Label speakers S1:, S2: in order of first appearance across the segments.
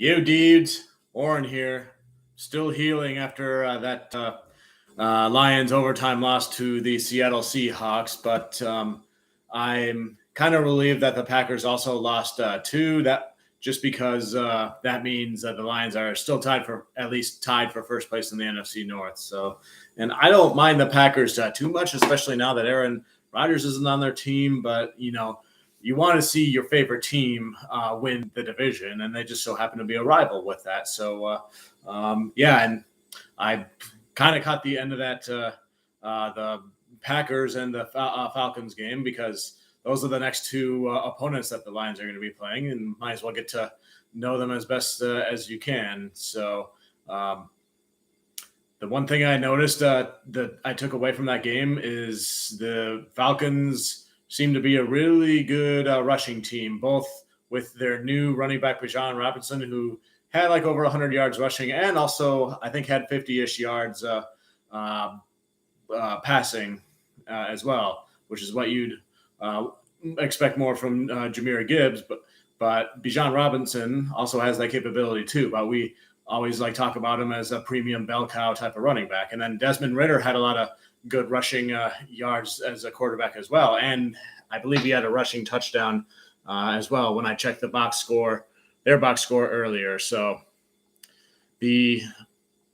S1: You dudes, Warren here, still healing after that Lions overtime loss to the Seattle Seahawks, but I'm kind of relieved that the Packers also lost two. That just because that means that the Lions are still at least tied for first place in the NFC North. So, and I don't mind the Packers too much, especially now that Aaron Rodgers isn't on their team, but you want to see your favorite team win the division, and they just so happen to be a rival with that. So, yeah, and I kind of caught the end of the Packers and the Falcons game because those are the next two opponents that the Lions are going to be playing, and might as well get to know them as best as you can. So, the one thing I noticed that I took away from that game is the Falcons seem to be a really good rushing team, both with their new running back, Bijan Robinson, who had like over 100 yards rushing and also, I think, had 50-ish yards passing as well, which is what you'd expect more from Jahmyr Gibbs. But Bijan Robinson also has that capability too. But we always talk about him as a premium bell cow type of running back. And then Desmond Ridder had a lot of good rushing yards as a quarterback as well. And I believe he had a rushing touchdown as well when I checked their box score earlier. So the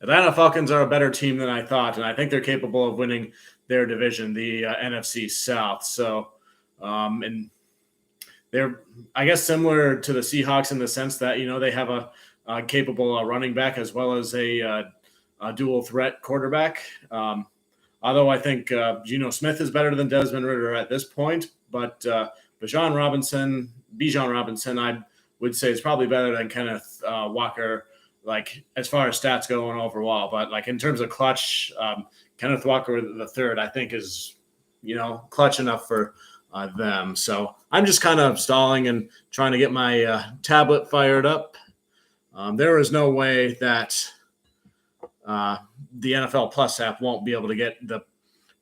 S1: Atlanta Falcons are a better team than I thought, and I think they're capable of winning their division, the NFC South. So, and they're, I guess, similar to the Seahawks in the sense that, they have a capable running back as well as a dual threat quarterback. Although I think Geno Smith is better than Desmond Ridder at this point, but Bijan Robinson, I would say is probably better than Kenneth Walker, as far as stats go and overall. But in terms of clutch, Kenneth Walker the third, I think, is clutch enough for them. So I'm just kind of stalling and trying to get my tablet fired up. There is no way that the NFL Plus app won't be able to get the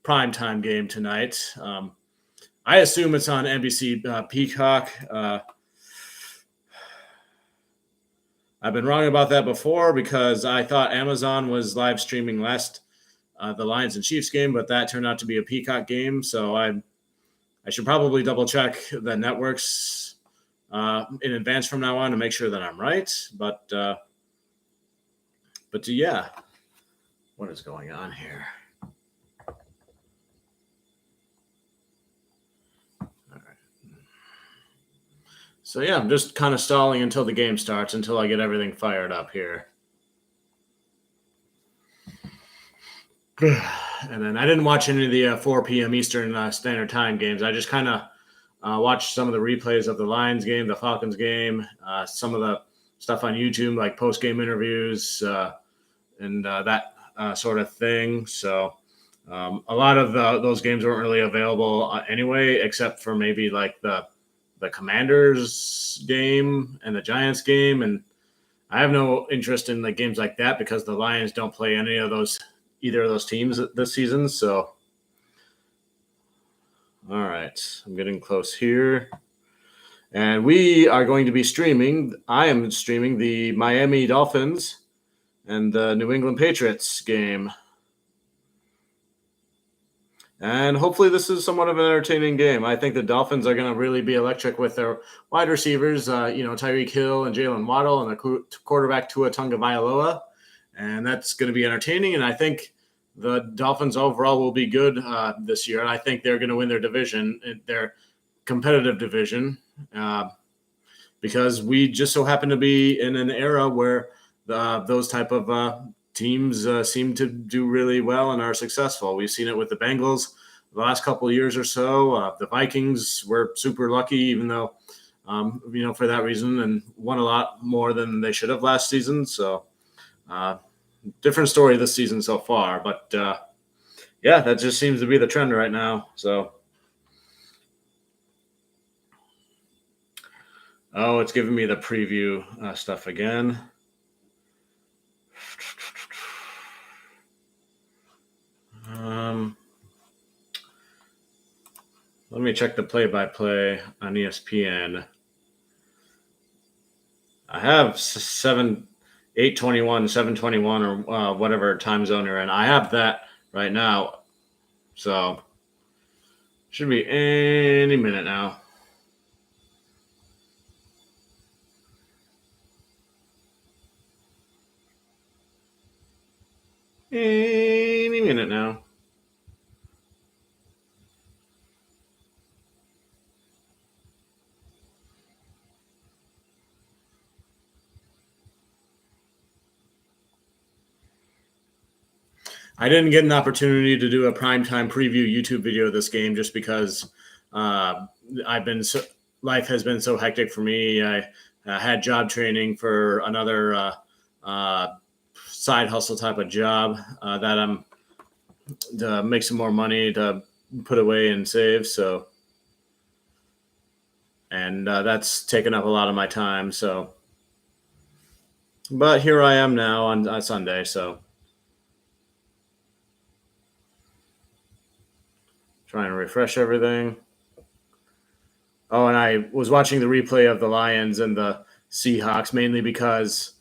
S1: primetime game tonight. I assume it's on NBC Peacock. I've been wrong about that before because I thought Amazon was live streaming the Lions and Chiefs game, but that turned out to be a Peacock game. So I should probably double check the networks in advance from now on to make sure that I'm right. But yeah, what is going on here? So, yeah, I'm just kind of stalling until the game starts, until I get everything fired up here. And then I didn't watch any of the 4 p.m. Eastern Standard Time games. I just kind of watched some of the replays of the Lions game, the Falcons game, some of the stuff on YouTube, like post-game interviews and that sort of thing. So a lot of those games weren't really available anyway, except for maybe the Commanders game and the Giants game. And I have no interest in games like that because the Lions don't play either of those teams this season. So, all right, I'm getting close here. And we are going to be I am streaming the Miami Dolphins and the New England Patriots game. And hopefully this is somewhat of an entertaining game. I think the Dolphins are going to really be electric with their wide receivers, Tyreek Hill and Jalen Waddle, and their quarterback Tua Tagovailoa. And that's going to be entertaining. And I think the Dolphins overall will be good this year. And I think they're going to win their division, their competitive division, because we just so happen to be in an era where those type of teams seem to do really well and are successful. We've seen it with the Bengals the last couple of years or so. The Vikings were super lucky, even though, for that reason, and won a lot more than they should have last season. So different story this season so far. But, yeah, that just seems to be the trend right now. So, oh, it's giving me the preview stuff again. Let me check the play-by-play on ESPN. I have 8:21, 7:21, or whatever time zone you're in. I have that right now, so should be any minute now. Any minute now. I didn't get an opportunity to do a primetime preview YouTube video of this game just because uh, I've been life has been so hectic for me. I had job training for another side hustle type of job that I'm to make some more money to put away and save. So, and that's taken up a lot of my time. So, but here I am now on Sunday. So, trying to refresh everything. Oh, and I was watching the replay of the Lions and the Seahawks mainly because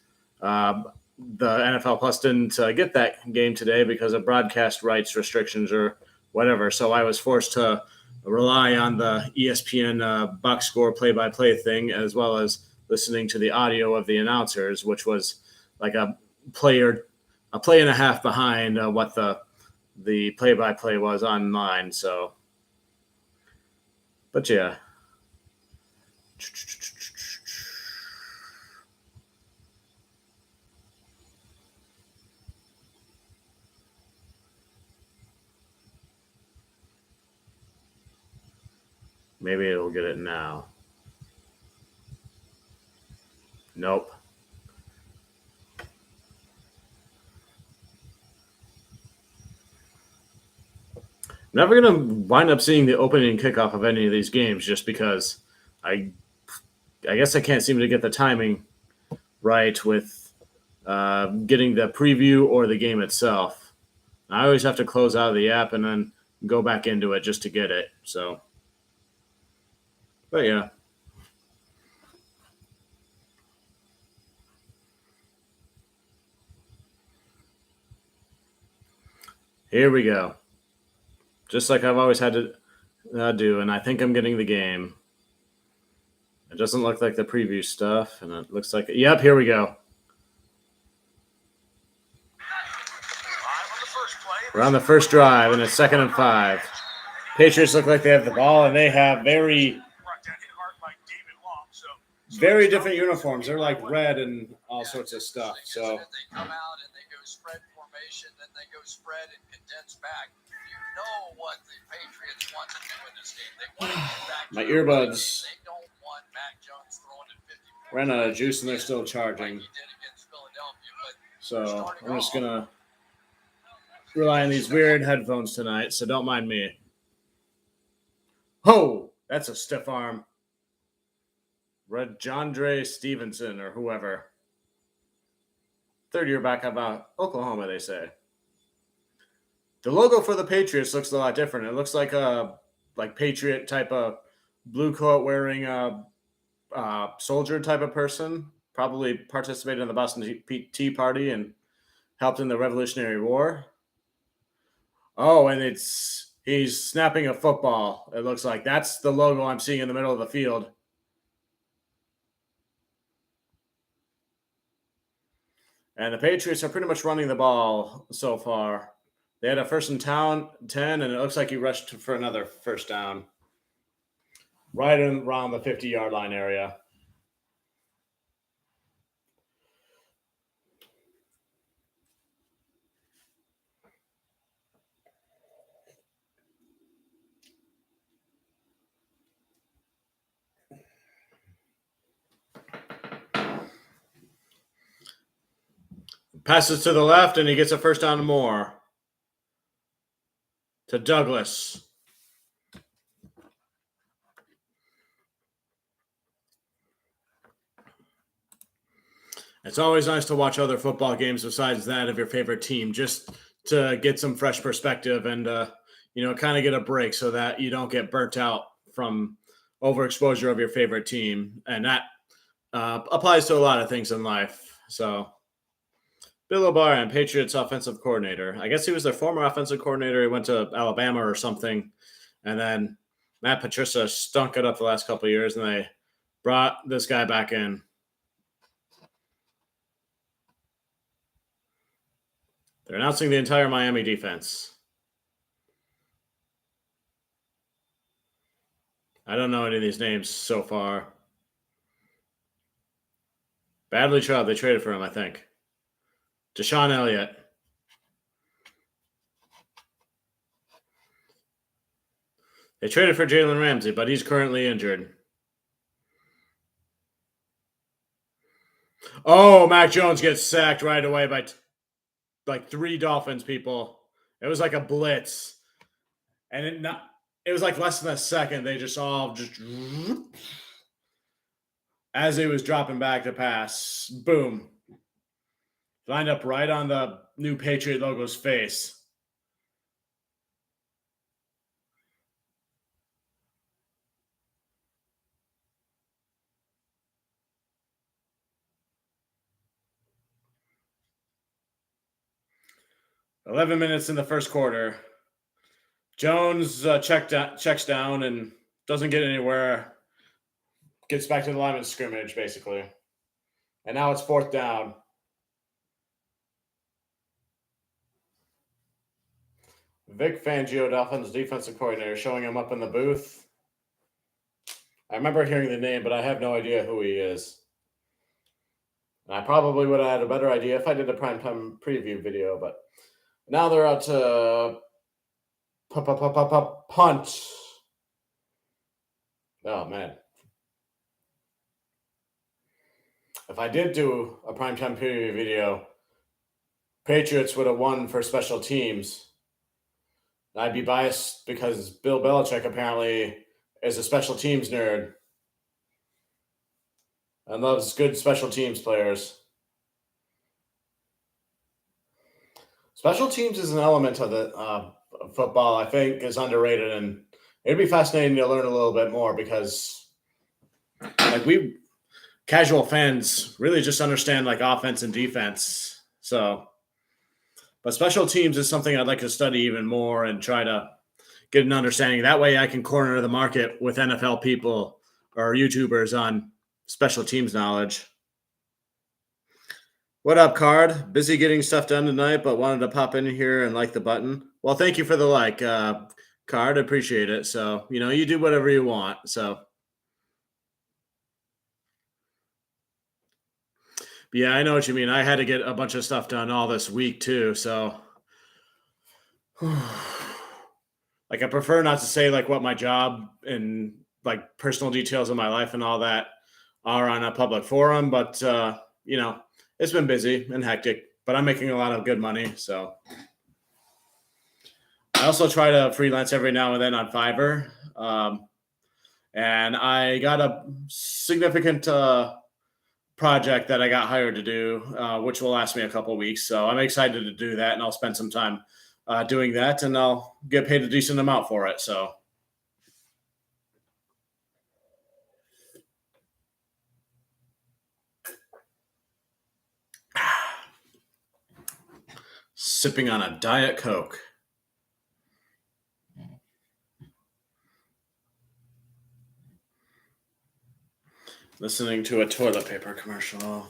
S1: the NFL Plus didn't get that game today because of broadcast rights restrictions or whatever. So I was forced to rely on the ESPN box score play-by-play thing as well as listening to the audio of the announcers, which was like a play and a half behind what the play-by-play was online. So, but yeah. Maybe it'll get it now. Nope. Never gonna wind up seeing the opening kickoff of any of these games just because I guess I can't seem to get the timing right with getting the preview or the game itself. I always have to close out of the app and then go back into it just to get it. So, but yeah. Here we go. Just like I've always had to do, and I think I'm getting the game. It doesn't look like the preview stuff, and it looks like, yep, here we go. We're on the first drive, and it's 2nd and 5. Patriots look like they have the ball, and they have very different uniforms. They're like red and all sorts of stuff. So
S2: they come out and they go spread formation, then they go spread and condense back. You know what the Patriots want to do in this game. They want to get back
S1: my earbuds.
S2: They don't want Mac Jones throwing it 50 points.
S1: Ran out of juice and they're still charging. So I'm just gonna rely on these weird headphones tonight. So don't mind me. Oh, that's a stiff arm. Rhamondre Stevenson or whoever. Third-year backup out Oklahoma, they say. The logo for the Patriots looks a lot different. It looks like a Patriot type of blue coat wearing a soldier type of person. Probably participated in the Boston Tea Party and helped in the Revolutionary War. Oh, and he's snapping a football. It looks like that's the logo I'm seeing in the middle of the field. And the Patriots are pretty much running the ball so far. They had a 1st and 10, and it looks like he rushed for another first down. Right around the 50-yard line area. Passes to the left, and he gets a first down and more. To Douglas. It's always nice to watch other football games besides that of your favorite team, just to get some fresh perspective and kind of get a break so that you don't get burnt out from overexposure of your favorite team. And that applies to a lot of things in life. So Bill O'Brien, Patriots offensive coordinator. I guess he was their former offensive coordinator. He went to Alabama or something, and then Matt Patricia stunk it up the last couple of years, and they brought this guy back in. They're announcing the entire Miami defense. I don't know any of these names so far. Bradley Chubb, they traded for him, I think. Deshaun Elliott. They traded for Jalen Ramsey, but he's currently injured. Oh, Mac Jones gets sacked right away by like 3 Dolphins people. It was like a blitz. And it was like less than a second. They just all as he was dropping back to pass, boom. Lined up right on the new Patriot logo's face. "11 minutes in the first quarter. Jones checks down and doesn't get anywhere. Gets back to the line of scrimmage, basically. And now it's 4th down. Vic Fangio, Dolphins defensive coordinator, showing him up in the booth. I remember hearing the name, but I have no idea who he is. And I probably would have had a better idea if I did a primetime preview video, but now they're out to punt. Oh, man. If I did do a primetime preview video, Patriots would have won for special teams. I'd be biased because Bill Belichick apparently is a special teams nerd and loves good special teams players. Special teams is an element of the football I think is underrated, and it'd be fascinating to learn a little bit more because like we casual fans really just understand like offense and defense. So but special teams is something I'd like to study even more and try to get an understanding. That way I can corner the market with NFL people or YouTubers on special teams knowledge. What up, Card? Busy getting stuff done tonight, but wanted to pop in here and like the button. Well, thank you for the like, Card. Appreciate it. So, you do whatever you want. So, yeah, I know what you mean. I had to get a bunch of stuff done all this week too. So, like, I prefer not to say like what my job and like personal details of my life and all that are on a public forum, but it's been busy and hectic, but I'm making a lot of good money. So I also try to freelance every now and then on Fiverr. And I got a significant project that I got hired to do, which will last me a couple of weeks. So I'm excited to do that, and I'll spend some time doing that, and I'll get paid a decent amount for it. So sipping on a Diet Coke. Listening to a toilet paper commercial.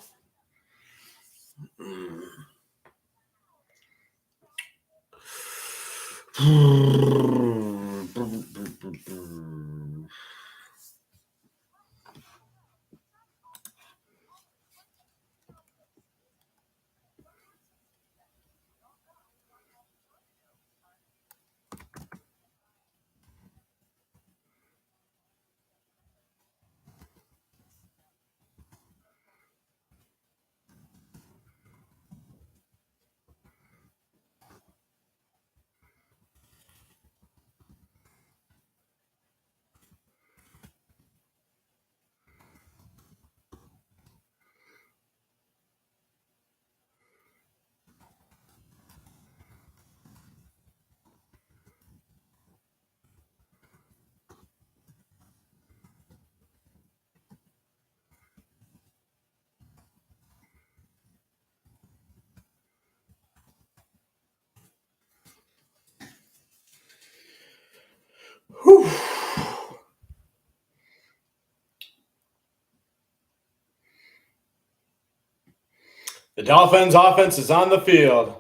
S1: The Dolphins offense is on the field.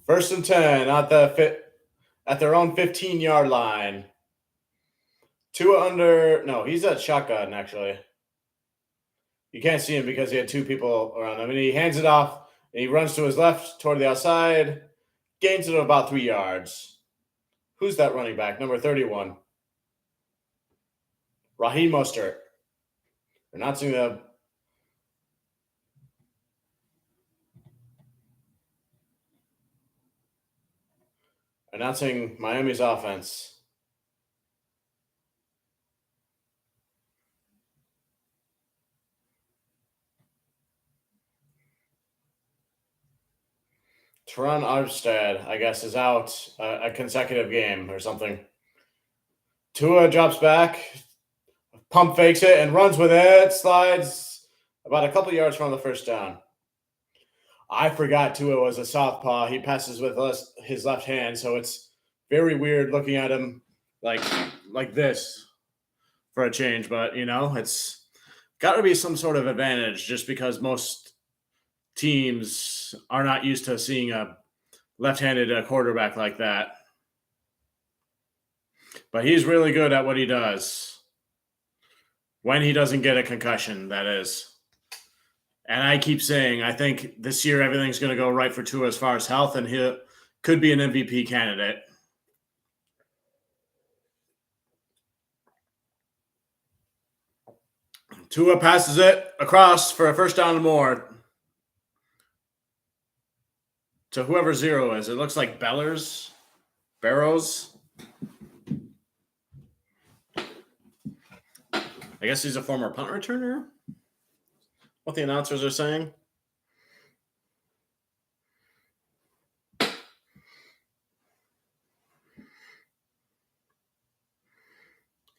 S1: 1st and 10 at their own 15-yard line. He's at shotgun, actually. You can't see him because he had two people around him. And he hands it off, and he runs to his left toward the outside, gains it about 3 yards. Who's that running back? Number 31. Raheem Mostert. Announcing Miami's offense. Teron Armstead, I guess, is out a consecutive game or something. Tua drops back, pump fakes it, and runs with it. Slides about a couple yards from the first down. I forgot Tua was a southpaw. He passes with his left hand, so it's very weird looking at him like this for a change. But, it's got to be some sort of advantage just because most teams are not used to seeing a left-handed quarterback like that. But he's really good at what he does. When he doesn't get a concussion, that is. And I keep saying, I think this year everything's going to go right for Tua as far as health, and he could be an MVP candidate. Tua passes it across for a first down and more to whoever zero is. It looks like Barrows. I guess he's a former punt returner. What the announcers are saying.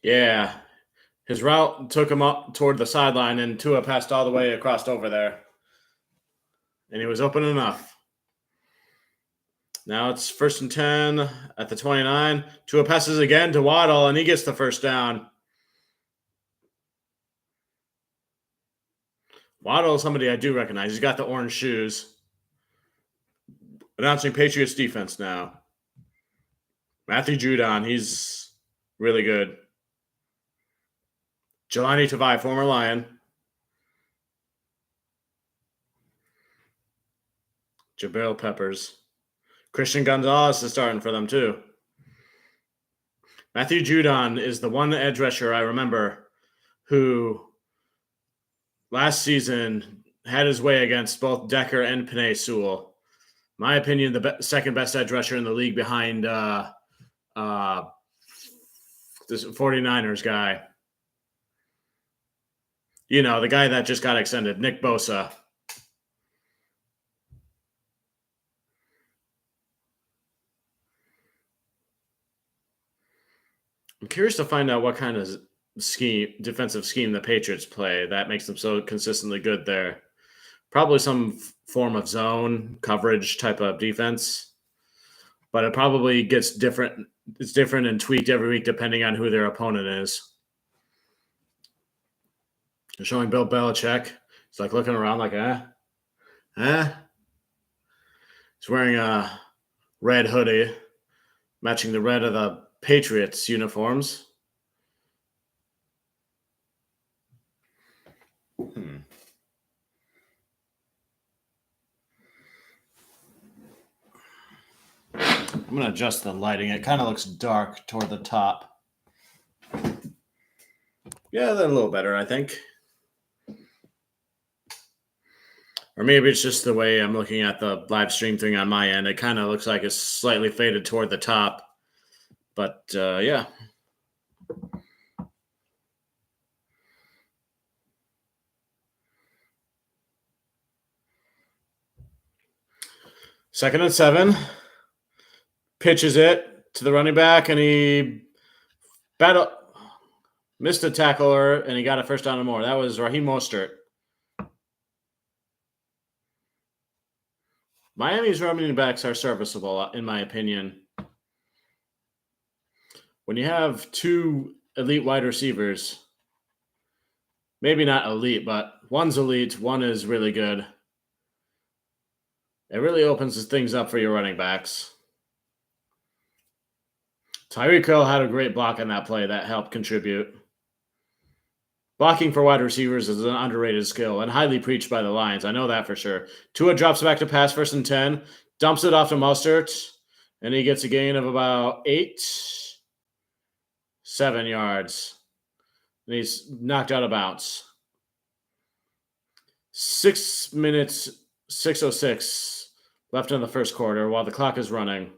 S1: Yeah. His route took him up toward the sideline, and Tua passed all the way across over there. And he was open enough. Now it's 1st and 10 at the 29. Tua passes again to Waddle, and he gets the first down. Waddle is somebody I do recognize. He's got the orange shoes. Announcing Patriots defense now. Matthew Judon, he's really good. Jelani Tavai, former Lion. Jabril Peppers. Christian Gonzalez is starting for them too. Matthew Judon is the one edge rusher I remember who last season had his way against both Decker and Penei Sewell. My opinion, the second best edge rusher in the league behind this 49ers guy. The guy that just got extended, Nick Bosa. I'm curious to find out what kind of defensive scheme the Patriots play that makes them so consistently good there. Probably some form of zone coverage type of defense, but it probably gets different. It's different and tweaked every week depending on who their opponent is. They're showing Bill Belichick. He's like looking around like, He's wearing a red hoodie, matching the red of the Patriots uniforms. I'm going to adjust the lighting. It kind of looks dark toward the top. Yeah, that's a little better, I think. Or maybe it's just the way I'm looking at the live stream thing on my end. It kind of looks like it's slightly faded toward the top. But, yeah. Second and 7. Pitches it to the running back, and he missed a tackler, and he got a first down and more. That was Raheem Mostert. Miami's running backs are serviceable, in my opinion. When you have two elite wide receivers, maybe not elite, but One's elite, one is really good. It really opens things up for your running backs. Tyreek Hill had a great block on that play that helped contribute. Blocking for wide receivers is an underrated skill and highly preached by the Lions. I know that for sure. Tua drops back to pass 1st and 10, dumps it off to Mostert, and he gets a gain of about 7 yards. And he's knocked out of bounds. 6 minutes, 6:06 left in the first quarter while the clock is running.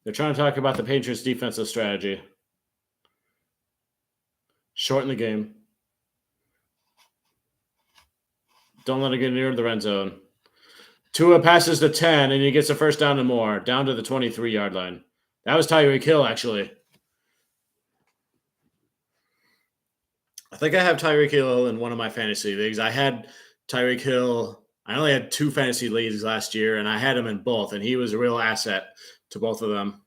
S1: They're trying to talk about the Patriots' defensive strategy. Shorten the game. Don't let it get near the red zone. Tua passes to 10, and he gets a first down and more, down to the 23-yard line. That was Tyreek Hill, actually. I think I have Tyreek Hill in one of my fantasy leagues. I had Tyreek Hill. I only had 2 fantasy leagues last year, and I had him in both, and he was a real asset to both of them.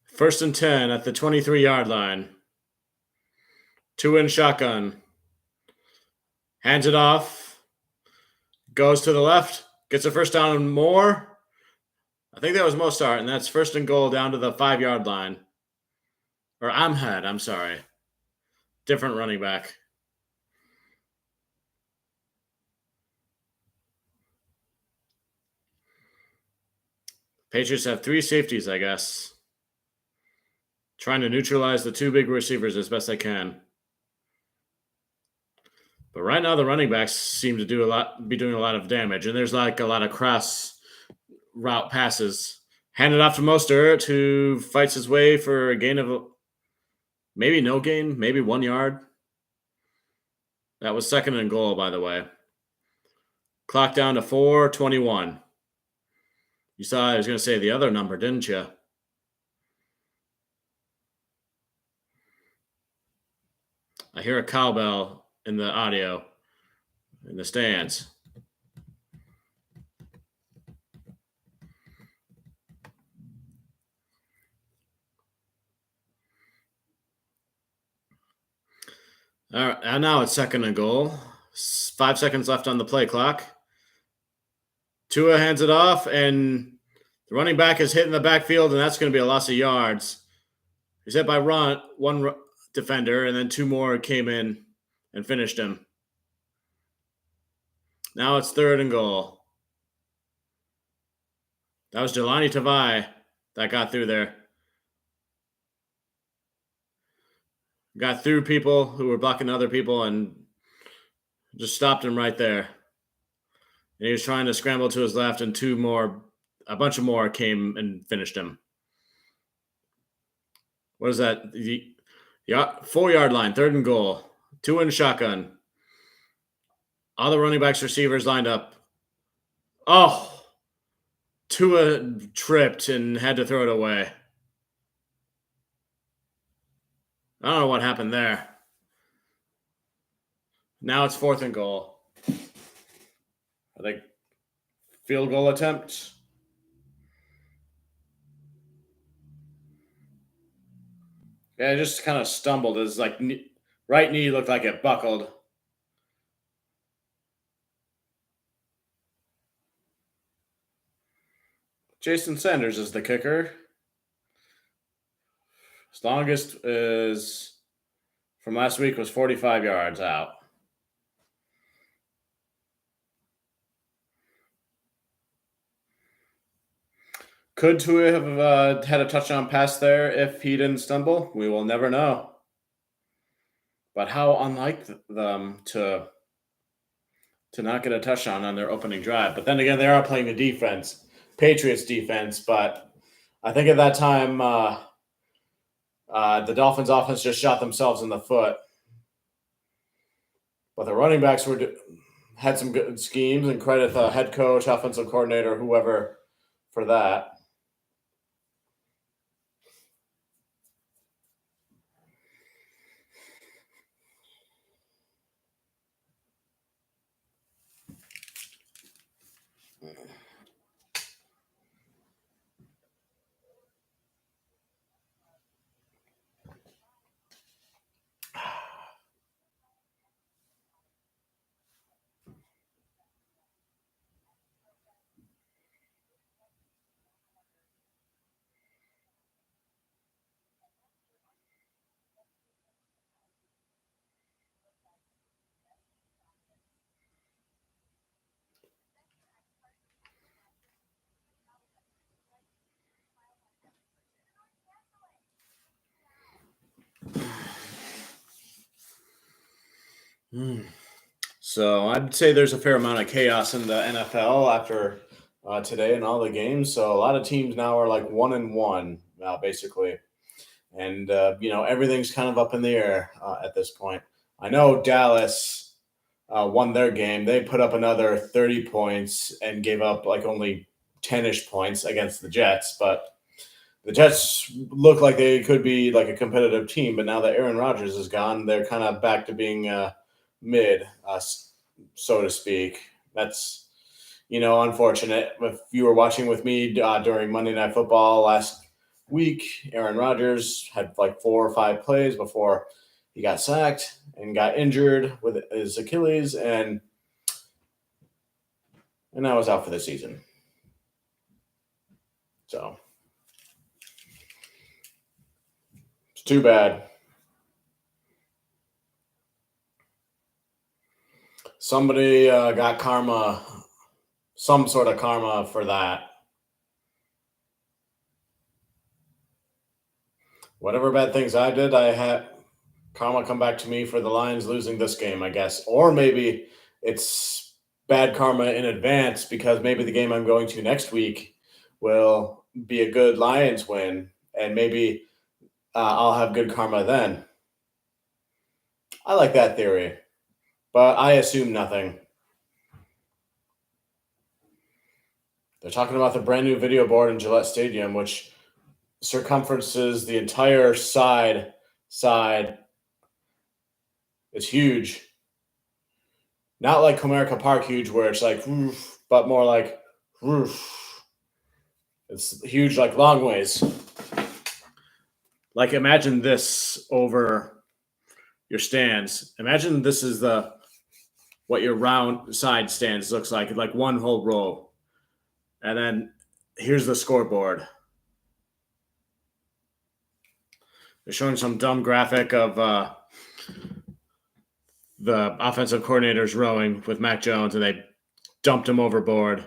S1: First and 10 at the 23-yard line. Tua in shotgun. Hands it off. Goes to the left. Gets a first down and more. I think that was Mostert, and that's 1st and goal down to the 5-yard line. Or Ahmed, I'm sorry. Different running back. Patriots have 3 safeties, I guess. Trying to neutralize the 2 big receivers as best they can. But right now, the running backs seem to be doing a lot of damage, and there's like a lot of cross route passes. Handed off to Mostert, who fights his way for a gain of maybe no gain, maybe 1 yard. That was 2nd and goal, by the way. Clock down to 4:21. You saw I was going to say the other number, didn't you? I hear a cowbell in the audio in the stands. All right, and now it's 2nd and goal. 5 seconds left on the play clock. Tua hands it off, and the running back is hit in the backfield, and that's going to be a loss of yards. He's hit by one defender, and then 2 more came in and finished him. Now it's 3rd and goal. That was Jelani Tavai that got through there. Got through people who were blocking other people and just stopped him right there. And he was trying to scramble to his left, and a bunch of more came and finished him. What is that? The 4-yard line, 3rd and goal. Tua in shotgun. All the running backs, receivers lined up. Oh, Tua tripped and had to throw it away. I don't know what happened there. Now it's 4th and goal. I think field goal attempt. Yeah, it just kind of stumbled. His right knee looked like it buckled. Jason Sanders is the kicker. His longest is from last week was 45 yards out. Could Tua have had a touchdown pass there if he didn't stumble? We will never know. But how unlike them to not get a touchdown on their opening drive. But then again, they are playing the defense, Patriots defense. But I think at that time, the Dolphins offense just shot themselves in the foot. But the running backs had some good schemes, and credit the head coach, offensive coordinator, whoever, for that. So I'd say there's a fair amount of chaos in the NFL after today and all the games. So a lot of teams now are like 1-1, basically, and everything's kind of up in the air at this point. I know Dallas won their game. They put up another 30 points and gave up like only 10-ish points against the Jets, but the Jets look like they could be like a competitive team. But now that Aaron Rodgers is gone, they're kind of back to being mid, so to speak. That's unfortunate. If you were watching with me during Monday Night Football last week, Aaron Rodgers had like 4 or 5 plays before he got sacked and got injured with his Achilles, and I was out for the season. So it's too bad. Somebody got karma, some sort of karma for that. Whatever bad things I did, I had karma come back to me for the Lions losing this game, I guess. Or maybe it's bad karma in advance because maybe the game I'm going to next week will be a good Lions win, and maybe I'll have good karma then. I like that theory, but I assume nothing. They're talking about the brand new video board in Gillette Stadium, which circumferences the entire side. It's huge. Not like Comerica Park huge, where it's like roof, but more like roof. It's huge, like long ways. Like imagine this over your stands. Imagine this is what your round side stands looks like one whole row. And then here's the scoreboard. They're showing some dumb graphic of the offensive coordinators rowing with Mac Jones, and they dumped him overboard.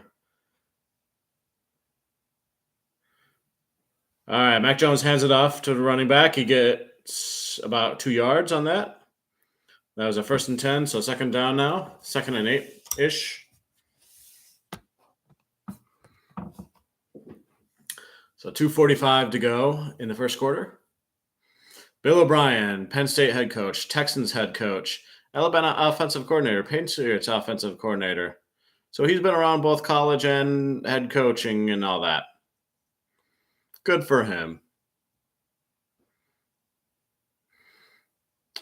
S1: All right, Mac Jones hands it off to the running back. He gets about 2 yards on that. That was a 1st and 10, so second down now. 2nd and 8-ish. So 2:45 to go in the first quarter. Bill O'Brien, Penn State head coach, Texans head coach, Alabama offensive coordinator, Patriots offensive coordinator. So he's been around both college and head coaching and all that. Good for him.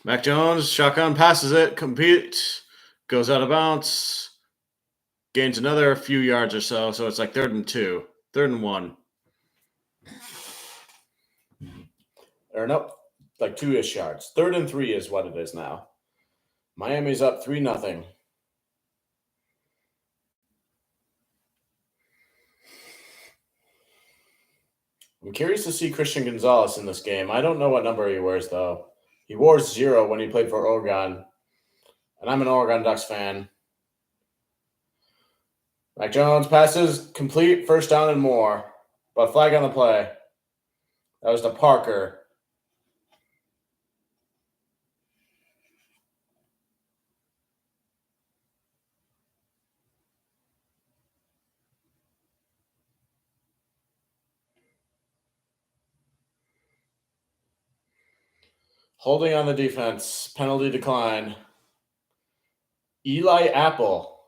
S1: Mac Jones, shotgun, passes it, compete, goes out of bounds, gains another few yards or so. So it's like 3rd and 2, 3rd and 1. Or nope, like 2-ish yards. 3rd and 3 is what it is now. Miami's up 3-0. I'm curious to see Christian Gonzalez in this game. I don't know what number he wears, though. He wore 0 when he played for Oregon, and I'm an Oregon Ducks fan. Mac Jones passes, complete, 1st down and more, but flag on the play. That was to Parker. Holding on the defense, penalty decline. Eli Apple.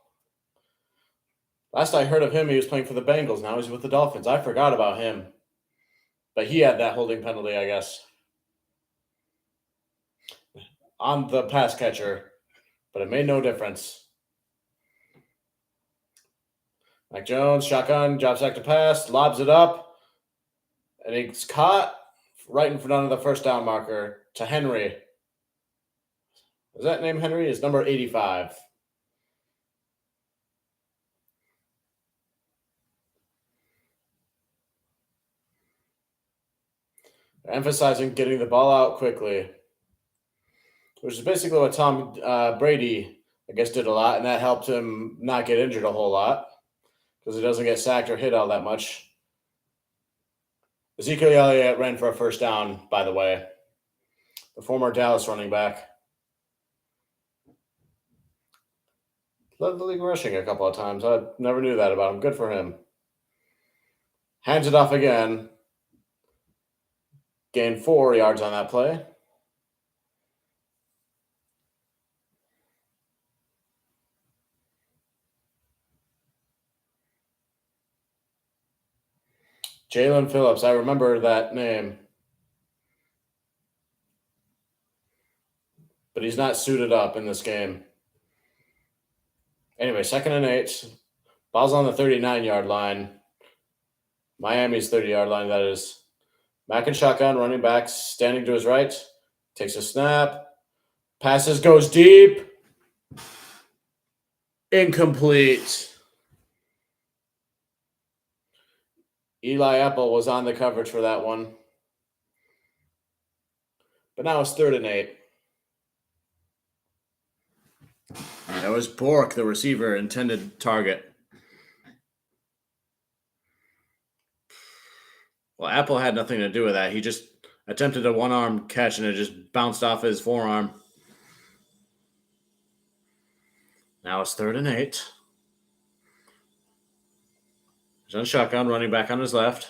S1: Last I heard of him, he was playing for the Bengals. Now he's with the Dolphins. I forgot about him. But he had that holding penalty, I guess, on the pass catcher. But it made no difference. Mac Jones, shotgun, drops back to pass, lobs it up, and he's caught right in front of the 1st down marker to Henry. Is that name Henry? It's number 85. Emphasizing getting the ball out quickly, which is basically what Tom Brady, I guess, did a lot, and that helped him not get injured a whole lot because he doesn't get sacked or hit all that much. Ezekiel Elliott ran for a 1st down, by the way, the former Dallas running back. Led the league rushing a couple of times. I never knew that about him. Good for him. Hands it off again. Gained 4 yards on that play. Jalen Phillips. I remember that name. But he's not suited up in this game. Anyway, 2nd and 8. Ball's on the 39-yard line. Miami's 30-yard line, that is. Mack and shotgun, running back, standing to his right. Takes a snap. Passes, goes deep. Incomplete. Eli Apple was on the coverage for that one. But now it's 3rd and 8. That was Bork, the receiver, intended target. Well, Apple had nothing to do with that. He just attempted a one-arm catch, and it just bounced off his forearm. Now it's 3rd and 8. He's on shotgun, running back on his left.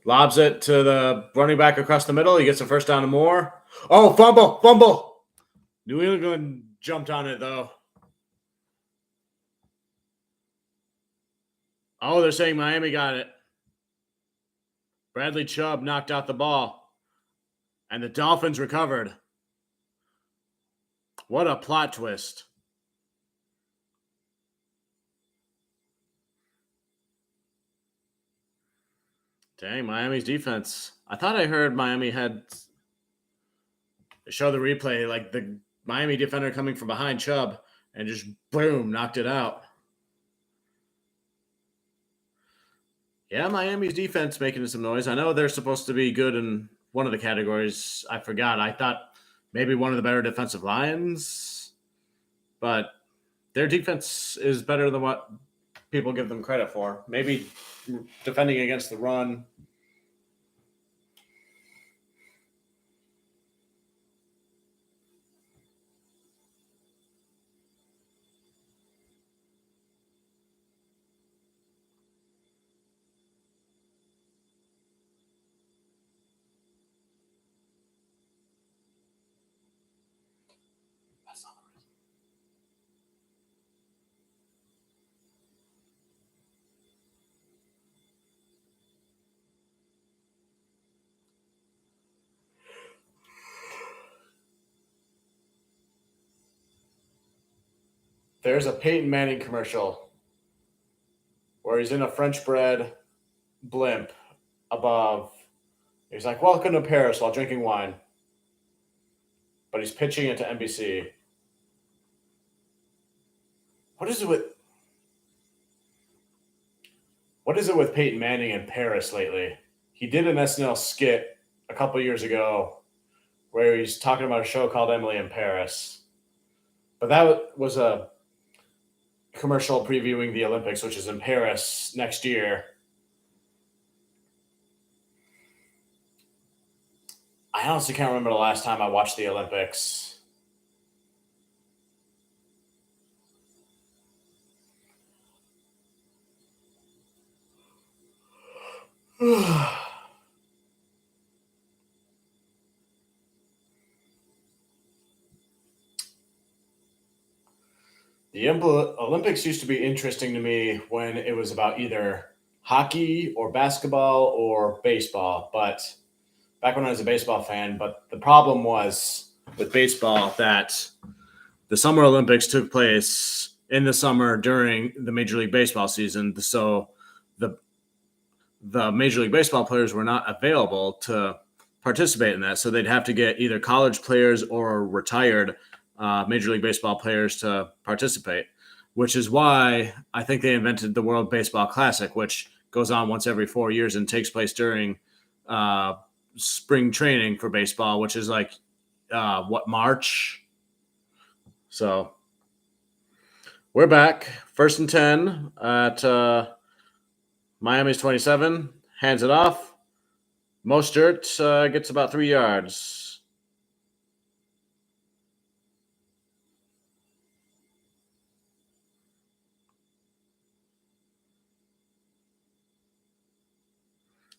S1: Lobs it to the running back across the middle. He gets a first down and more. Oh, fumble. New England jumped on it, though. Oh, they're saying Miami got it. Bradley Chubb knocked out the ball. And the Dolphins recovered. What a plot twist. Dang, Miami's defense. I thought I heard Miami had show the replay, like the Miami defender coming from behind Chubb and just boom, knocked it out. Yeah, Miami's defense making some noise. I know they're supposed to be good in one of the categories. I forgot. I thought maybe one of the better defensive lines, but their defense is better than what people give them credit for. Maybe defending against the run. There's a Peyton Manning commercial where he's in a French bread blimp above. He's like, welcome to Paris while drinking wine. But he's pitching it to NBC. What is it with Peyton Manning in Paris lately? He did an SNL skit a couple years ago where he's talking about a show called Emily in Paris. But that was a commercial previewing the Olympics, which is in Paris next year. I honestly can't remember the last time I watched the Olympics. The Olympics used to be interesting to me when it was about either hockey or basketball or baseball, but back when I was a baseball fan. But the problem was with baseball that the Summer Olympics took place in the summer during the Major League Baseball season. So the Major League Baseball players were not available to participate in that. So they'd have to get either college players or retired Major League Baseball players to participate, which is why I think they invented the World Baseball Classic, which goes on once every 4 years and takes place during spring training for baseball, which is like, March? So we're back. 1st and 10 at Miami's 27. Hands it off. Mostert gets about 3 yards.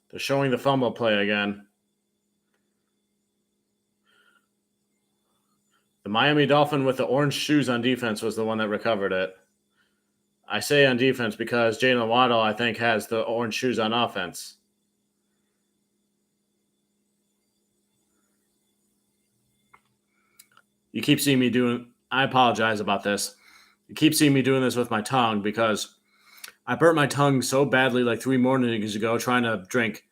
S1: They're showing the fumble play again. The Miami Dolphin with the orange shoes on defense was the one that recovered it. I say on defense because Jalen Waddle, I think, has the orange shoes on offense. You keep seeing me doing – I apologize about this. You keep seeing me doing this with my tongue because I burnt my tongue so badly like 3 mornings ago trying to drink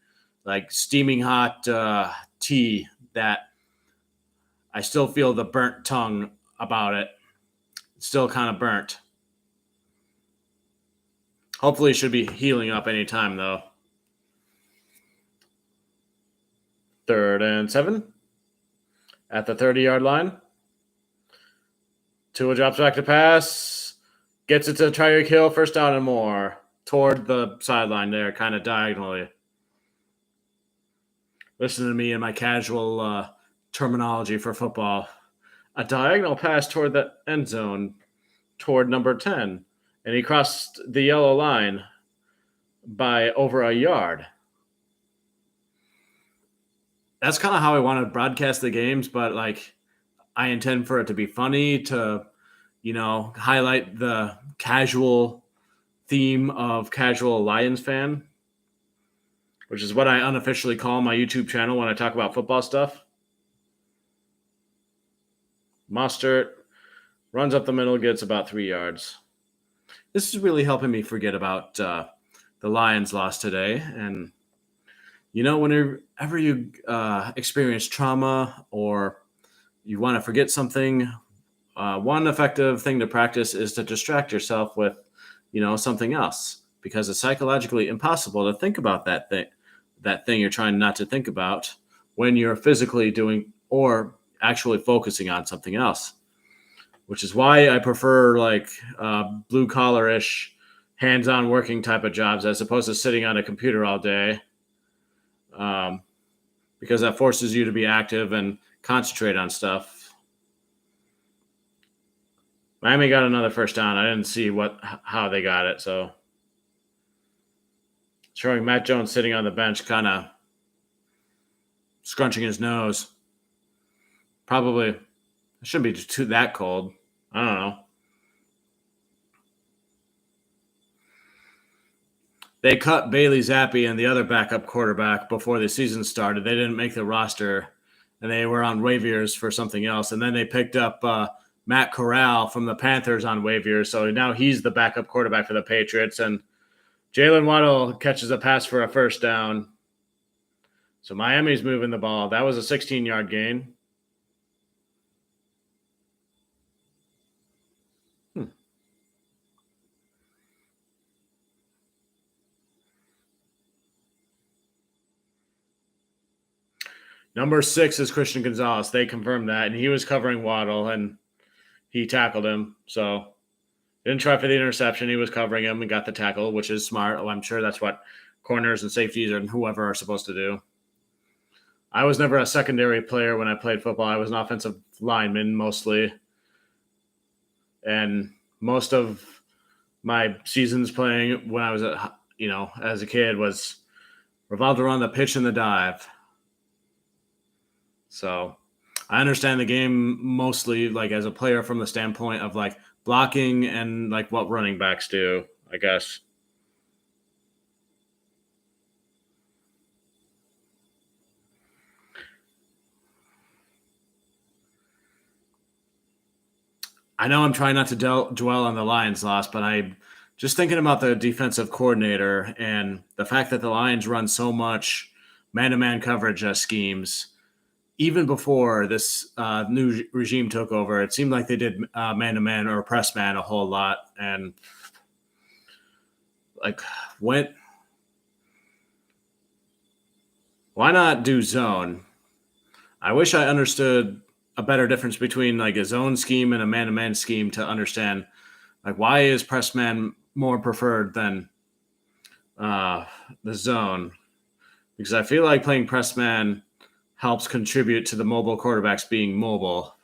S1: like steaming hot tea that I still feel the burnt tongue about it. It's still kind of burnt. Hopefully it should be healing up any time, though. 3rd and 7 at the 30-yard line. Tua drops back to pass, gets it to Tyreek Hill, 1st down and more, toward the sideline there, kind of diagonally. Listen to me and my casual terminology for football. A diagonal pass toward the end zone, toward number 10, and he crossed the yellow line by over a yard. That's kind of how I want to broadcast the games, but like I intend for it to be funny, to, highlight the casual theme of casual Lions fan, which is what I unofficially call my YouTube channel when I talk about football stuff. Mostert runs up the middle, gets about 3 yards. This is really helping me forget about the Lions loss today. And, whenever you experience trauma or you want to forget something, one effective thing to practice is to distract yourself with, something else, because it's psychologically impossible to think about that thing you're trying not to think about when you're physically doing or actually focusing on something else, which is why I prefer like blue collar-ish, hands-on working type of jobs as opposed to sitting on a computer all day, because that forces you to be active and concentrate on stuff. Miami got another 1st down. I didn't see how they got it, so showing Matt Jones sitting on the bench, kind of scrunching his nose. Probably it shouldn't be too that cold. I don't know. They cut Bailey Zappi and the other backup quarterback before the season started. They didn't make the roster, and they were on waivers for something else. And then they picked up Matt Corral from the Panthers on waivers, so now he's the backup quarterback for the Patriots. And Jalen Waddle catches a pass for a 1st down. So Miami's moving the ball. That was a 16-yard gain. Number 6 is Christian Gonzalez. They confirmed that, and he was covering Waddle, and he tackled him. So didn't try for the interception. He was covering him and got the tackle, which is smart. I'm sure that's what corners and safeties and whoever are supposed to do. I was never a secondary player when I played football. I was an offensive lineman mostly. And most of my seasons playing when I was, as a kid was revolved around the pitch and the dive. So I understand the game mostly like as a player from the standpoint of like blocking and like what running backs do, I guess. I know I'm trying not to dwell on the Lions loss, but I'm just thinking about the defensive coordinator and the fact that the Lions run so much man-to-man coverage schemes. Even before this new regime took over, it seemed like they did man-to-man or press man a whole lot. And like, why not do zone? I wish I understood a better difference between like a zone scheme and a man-to-man scheme to understand like why is press man more preferred than the zone, because I feel like playing press man helps contribute to the mobile quarterbacks being mobile.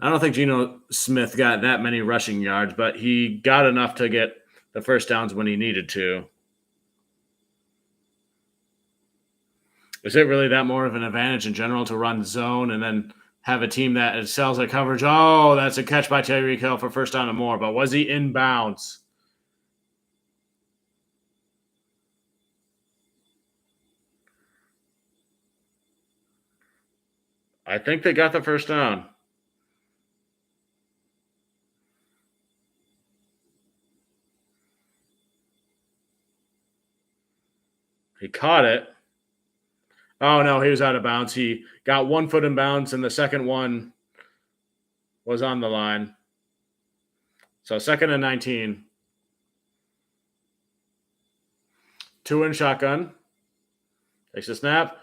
S1: I don't think Geno Smith got that many rushing yards, but he got enough to get the 1st downs when he needed to. Is it really that more of an advantage in general to run zone and then have a team that excels at coverage? Oh, that's a catch by Tyreek Hill for first down and more. But was he in bounds? I think they got the first down. He caught it. Oh, no, he was out of bounds. He got 1 foot in bounds, and the second one was on the line. So 2nd and 19. 2 in shotgun. Takes a snap.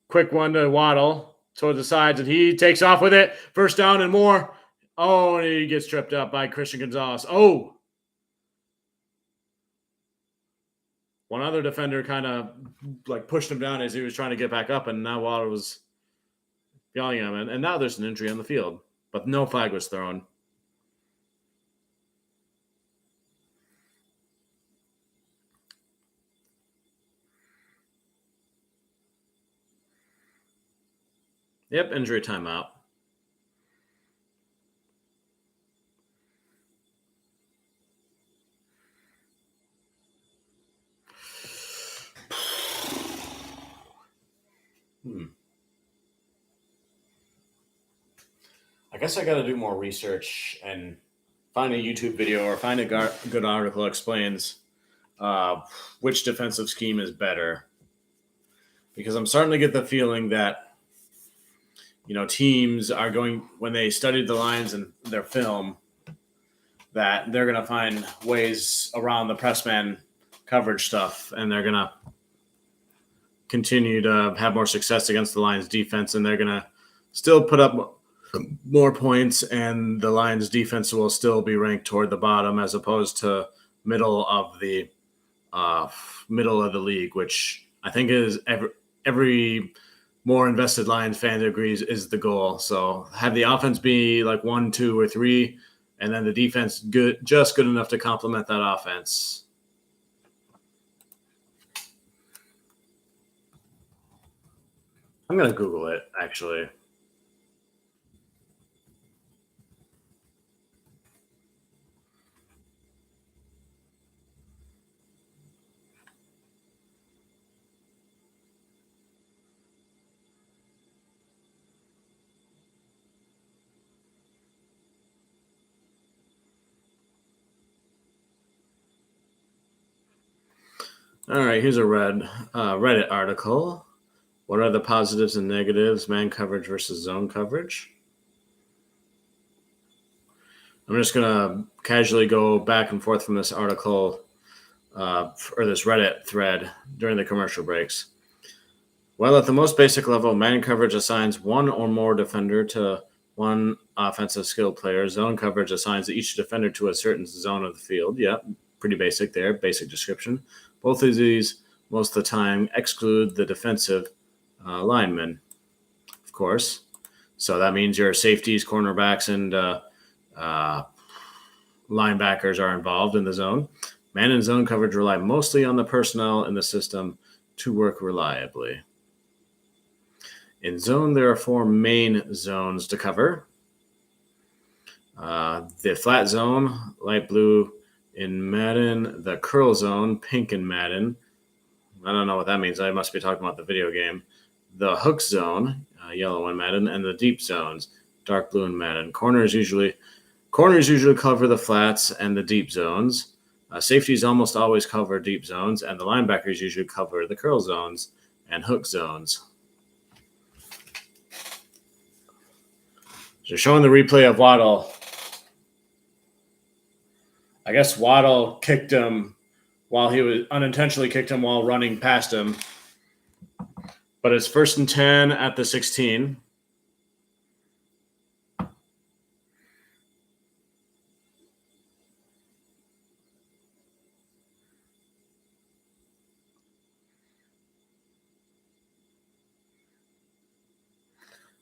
S1: Quick one to Waddle towards the sides, and he takes off with it. First down and more. Oh, and he gets tripped up by Christian Gonzalez. Oh. One other defender kind of like pushed him down as he was trying to get back up, and now Waddle was yelling at him. And now there's an injury on the field, but no flag was thrown. Yep, injury timeout. I guess I got to do more research and find a YouTube video or find a good article that explains which defensive scheme is better. Because I'm starting to get the feeling that, teams are going, when they studied the lines in their film, that they're going to find ways around the press man coverage stuff, and they're going to continue to have more success against the Lions defense, and they're going to still put up more points, and the Lions defense will still be ranked toward the bottom as opposed to middle of the league, which I think is every more invested Lions fan agrees is the goal. So have the offense be like 1, 2, or 3, and then the defense just good enough to complement that offense. I'm going to Google it, actually. All right, here's a Reddit article. What are the positives and negatives, man coverage versus zone coverage? I'm just going to casually go back and forth from this article or this Reddit thread during the commercial breaks. Well, at the most basic level, man coverage assigns one or more defender to one offensive skill player. Zone coverage assigns each defender to a certain zone of the field. Yeah, pretty basic there, basic description. Both of these, most of the time, exclude the defensive linemen, of course. So that means your safeties, cornerbacks, and linebackers are involved in the zone. Man and zone coverage rely mostly on the personnel in the system to work reliably. In zone, there are 4 main zones to cover. The flat zone, light blue in Madden, the curl zone, pink in Madden. I don't know what that means. I must be talking about the video game. The hook zone, yellow in Madden, and the deep zones, dark blue in Madden. Corners usually cover the flats and the deep zones. Safeties almost always cover deep zones, and the linebackers usually cover the curl zones and hook zones. So showing the replay of Waddle. I guess Waddle kicked him while he was unintentionally kicked him while running past him. But it's 1st and 10 at the 16.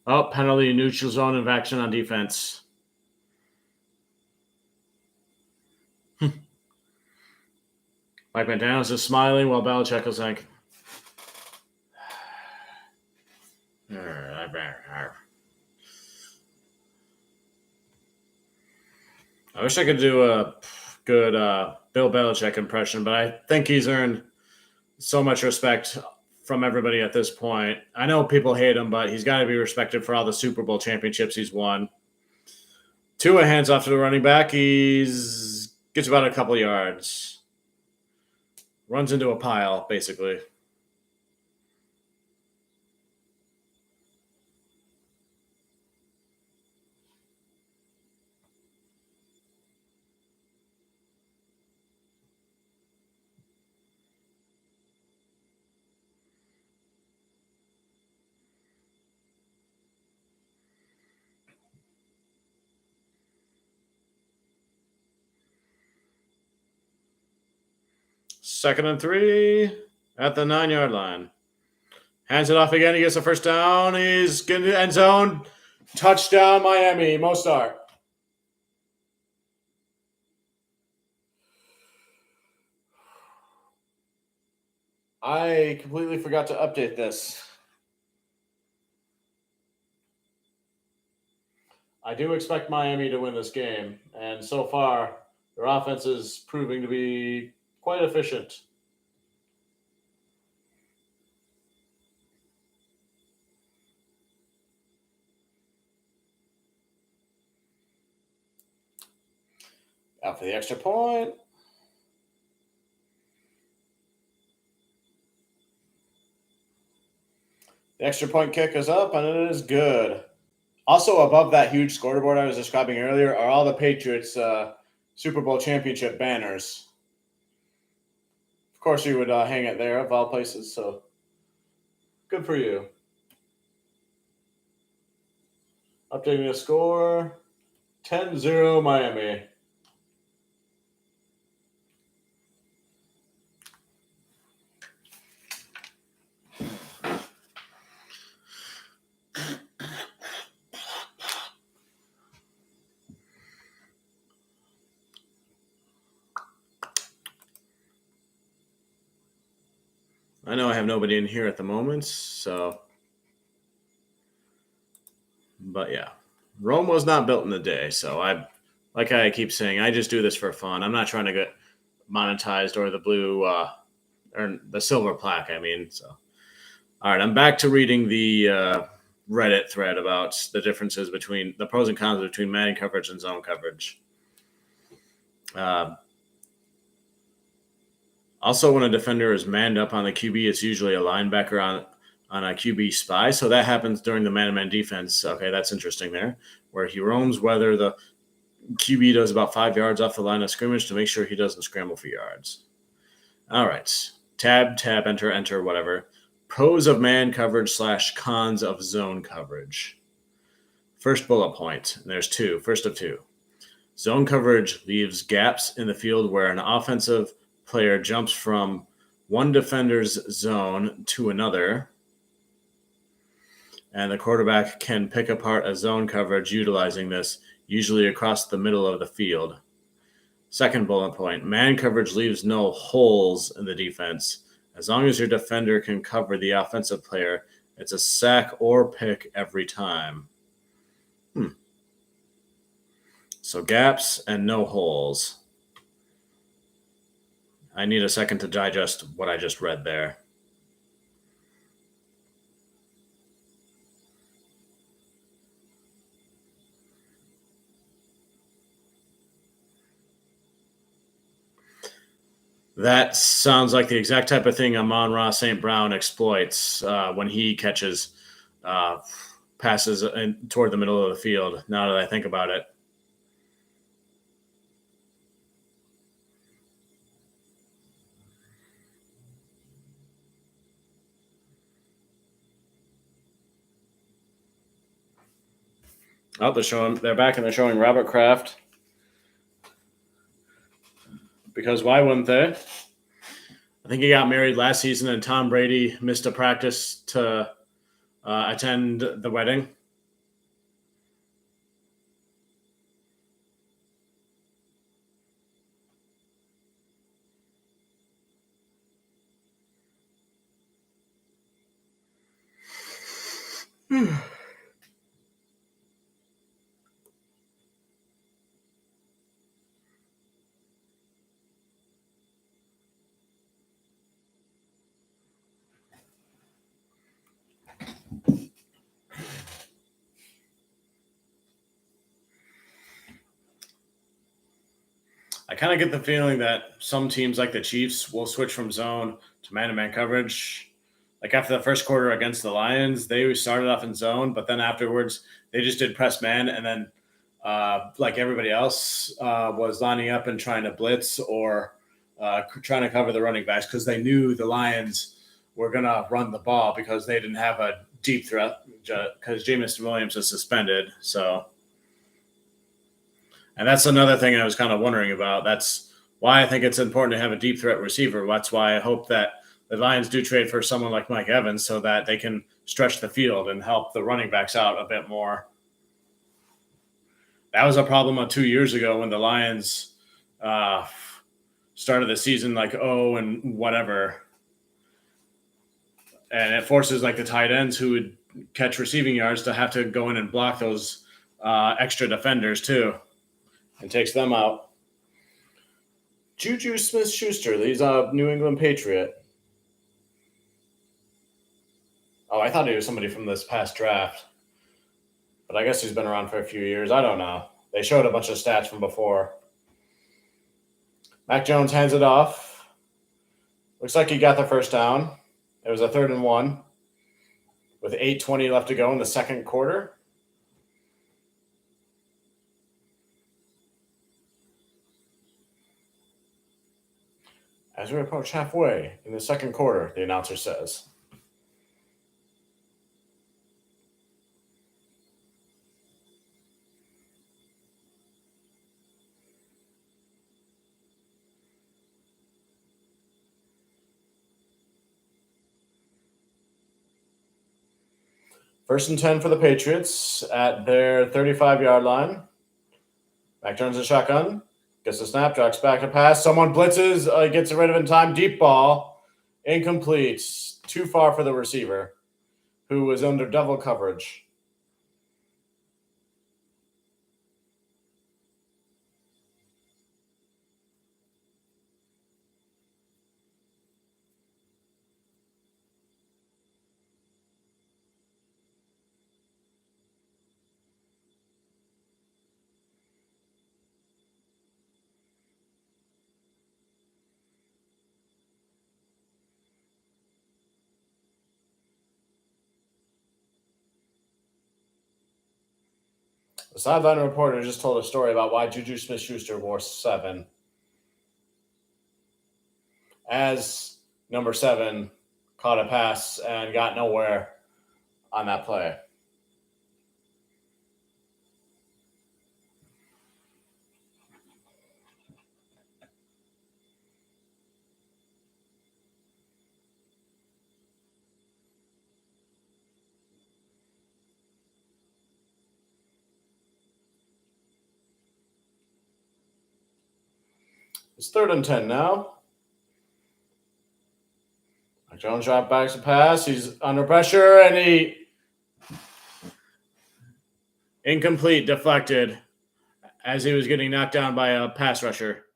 S1: Oh, penalty, neutral zone of action on defense. Mike McDaniels is smiling while Belichick is like, I wish I could do a good Bill Belichick impression, but I think he's earned so much respect from everybody at this point. I know people hate him, but he's got to be respected for all the Super Bowl championships he's won. Tua hands off to the running back. He's gets about a couple yards. Runs into a pile, basically. Second and 3 at the 9-yard line. Hands it off again. He gets a first down. He's getting the end zone. Touchdown, Miami. Mostert. I completely forgot to update this. I do expect Miami to win this game, and so far, their offense is proving to be quite efficient. Out for the extra point. The extra point kick is up, and it is good. Also, above that huge scoreboard I was describing earlier are all the Patriots Super Bowl championship banners. Of course, you would hang it there, of all places, so good for you. Updating the score 10-0 Miami. I know I have nobody in here at the moment, so. But yeah, Rome was not built in a day. So like I keep saying, I just do this for fun. I'm not trying to get monetized or the blue or the silver plaque. I mean, so. All right, I'm back to reading the Reddit thread about the differences between the pros and cons between man coverage and zone coverage. Also, when a defender is manned up on the QB, it's usually a linebacker on a QB spy. So that happens during the man-to-man defense. Okay, that's interesting there, where he roams whether the QB does about 5 yards off the line of scrimmage to make sure he doesn't scramble for yards. All right, tab, enter, whatever. Pros of man coverage / cons of zone coverage. First bullet point, and there's two. First of two. Zone coverage leaves gaps in the field where an offensive player jumps from one defender's zone to another, and the quarterback can pick apart a zone coverage utilizing this, usually across the middle of the field. Second bullet point, man coverage leaves no holes in the defense. As long as your defender can cover the offensive player, it's a sack or pick every time. So gaps and no holes. I need a second to digest what I just read there. That sounds like the exact type of thing Amon-Ra St. Brown exploits when he catches passes toward the middle of the field, now that I think about it. Oh, they're back and they're showing Robert Kraft. Because why wouldn't they? I think he got married last season and Tom Brady missed a practice to attend the wedding. kind of get the feeling that some teams like the Chiefs will switch from zone to man-to-man coverage. Like after the first quarter against the Lions, they started off in zone, but then afterwards they just did press man, and then like everybody else was lining up and trying to blitz or trying to cover the running backs because they knew the Lions were going to run the ball because they didn't have a deep threat because Jameson Williams is suspended. So, and that's another thing I was kind of wondering about. That's why I think it's important to have a deep threat receiver. That's why I hope that the Lions do trade for someone like Mike Evans so that they can stretch the field and help the running backs out a bit more. That was a problem 2 years ago when the Lions started the season like, oh, and whatever. And it forces like the tight ends who would catch receiving yards to have to go in and block those extra defenders too, and takes them out. Juju Smith-Schuster, he's a New England Patriot. Oh, I thought he was somebody from this past draft. But I guess he's been around for a few years. I don't know. They showed a bunch of stats from before. Mac Jones hands it off. Looks like he got the first down. It was a 3rd and 1 with 8:20 left to go in the second quarter. As we approach halfway in the second quarter, the announcer says. First and 10 for the Patriots at their 35-yard line. Mac Jones in shotgun. Gets the snap, drops back to pass. Someone blitzes, gets rid of it in time. Deep ball. Incomplete. Too far for the receiver, who was under double coverage. The sideline reporter just told a story about why Juju Smith-Schuster wore 7. As number 7 caught a pass and got nowhere on that play. It's 3rd and 10 now. Jones dropped back to pass. He's under pressure, and he incomplete, deflected as he was getting knocked down by a pass rusher.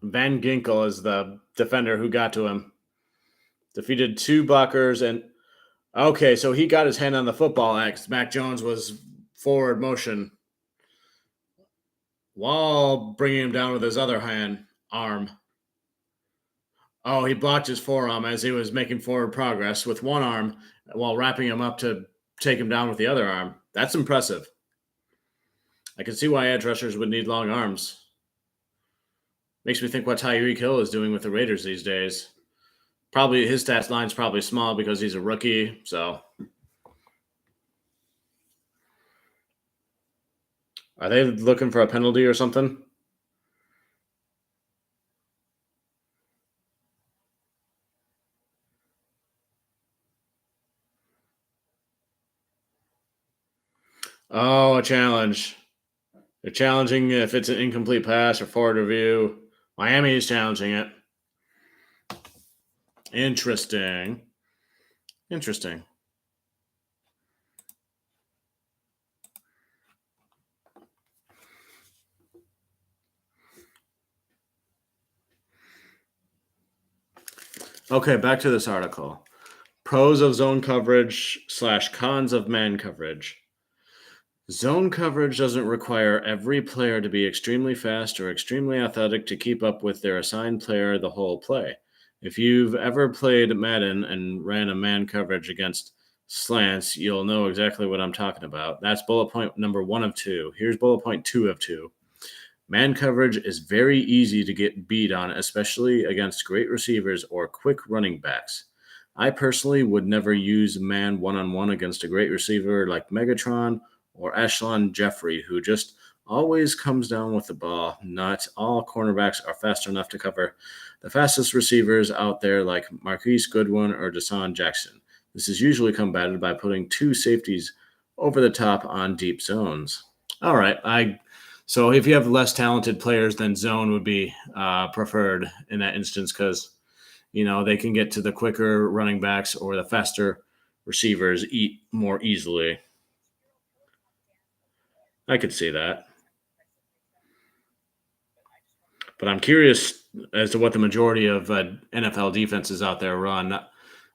S1: Van Ginkel is the defender who got to him. Defeated 2 blockers and okay, so he got his hand on the football X. Mac Jones was forward motion while bringing him down with his other arm. Oh, he blocked his forearm as he was making forward progress with one arm while wrapping him up to take him down with the other arm. That's impressive. I can see why edge rushers would need long arms. Makes me think what Tyreek Hill is doing with the Raiders these days. Probably his stats line's probably small because he's a rookie, so. Are they looking for a penalty or something? Oh, a challenge. They're challenging if it's an incomplete pass or forward review. Miami is challenging it. Interesting. Okay, back to this article. Pros of zone coverage / cons of man coverage. Zone coverage doesn't require every player to be extremely fast or extremely athletic to keep up with their assigned player the whole play. If you've ever played Madden and ran a man coverage against slants, you'll know exactly what I'm talking about. That's bullet point number 1 of 2. Here's bullet point 2 of 2. Man coverage is very easy to get beat on, especially against great receivers or quick running backs. I personally would never use man one-on-one against a great receiver like Megatron or Ashlon Jeffrey, who just always comes down with the ball. Not all cornerbacks are fast enough to cover the fastest receivers out there like Marquise Goodwin or Deshaun Jackson. This is usually combated by putting 2 safeties over the top on deep zones. All right, so if you have less talented players, then zone would be preferred in that instance because, they can get to the quicker running backs or the faster receivers more easily. I could see that. But I'm curious as to what the majority of NFL defenses out there run.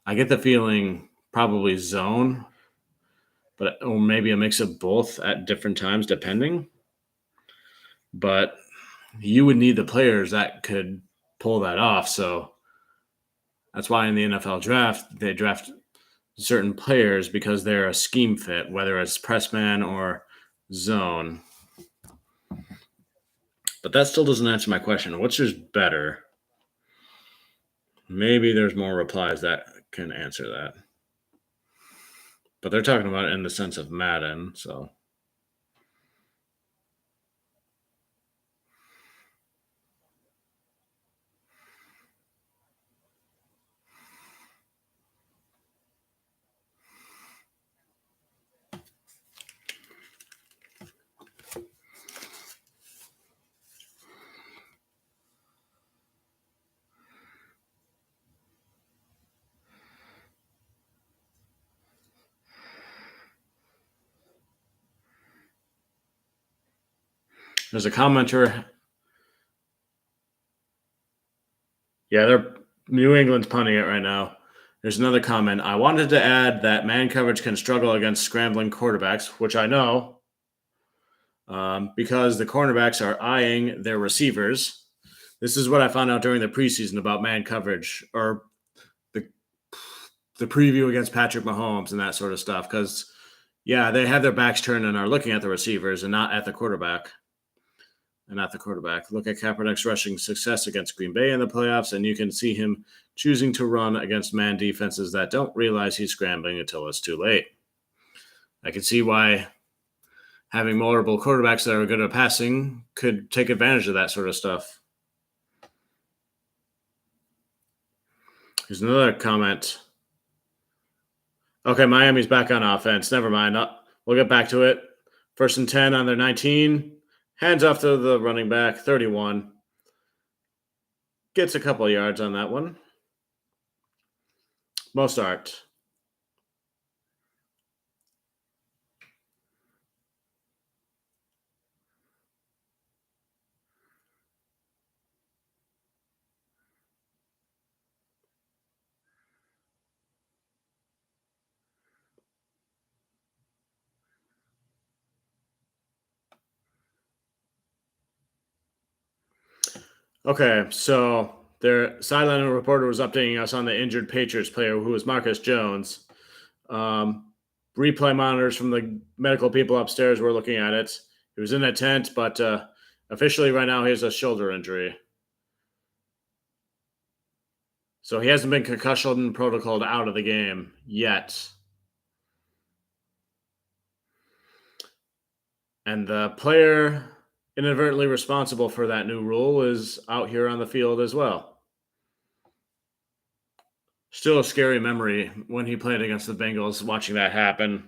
S1: I get the feeling probably zone, or maybe a mix of both at different times, depending. But you would need the players that could pull that off. So that's why in the NFL draft, they draft certain players because they're a scheme fit, whether it's press man or zone. But that still doesn't answer my question. Which is better? Maybe there's more replies that can answer that. But they're talking about it in the sense of Madden, so. There's a commenter. Yeah, they're New England's punting it right now. There's another comment. I wanted to add that man coverage can struggle against scrambling quarterbacks, which I know, because the cornerbacks are eyeing their receivers. This is what I found out during the preseason about man coverage, or the preview against Patrick Mahomes and that sort of stuff. Because, yeah, they have their backs turned and are looking at the receivers and not at the quarterback. Look at Kaepernick's rushing success against Green Bay in the playoffs, and you can see him choosing to run against man defenses that don't realize he's scrambling until it's too late. I can see why having multiple quarterbacks that are good at passing could take advantage of that sort of stuff. Here's another comment. Okay, Miami's back on offense. Never mind. We'll get back to it. 1st and 10 on their 19. Hands off to the running back, 31. Gets a couple of yards on that one. Mostert. Okay, so their sideline reporter was updating us on the injured Patriots player who was Marcus Jones. Replay monitors from the medical people upstairs were looking at it. He was in a tent, but officially right now he has a shoulder injury. So he hasn't been concussion protocoled out of the game yet. And the player inadvertently responsible for that new rule is out here on the field as well. Still a scary memory when he played against the Bengals, watching that happen.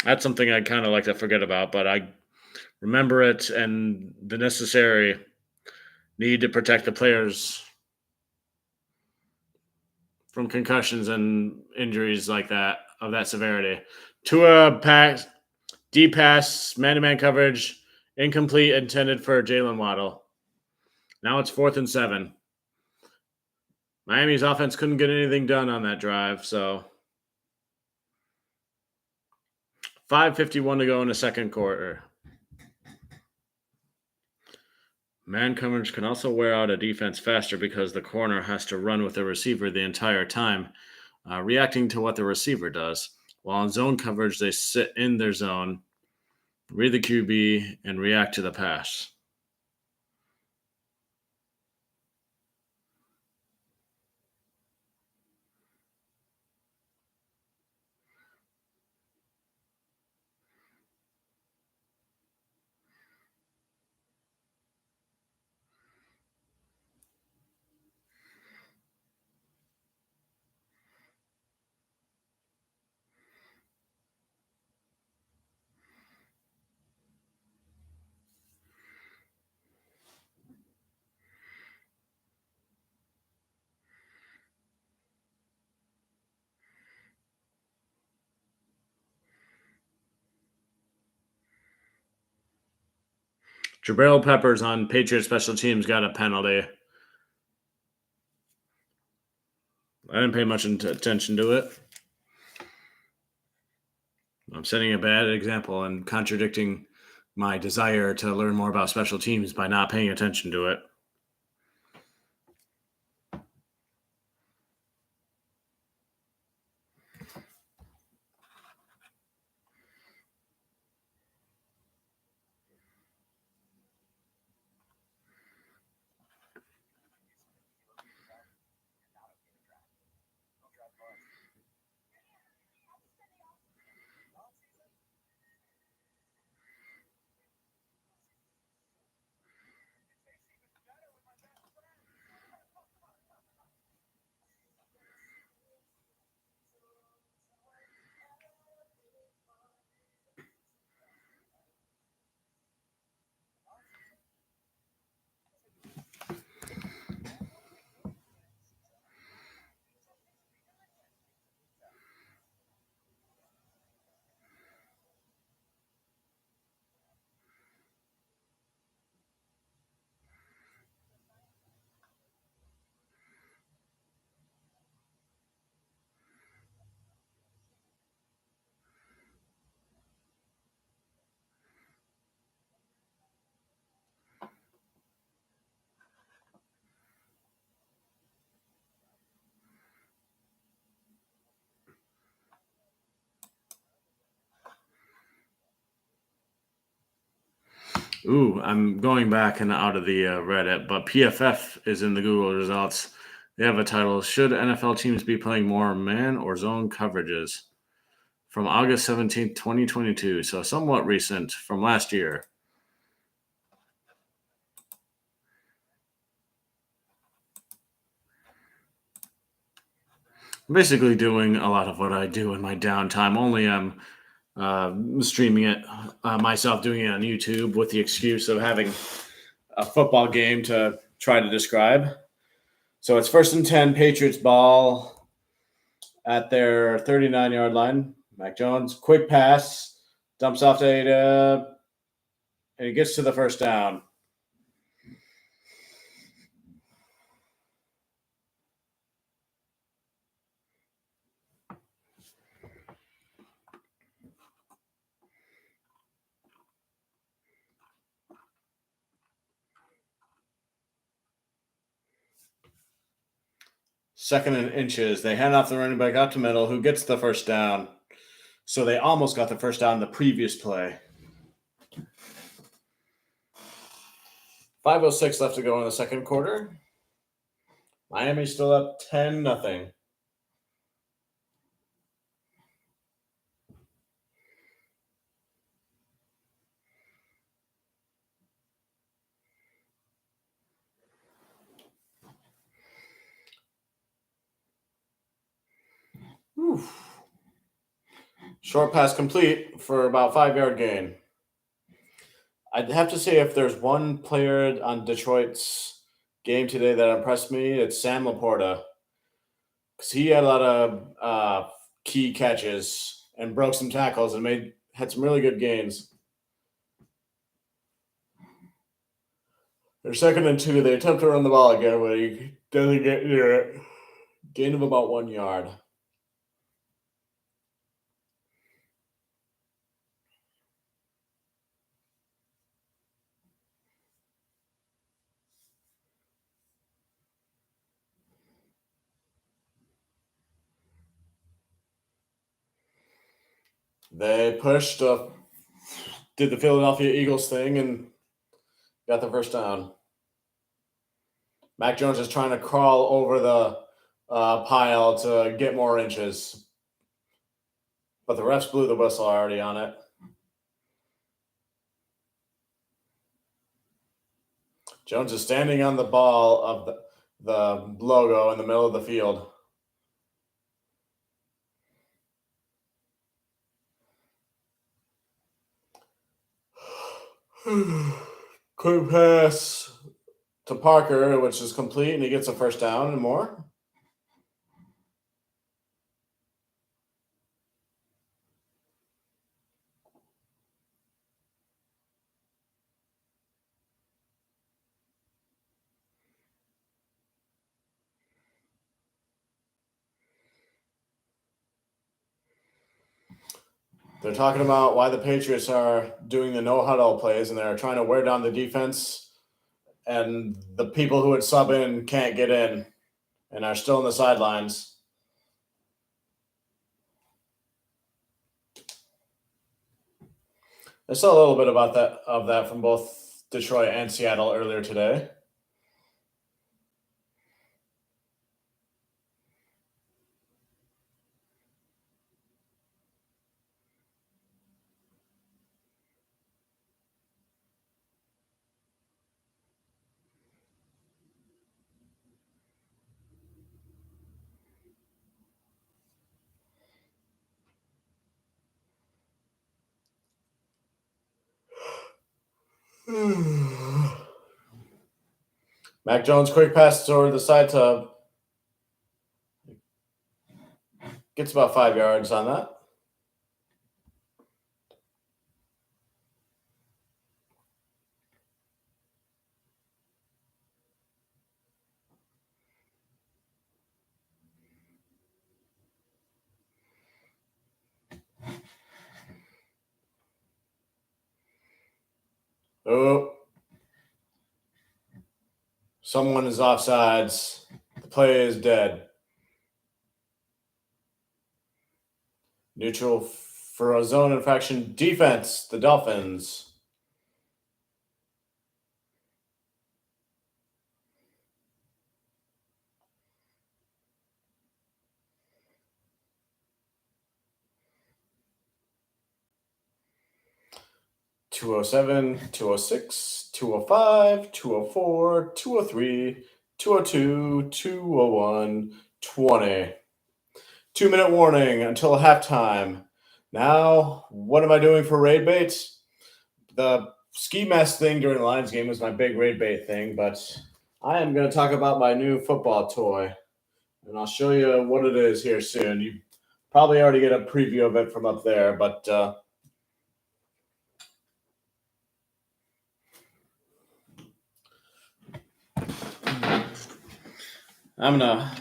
S1: That's something I'd kind of like to forget about, but I remember it and the necessary need to protect the players from concussions and injuries like that, of that severity. Tua pass, deep pass, man-to-man coverage, incomplete, intended for Jalen Waddle. Now it's 4th and 7. Miami's offense couldn't get anything done on that drive, so 5:51 to go in the second quarter. Man coverage can also wear out a defense faster because the corner has to run with the receiver the entire time, reacting to what the receiver does. While in zone coverage, they sit in their zone, read the QB, and react to the pass. Jabril Peppers on Patriots special teams got a penalty. I didn't pay much attention to it. I'm setting a bad example and contradicting my desire to learn more about special teams by not paying attention to it. Ooh, I'm going back and out of the Reddit, but PFF is in the Google results. They have a title: Should NFL teams be playing more man or zone coverages? From August 17th, 2022. So somewhat recent from last year. I'm basically doing a lot of what I do in my downtime, only I'm streaming it myself, doing it on YouTube with the excuse of having a football game to try to describe. So it's 1st and 10, Patriots ball at their 39-yard line. Mac Jones, quick pass, dumps off to Ada, and he gets to the first down. Second and inches. They hand off the running back out to middle, who gets the first down. So they almost got the first down the previous play. 5:06 left to go in the second quarter. Miami's still up 10-0. Short pass complete for about 5-yard gain. I'd have to say if there's one player on Detroit's game today that impressed me, it's Sam Laporta. Because he had a lot of key catches and broke some tackles and had some really good gains. They're 2nd and 2. They attempt to run the ball again, but he doesn't get near it. Gain of about 1 yard. They pushed, did the Philadelphia Eagles thing, and got the first down. Mac Jones is trying to crawl over the pile to get more inches. But the refs blew the whistle already on it. Jones is standing on the ball of the logo in the middle of the field. Quick pass to Parker, which is complete, and he gets a first down and more. They're talking about why the Patriots are doing the no-huddle plays, and they're trying to wear down the defense, and the people who would sub in can't get in and are still on the sidelines. I saw a little bit of that from both Detroit and Seattle earlier today. Mac Jones, quick pass toward the side tub. Gets about 5 yards on that. Oh. Someone is offsides. The play is dead. Neutral for a zone infraction defense, the Dolphins. .207, 206, 205, 204, 203, 202, 201, 20. 2-minute warning until halftime. Now, what am I doing for raid baits? The ski mask thing during the Lions game was my big raid bait thing, but I am going to talk about my new football toy, and I'll show you what it is here soon. You probably already get a preview of it from up there, but I'm going to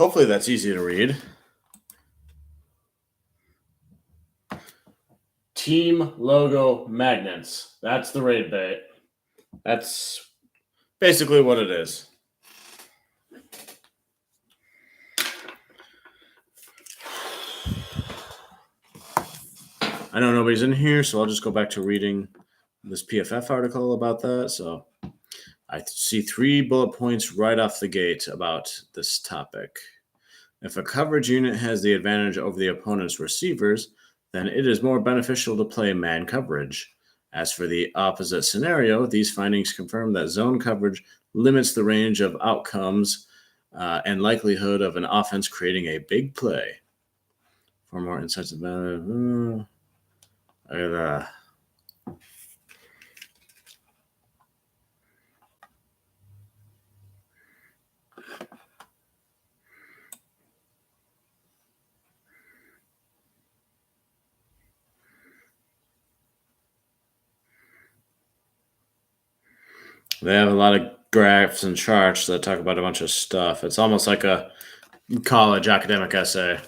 S1: hopefully that's easy to read. Team logo magnets. That's the raid bait. That's basically what it is. I know nobody's in here, so I'll just go back to reading this PFF article about that. So I see 3 bullet points right off the gate about this topic. If a coverage unit has the advantage over the opponent's receivers, then it is more beneficial to play man coverage. As for the opposite scenario, these findings confirm that zone coverage limits the range of outcomes and likelihood of an offense creating a big play. For more insights about it, they have a lot of graphs and charts that talk about a bunch of stuff. It's almost like a college academic essay,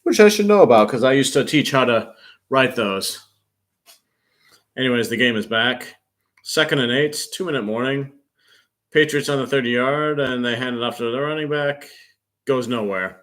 S1: which I should know about because I used to teach how to write those. Anyways, the game is back. 2nd and 8, 2-minute warning. Patriots on the 30-yard, and they hand it off to the running back. Goes nowhere.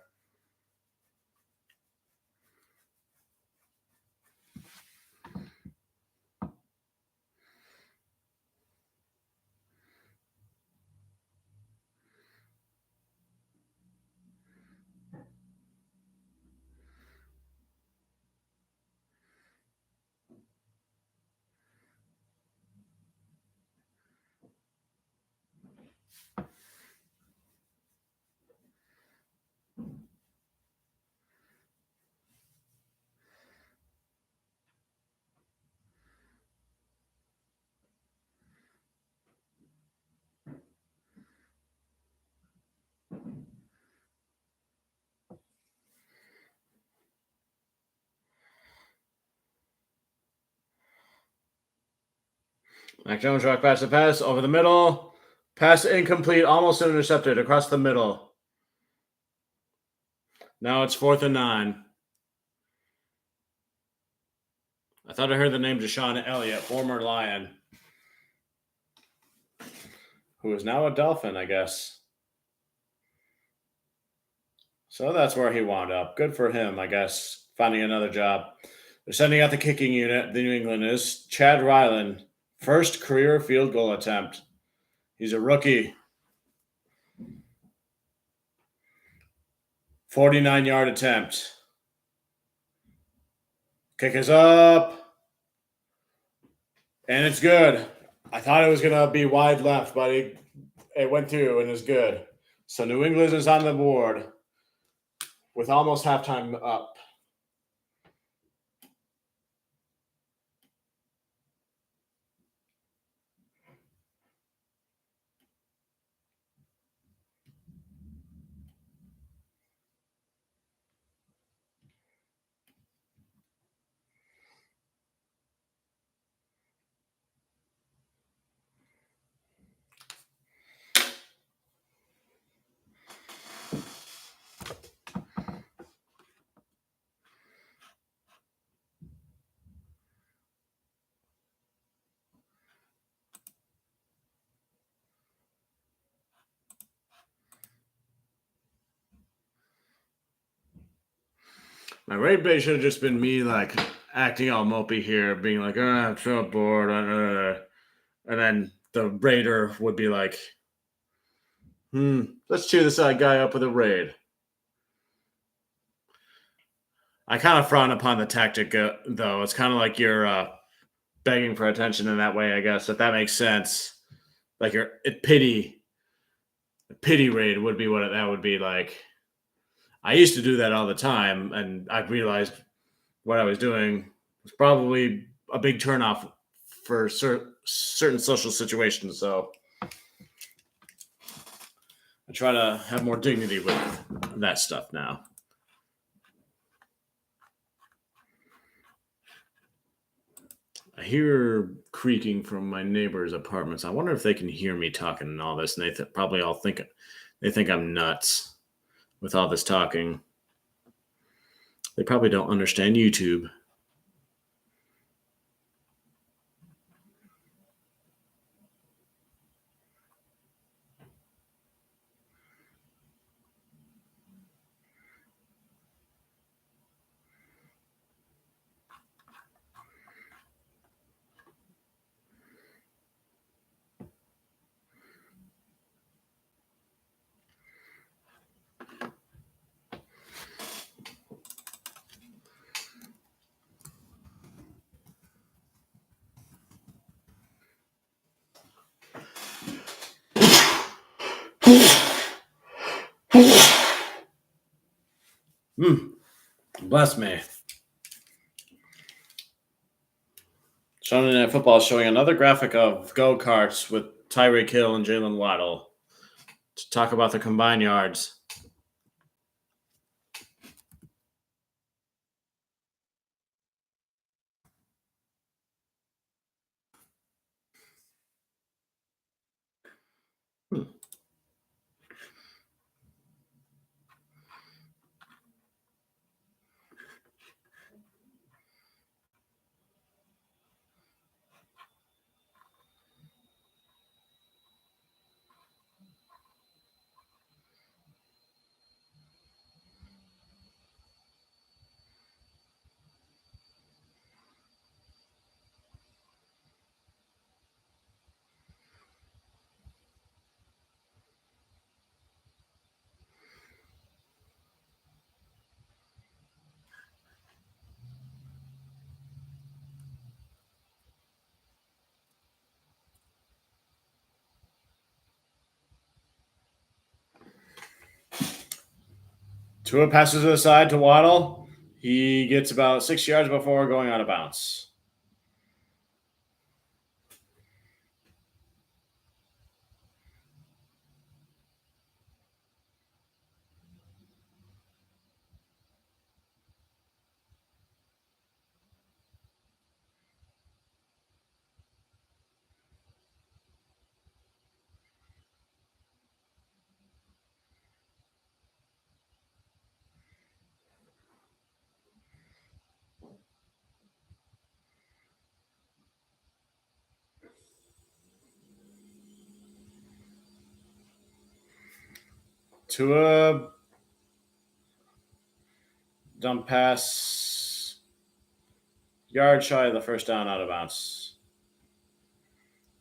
S1: Mac Jones rock pass the pass over the middle. Pass incomplete, almost intercepted across the middle. Now it's 4th and 9. I thought I heard the name Deshaun Elliott, former Lion, who is now a Dolphin, I guess. So that's where he wound up. Good for him, I guess, finding another job. They're sending out the kicking unit, the New England is. Chad Ryland, first career field goal attempt. He's a rookie. 49-yard attempt. Kick is up. And it's good. I thought it was going to be wide left, but it went through and is good. So New England is on the board with almost halftime up. My raid bait should have just been me like acting all mopey here, being like, I'm so bored. And then the raider would be like, let's cheer this guy up with a raid. I kind of frown upon the tactic, though. It's kind of like you're begging for attention in that way, I guess, if that makes sense. Like your pity raid would be what that would be like. I used to do that all the time, and I realized what I was doing was probably a big turnoff for certain social situations. So I try to have more dignity with that stuff now. I hear creaking from my neighbors' apartments. I wonder if they can hear me talking and all this, and they probably all think I'm nuts with all this talking. They probably don't understand YouTube. Bless me. Sunday Night Football is showing another graphic of go-karts with Tyreek Hill and Jalen Waddle to talk about the combined yards. Tua passes to the side to Waddle. He gets about 6 yards before going out of bounds. Tua dump pass, yard shy of the first down, out of bounds.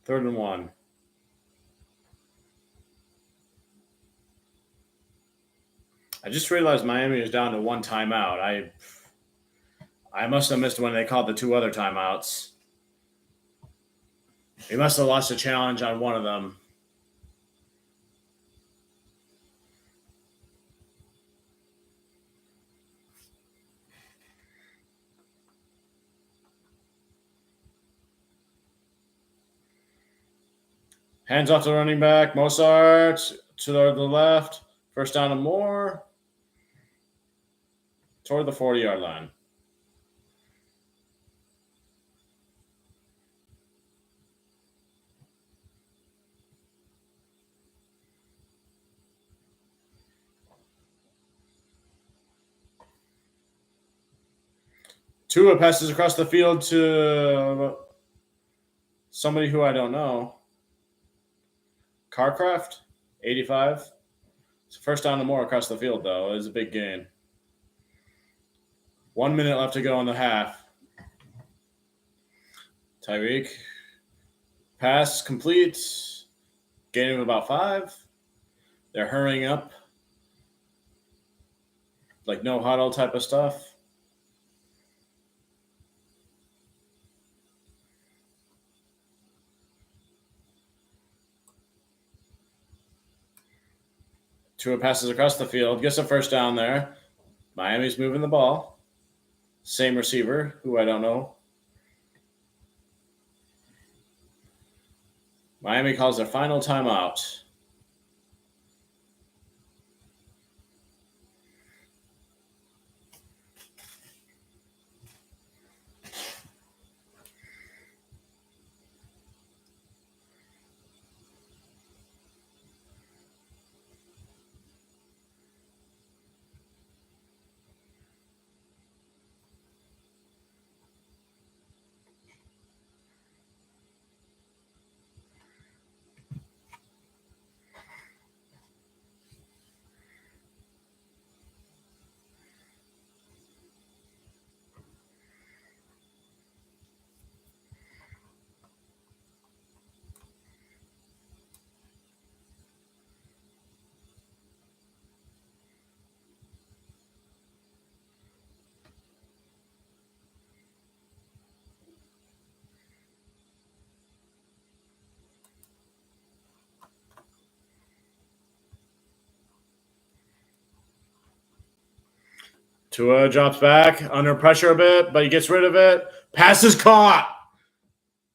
S1: 3rd and 1. I just realized Miami is down to 1 timeout. I must have missed when they called the 2 other timeouts. They must have lost a challenge on one of them. Hands off to the running back. Mostert to the left. First down and more. Toward the 40-yard line. Tua passes across the field to somebody who I don't know. Carcraft, 85. It's first down and more across the field, though. It's a big gain. 1 minute left to go in the half. Tyreek. Pass complete. Gain of about 5. They're hurrying up. Like no huddle type of stuff. Tua passes across the field. Gets a first down there. Miami's moving the ball. Same receiver, who I don't know. Miami calls their final timeout. Tua drops back under pressure a bit, but he gets rid of it. Pass is caught.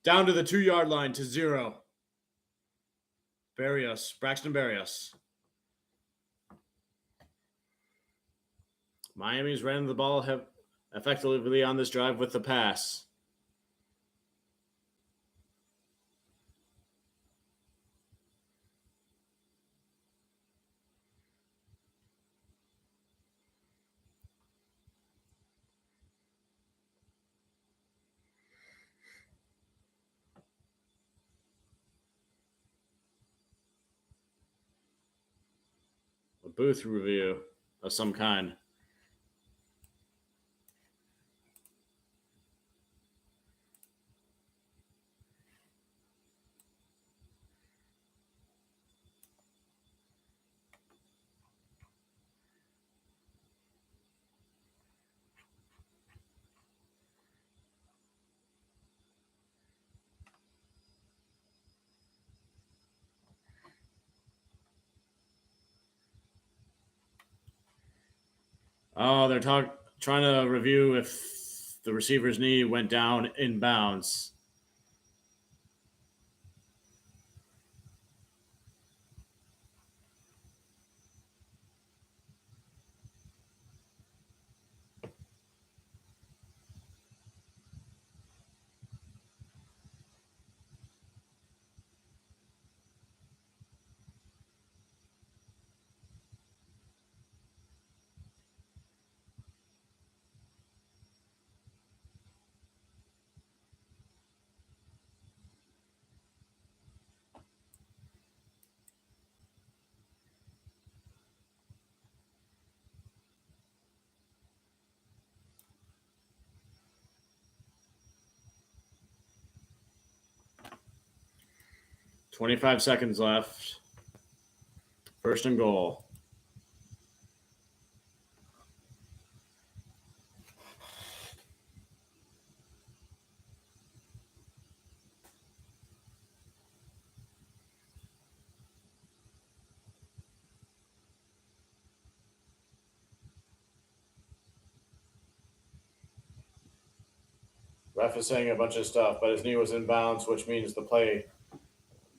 S1: Down to the 2-yard line to 0. Braxton Berrios. Miami's ran the ball effectively on this drive with the pass. A booth review of some kind. Oh, they're trying to review if the receiver's knee went down in bounds. .25 seconds left. First and goal. Ref is saying a bunch of stuff, but his knee was in bounds, which means the play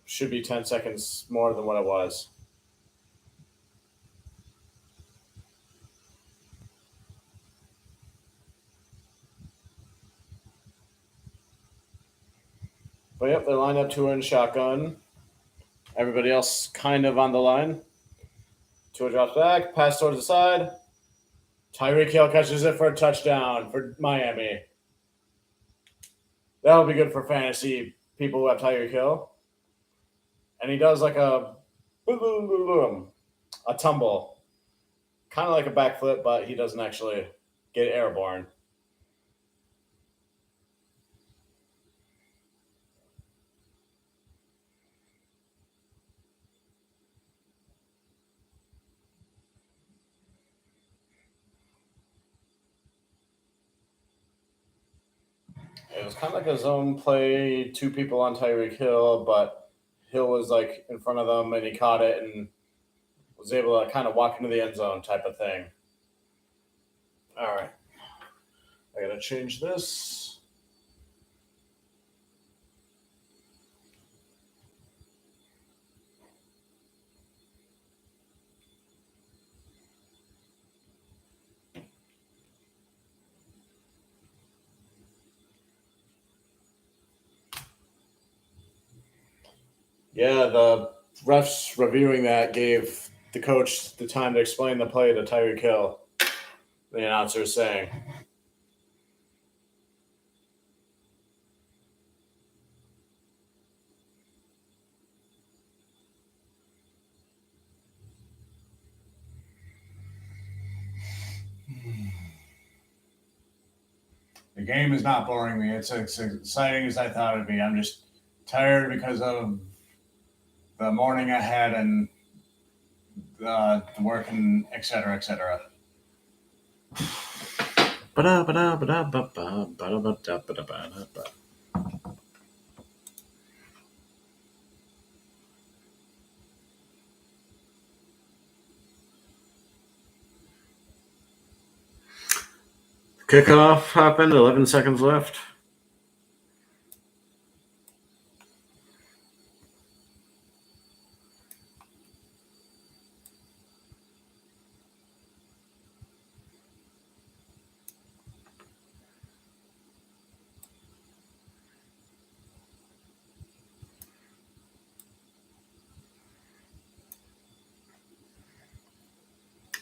S1: should be 10 seconds more than what it was. But yep, they're lined up Tua in shotgun. Everybody else kind of on the line. Tua drops back, pass towards the side. Tyreek Hill catches it for a touchdown for Miami. That'll be good for fantasy people who have Tyreek Hill. And he does like a tumble. Kind of like a backflip, but he doesn't actually get airborne. It was kind of like a zone play, 2 people on Tyreek Hill, but Hill was like in front of them and he caught it and was able to kind of walk into the end zone type of thing. All right. I got to change this. Yeah, the refs reviewing that gave the coach the time to explain the play to Tyreek Hill. The announcer is saying. The game is not boring me. It's as exciting as I thought it'd be. I'm just tired because of the morning I had and the work and et cetera, et cetera. Kickoff happened. 11 seconds left.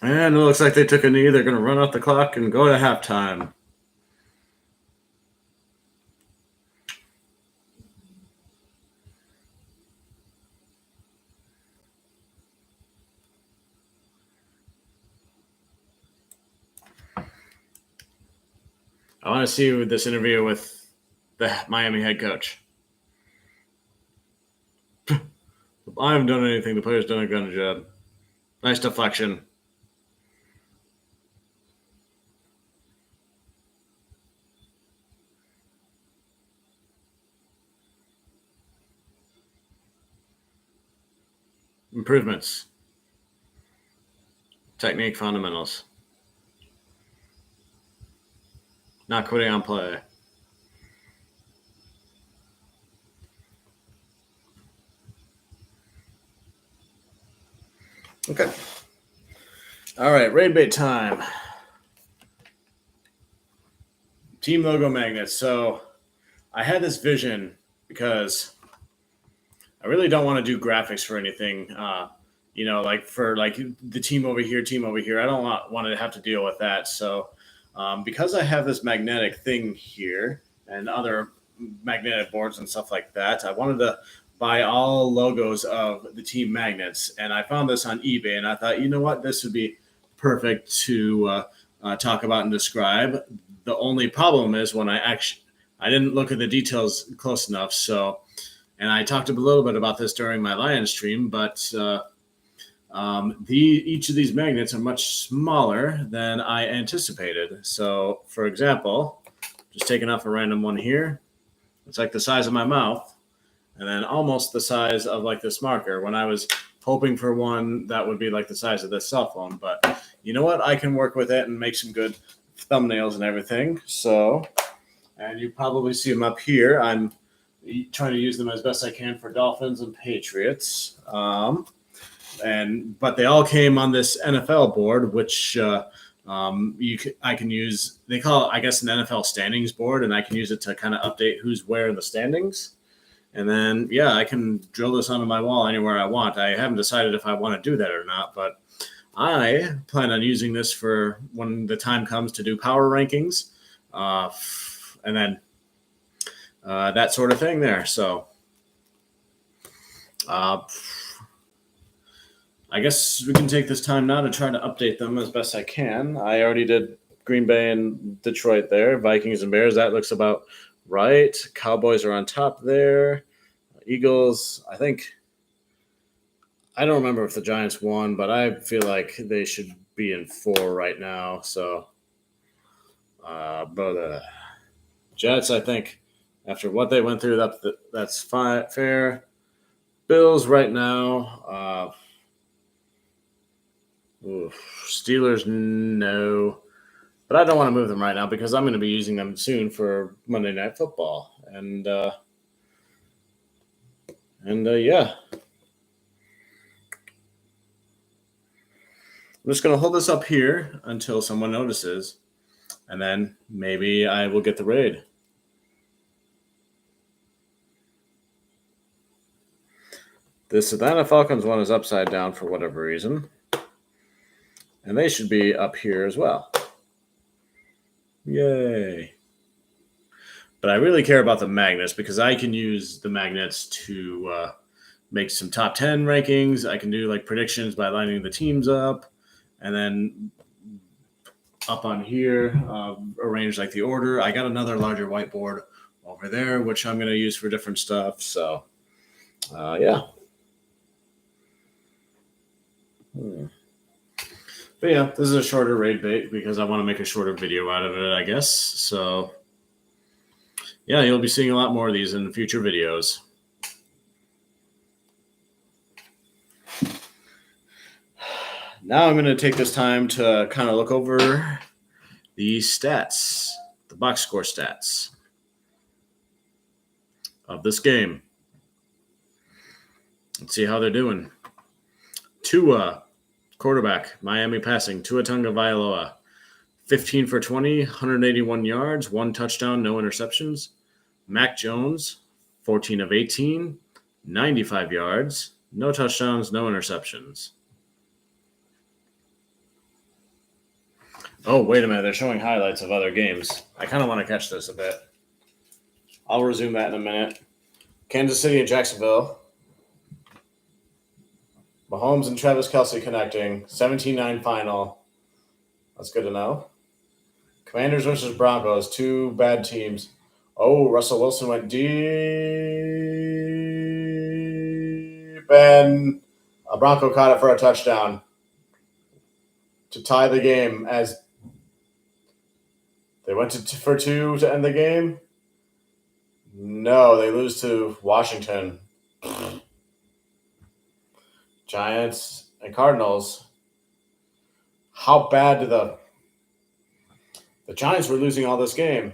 S1: And it looks like they took a knee. They're going to run out the clock and go to halftime. I want to see this interview with the Miami head coach. I haven't done anything. The player's done a good job. Nice deflection. Improvements. Technique fundamentals. Not quitting on play. Okay. All right, raid bait time. Team logo magnets. So I had this vision because I really don't want to do graphics for anything. Like for like the team over here. I don't want to have to deal with that. So because I have this magnetic thing here and other magnetic boards and stuff like that, I wanted to buy all logos of the team magnets. And I found this on eBay, and I thought, you know what, this would be perfect to talk about and describe. The only problem is when I didn't look at the details close enough. So, and I talked a little bit about this during my Lion stream, but each of these magnets are much smaller than I anticipated. So, for example, just taking off a random one here, it's like the size of my mouth, and then almost the size of like this marker when I was hoping for one that would be like the size of this cell phone. But you know what? I can work with it and make some good thumbnails and everything. So, and you probably see them up here. I'm trying to use them as best I can for Dolphins and Patriots. But they all came on this NFL board, which I can use. They call it, I guess, an NFL standings board, and I can use it to kind of update who's where in the standings. And then, I can drill this onto my wall anywhere I want. I haven't decided if I want to do that or not, but I plan on using this for when the time comes to do power rankings, and then that sort of thing there. So I guess we can take this time now to try to update them as best I can. I already did Green Bay and Detroit there, Vikings and Bears. That looks about right. Cowboys are on top there. Eagles, I don't remember if the Giants won, but I feel like they should be in 4 right now. So, but the Jets, I think, after what they went through, that's fair. Bills right now. Steelers, no. But I don't want to move them right now because I'm going to be using them soon for Monday Night Football. And yeah. I'm just going to hold this up here until someone notices. And then maybe I will get the raid. This Atlanta Falcons one is upside down for whatever reason. And they should be up here as well. Yay. But I really care about the magnets because I can use the magnets to make some top 10 rankings. I can do like predictions by lining the teams up. And then up on here, arrange like the order. I got another larger whiteboard over there, which I'm going to use for different stuff. So, yeah. But yeah, this is a shorter raid bait because I want to make a shorter video out of it, I guess. So, yeah, you'll be seeing a lot more of these in future videos. Now I'm going to take this time to kind of look over the stats, the box score stats of this game. Let's see how they're doing. Tua, quarterback, Miami passing. Tua Tagovailoa, 15 for 20, 181 yards, 1 touchdown, no interceptions. Mac Jones, 14 of 18, 95 yards, no touchdowns, no interceptions. Oh, wait a minute. They're showing highlights of other games. I kind of want to catch this a bit. I'll resume that in a minute. Kansas City and Jacksonville. Mahomes and Travis Kelce connecting. 17-9 final. That's good to know. Commanders versus Broncos. 2 bad teams. Oh, Russell Wilson went deep. And a Bronco caught it for a touchdown to tie the game as they went for 2 to end the game. No, they lose to Washington. Giants and Cardinals. How bad did the Giants were losing all this game,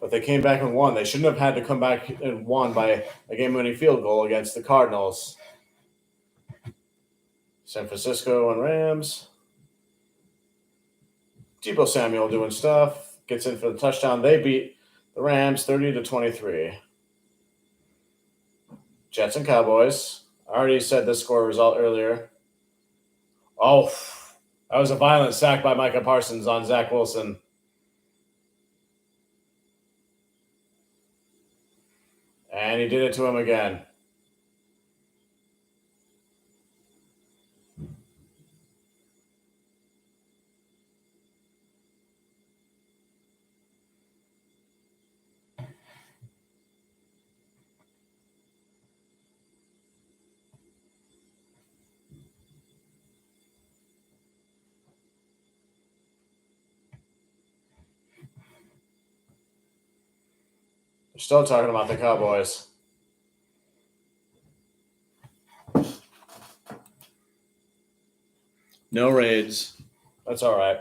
S1: but they came back and won. They shouldn't have had to come back and won by a game-winning field goal against the Cardinals. San Francisco and Rams. Deebo Samuel doing stuff. Gets in for the touchdown. They beat the Rams 30-23. Jets and Cowboys. I already said the score result earlier. Oh, that was a violent sack by Micah Parsons on Zach Wilson. And he did it to him again. We're still talking about the Cowboys. No raids. That's all right.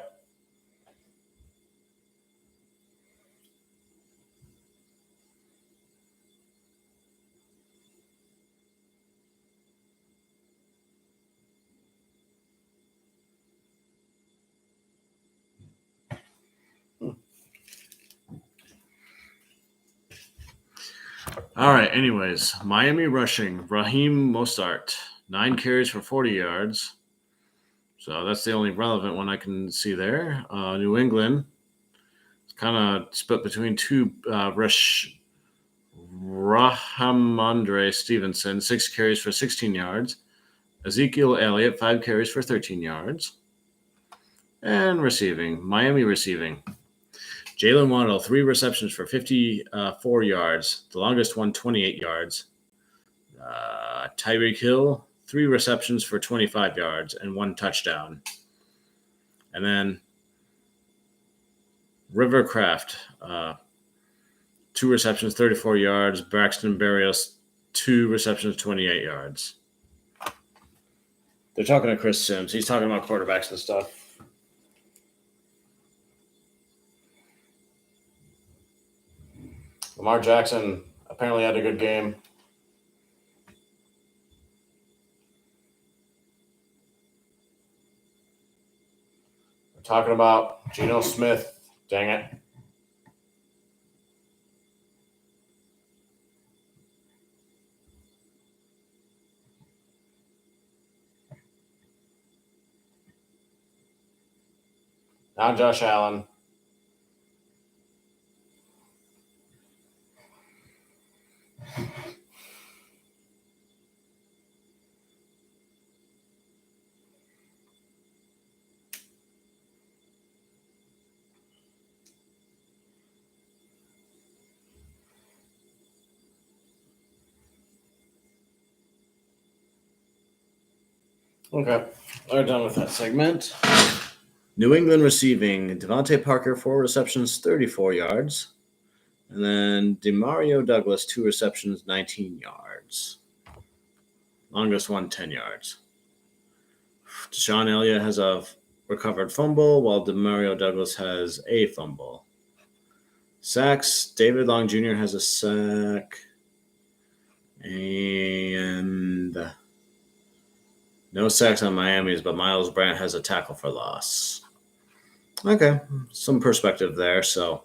S1: All right, anyways, Miami rushing. Raheem Mostert, 9 carries for 40 yards. So that's the only relevant one I can see there. New England, it's kind of split between 2. Rahamondre Stevenson, 6 carries for 16 yards. Ezekiel Elliott, 5 carries for 13 yards. And receiving, Miami receiving. Jalen Waddle, 3 receptions for 54 yards. The longest one, 28 yards. Tyreek Hill, 3 receptions for 25 yards and 1 touchdown. And then Rivercraft, 2 receptions, 34 yards. Braxton Berrios, 2 receptions, 28 yards. They're talking to Chris Sims. He's talking about quarterbacks and stuff. Lamar Jackson apparently had a good game. We're talking about Geno Smith. Dang it. Now Josh Allen. Okay, we're done with that segment. New England receiving, Devontae Parker, 4 receptions, 34 yards. And then Demario Douglas, 2 receptions, 19 yards. Longest one, 10 yards. Deshaun Elliott has a recovered fumble, while Demario Douglas has a fumble. Sacks, David Long Jr. has a sack. And no sacks on Miami's, but Miles Brandt has a tackle for loss. Okay, some perspective there. So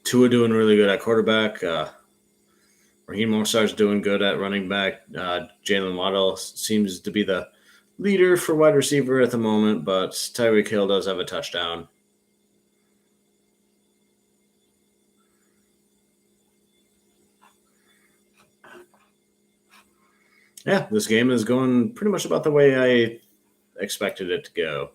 S1: Tua doing really good at quarterback. Raheem Mostert's doing good at running back. Jalen Waddle seems to be the leader for wide receiver at the moment, but Tyreek Hill does have a touchdown. Yeah, this game is going pretty much about the way I expected it to go.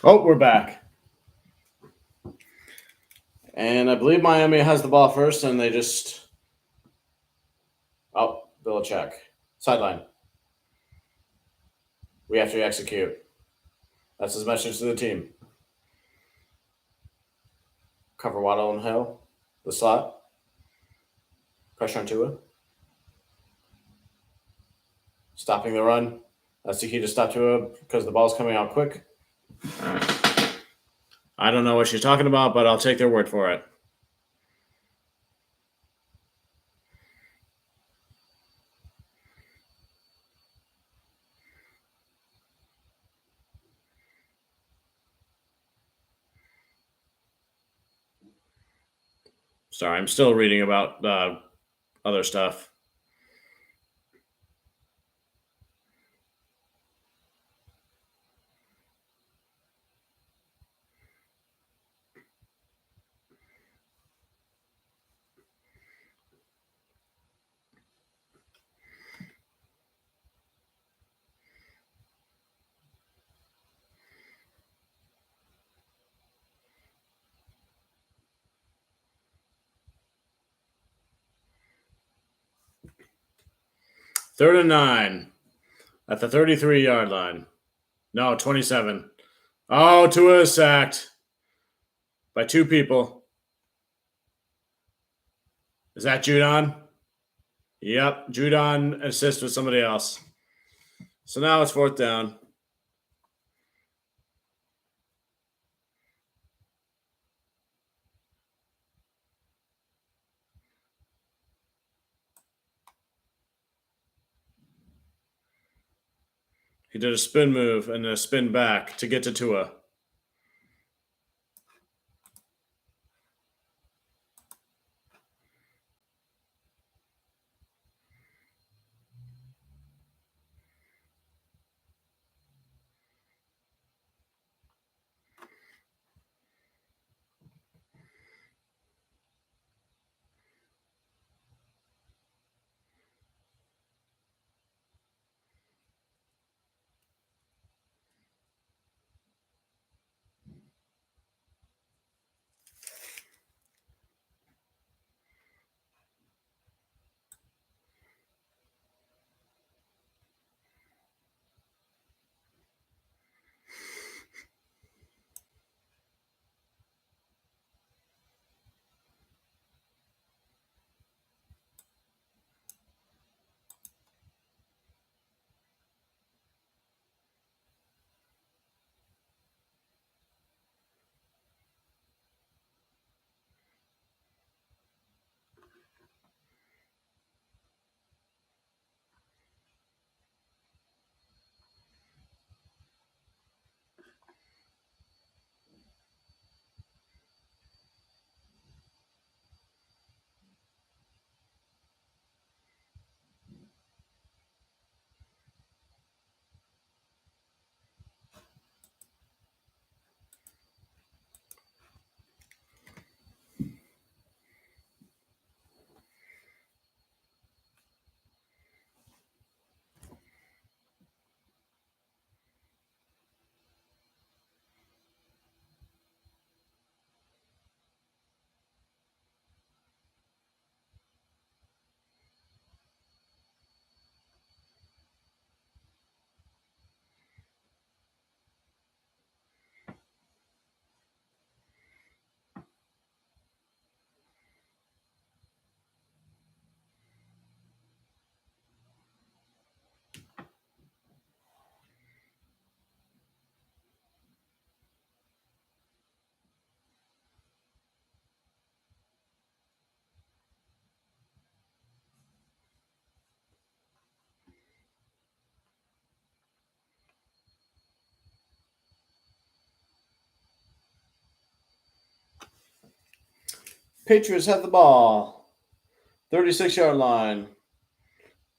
S1: Oh, we're back. And I believe Miami has the ball first, and they just. Oh, Belichick. Sideline. We have to execute. That's his message to the team. Cover Waddle and Hill. The slot. Pressure on Tua. Stopping the run. That's the key to stop Tua because the ball's coming out quick. I don't know what she's talking about, but I'll take their word for it. Sorry, I'm still reading about other stuff. Third and 9 at the 33-yard line. No, 27. Oh, Tua is sacked by 2 people. Is that Judon? Yep, Judon assists with somebody else. So now it's 4th down. He did a spin move and a spin back to get to Tua. Patriots have the ball. 36-yard line.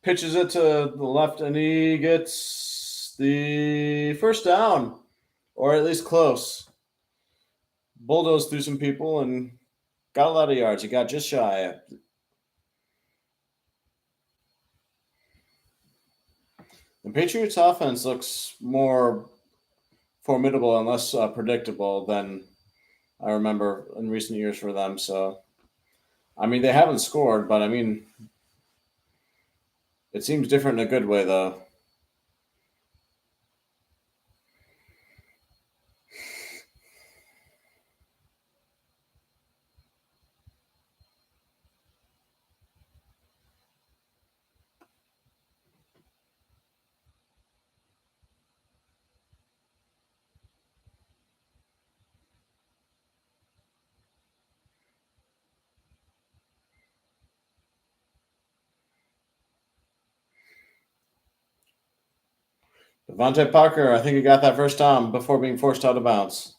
S1: Pitches it to the left, and he gets the first down, or at least close. Bulldozed through some people and got a lot of yards. He got just shy. The Patriots offense looks more formidable and less predictable than I remember in recent years for them. So, I mean, they haven't scored, but I mean, it seems different in a good way, though. Devontae Parker, I think he got that first down before being forced out of bounds.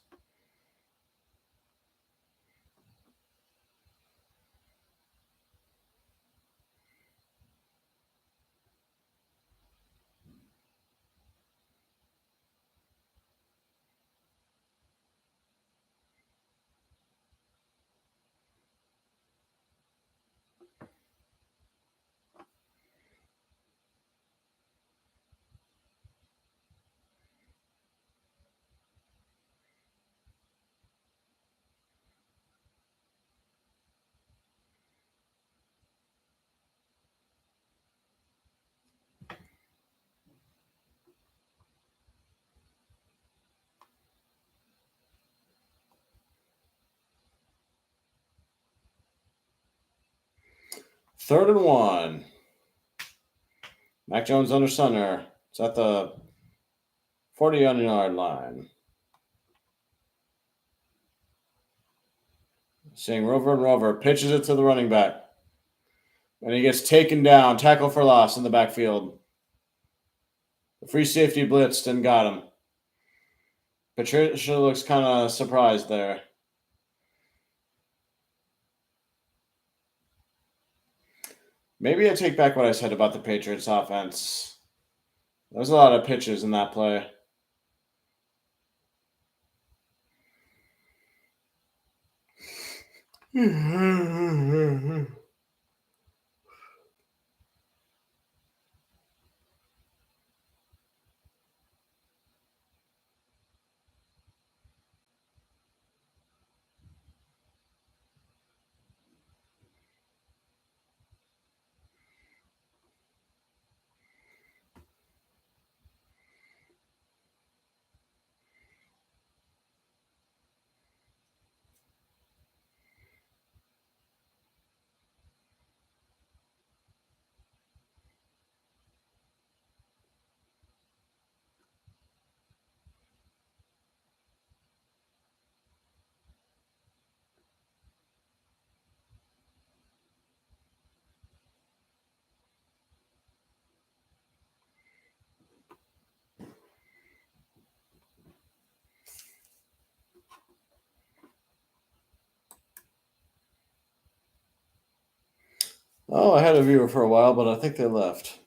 S1: Third and 1. Mac Jones under center. It's at the 40-yard line. Seeing Rover and Rover pitches it to the running back. And he gets taken down, tackle for loss in the backfield. The free safety blitzed and got him. Patricia looks kind of surprised there. Maybe I take back what I said about the Patriots offense. There's a lot of pitches in that play. Oh, I had a viewer for a while, but I think they left.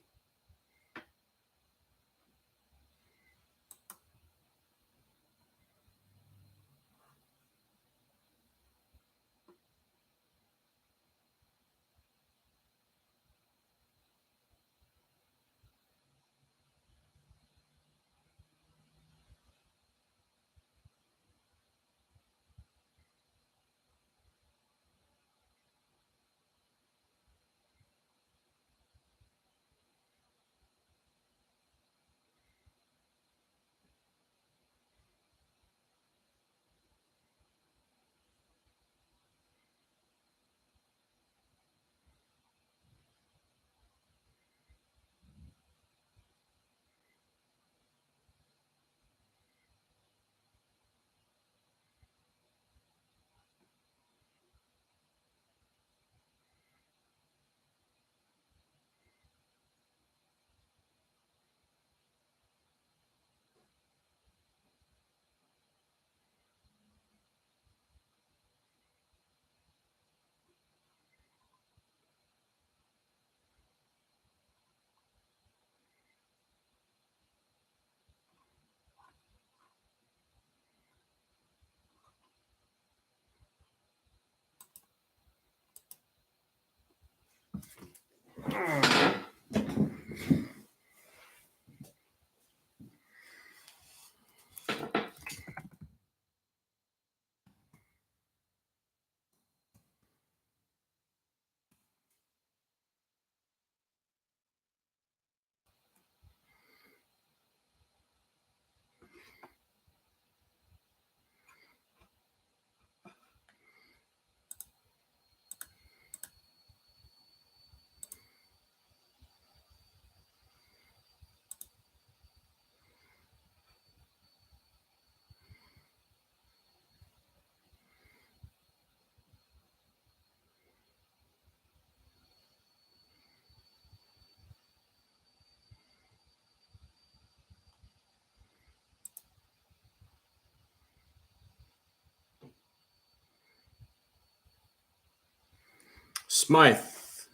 S1: Smythe,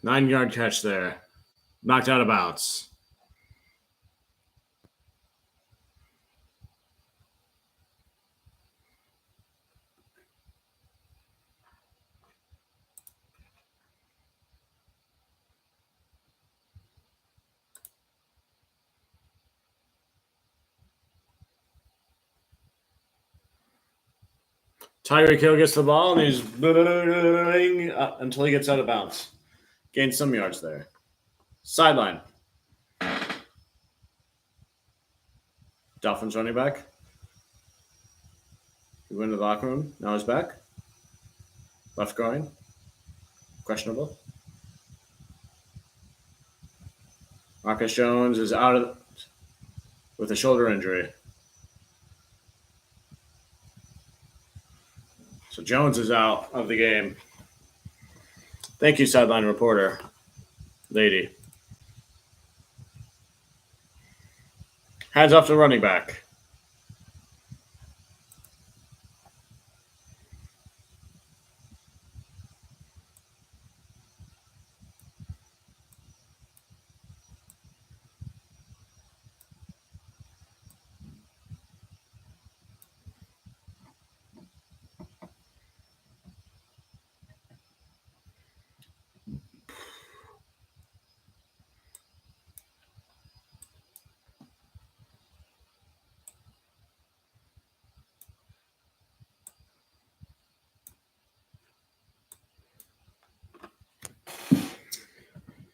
S1: 9-yard catch there. Knocked out of bounds. Tyreek Hill gets the ball and he's until he gets out of bounds. Gains some yards there. Sideline. Dolphins running back. He went to the locker room. Now he's back. Left groin. Questionable. Marcus Jones is out with a shoulder injury. So Jones is out of the game. Thank you, sideline reporter, lady. Hands off to running back.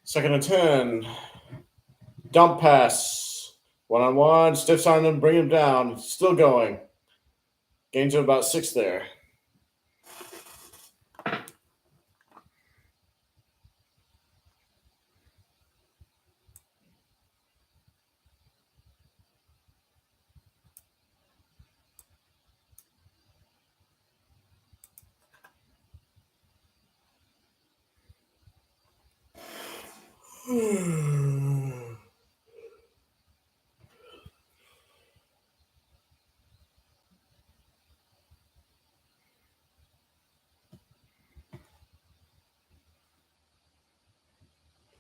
S1: Second and 10. Dump pass. One-on-one. Stiffs on him. Bring him down. Still going. Gains of about 6 there.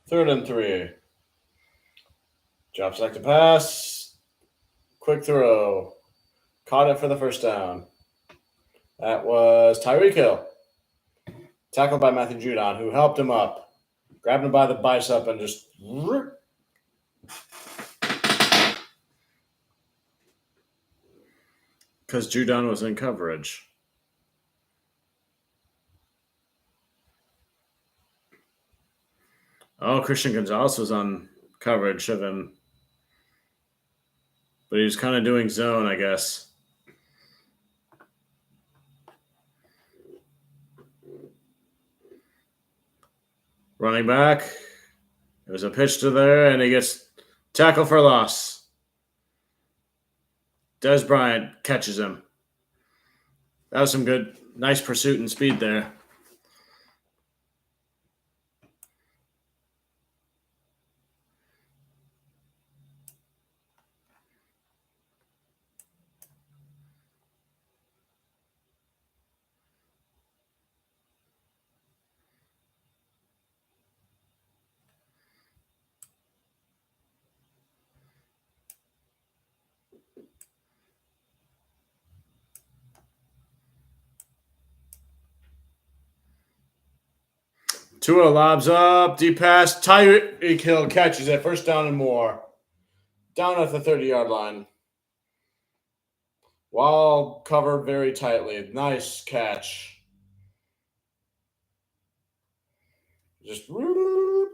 S1: Third and 3. Drops back to pass. Quick throw. Caught it for the first down. That was Tyreek Hill. Tackled by Matthew Judon, who helped him up. Grabbed him by the bicep and just... Because Judon was in coverage. Oh, Christian Gonzalez was on coverage of him. But he was kind of doing zone, I guess. Running back. There's a pitch to there, and he gets tackled for a loss. Dez Bryant catches him. That was some good, nice pursuit and speed there. Tua lobs up, deep pass. Tyreek Hill catches it. First down and more. Down at the 30-yard line. Wall covered very tightly. Nice catch. Just boop.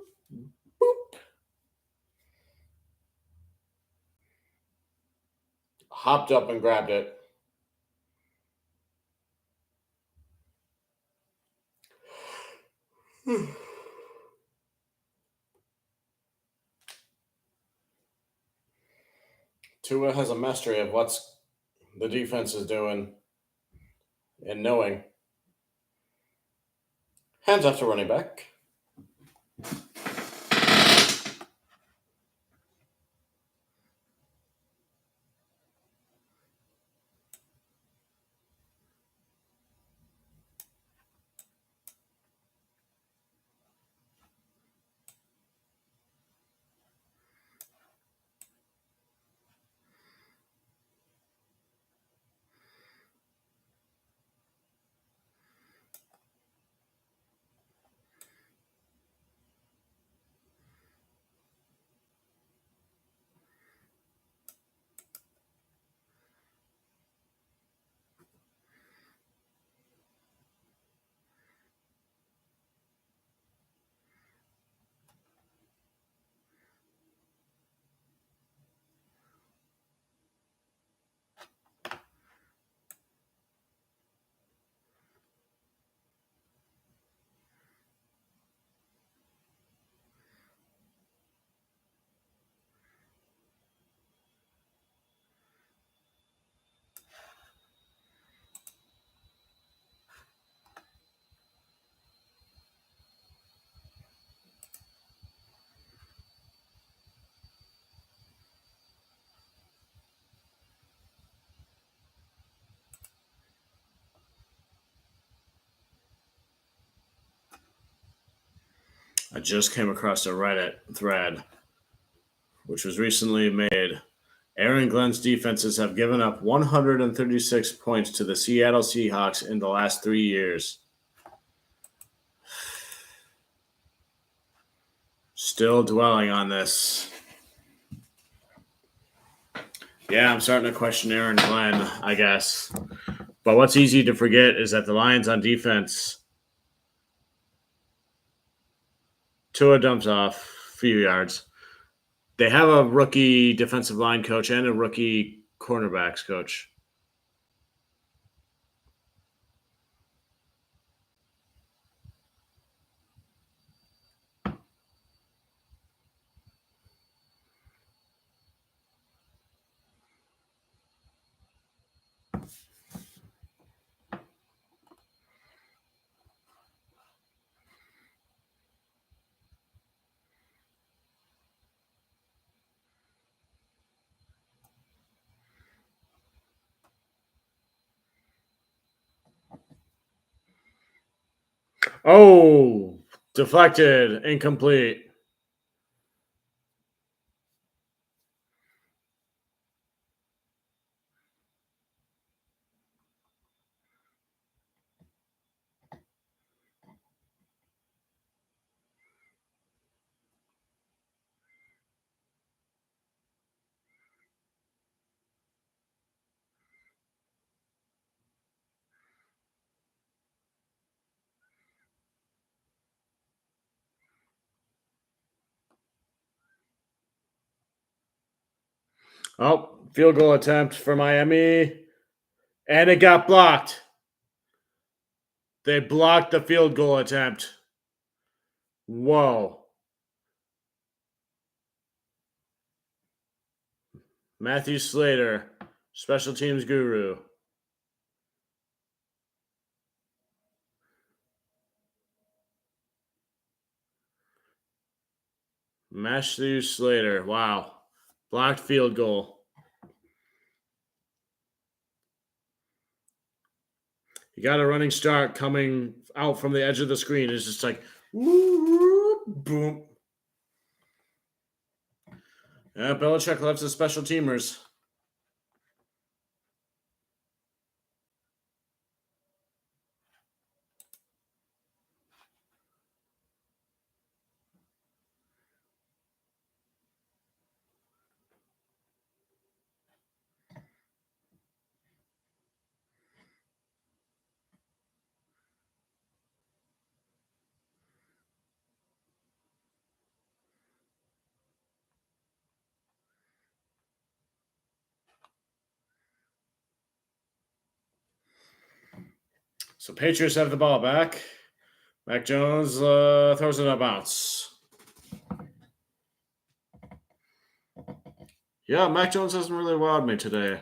S1: Hopped up and grabbed it. Tua has a mastery of what's the defense is doing and knowing. Hands off to running back. I just came across a Reddit thread, which was recently made. Aaron Glenn's defenses have given up 136 points to the Seattle Seahawks in the last 3 years. Still dwelling on this. Yeah, I'm starting to question Aaron Glenn, I guess. But what's easy to forget is that the Lions on defense, Tua dumps off a few yards. They have a rookie defensive line coach and a rookie cornerbacks coach. Oh, deflected, incomplete. Oh, field goal attempt for Miami. And it got blocked. They blocked the field goal attempt. Whoa. Matthew Slater, special teams guru. Matthew Slater. Wow. Blocked field goal. You got a running start coming out from the edge of the screen. It's just like, whoop, boom. Yeah, Belichick loves his special teamers. So Patriots have the ball back. Mac Jones throws it out of bounds. Yeah, Mac Jones hasn't really wowed me today.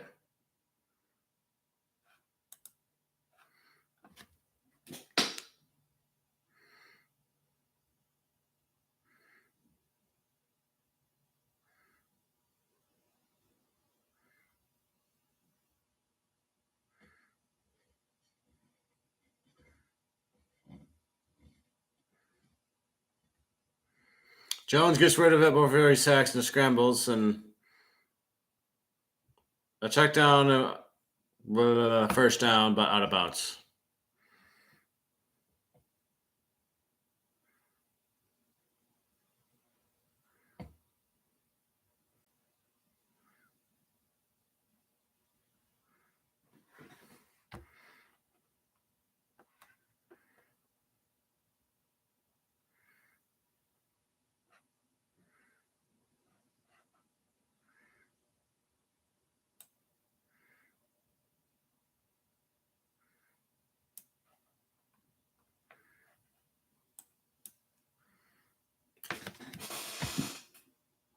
S1: Jones gets rid of it before he sacks and scrambles, and a check down, first down, but out of bounds.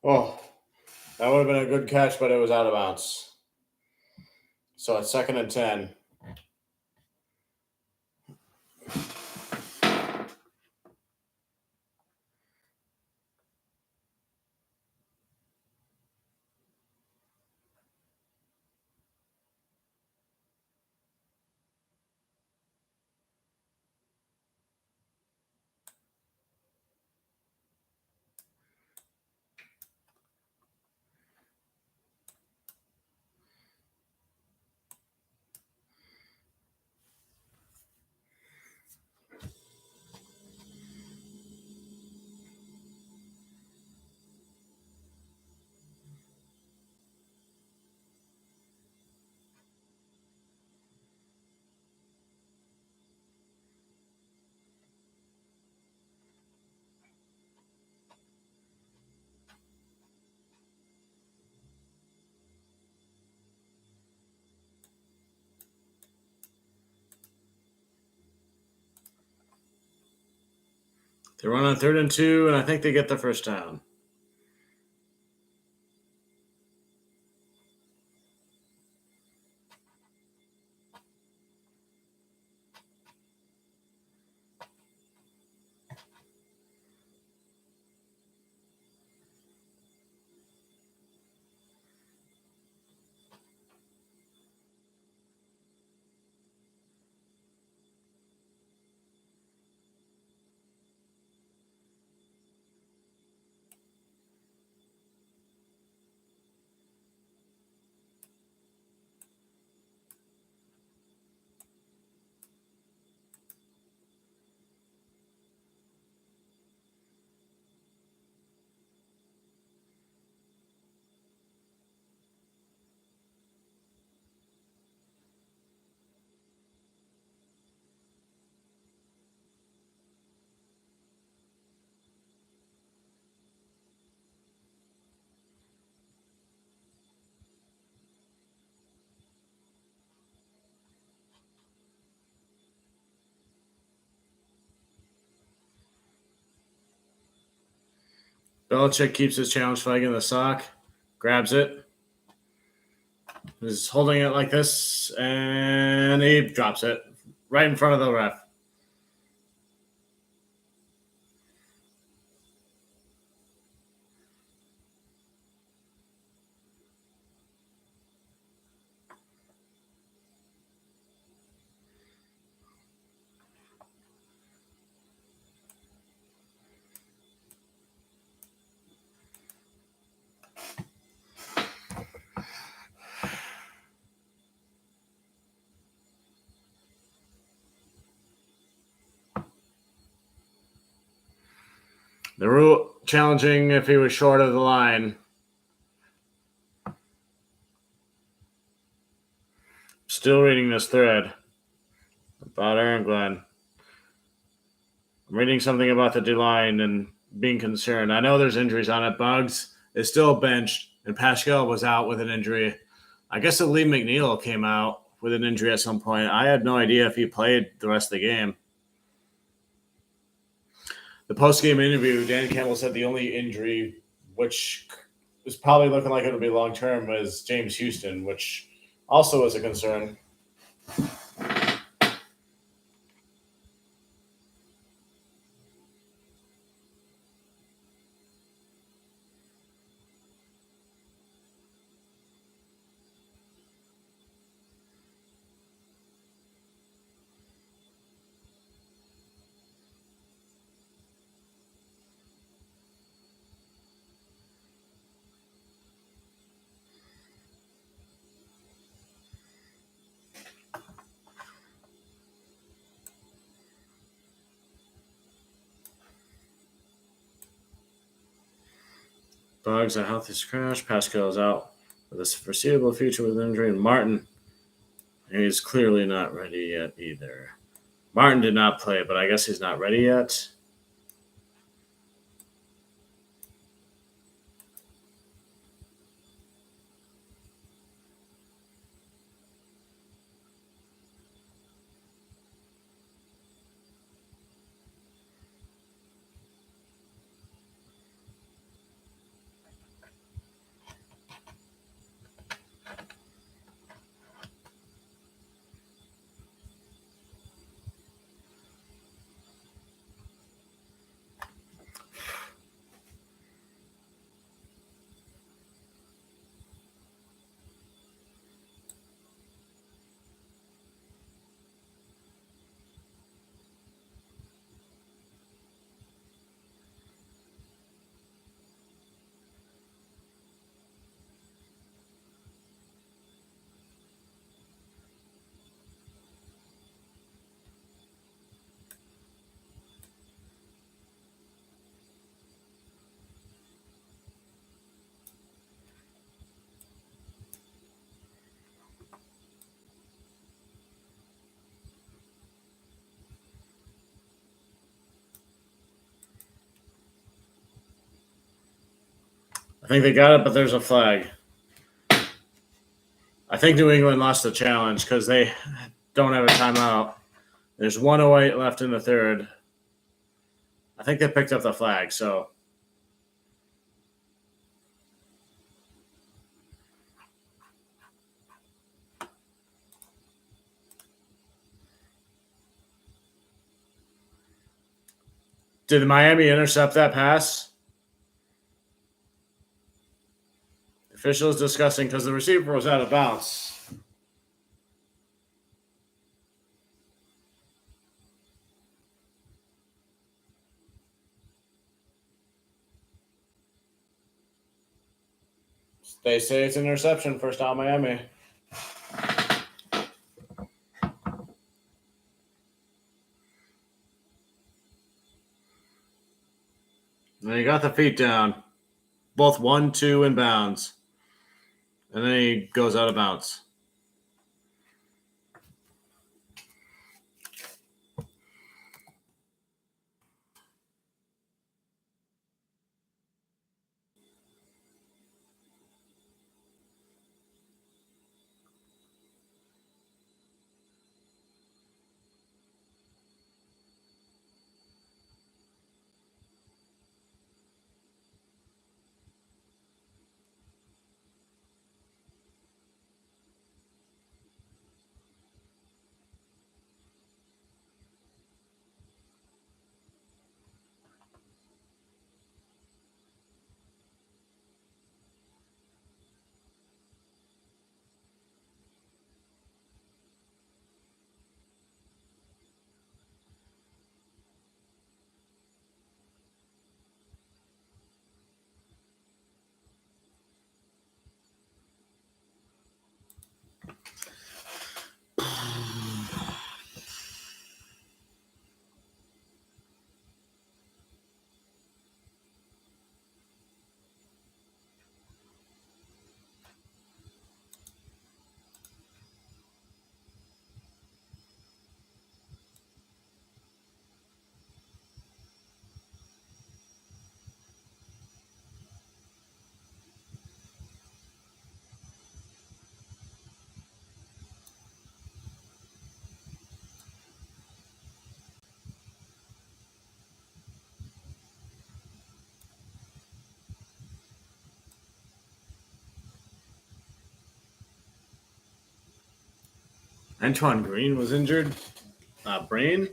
S1: Oh, that would have been a good catch, but it was out of bounds. So it's 2nd and 10. They run on 3rd and 2, and I think they get the first down. Belichick keeps his challenge flag in the sock, grabs it, is holding it like this, and he drops it right in front of the ref. The rule challenging if he was short of the line. Still reading this thread about Aaron Glenn. I'm reading something about the D-line and being concerned. I know there's injuries on it. Buggs is still benched, and Pascal was out with an injury. I guess that Lee McNeil came out with an injury at some point. I had no idea if he played the rest of the game. The post-game interview, Dan Campbell said the only injury, which is probably looking like it'll be long-term, was James Houston, which also is a concern. Buggs, a healthy scratch. Pascal is out for this foreseeable future with injury. And Martin, he's clearly not ready yet either. Martin did not play, but I guess he's not ready yet. I think they got it, but there's a flag. I think New England lost the challenge because they don't have a timeout. There's 1:08 left in the third. I think they picked up the flag. So did Miami intercept that pass? Officials discussing because the receiver was out of bounds. They say it's an interception. First down, Miami. And he got the feet down. Both 1-2 in bounds. And then he goes out of bounds. Antoine Green was injured. Brain.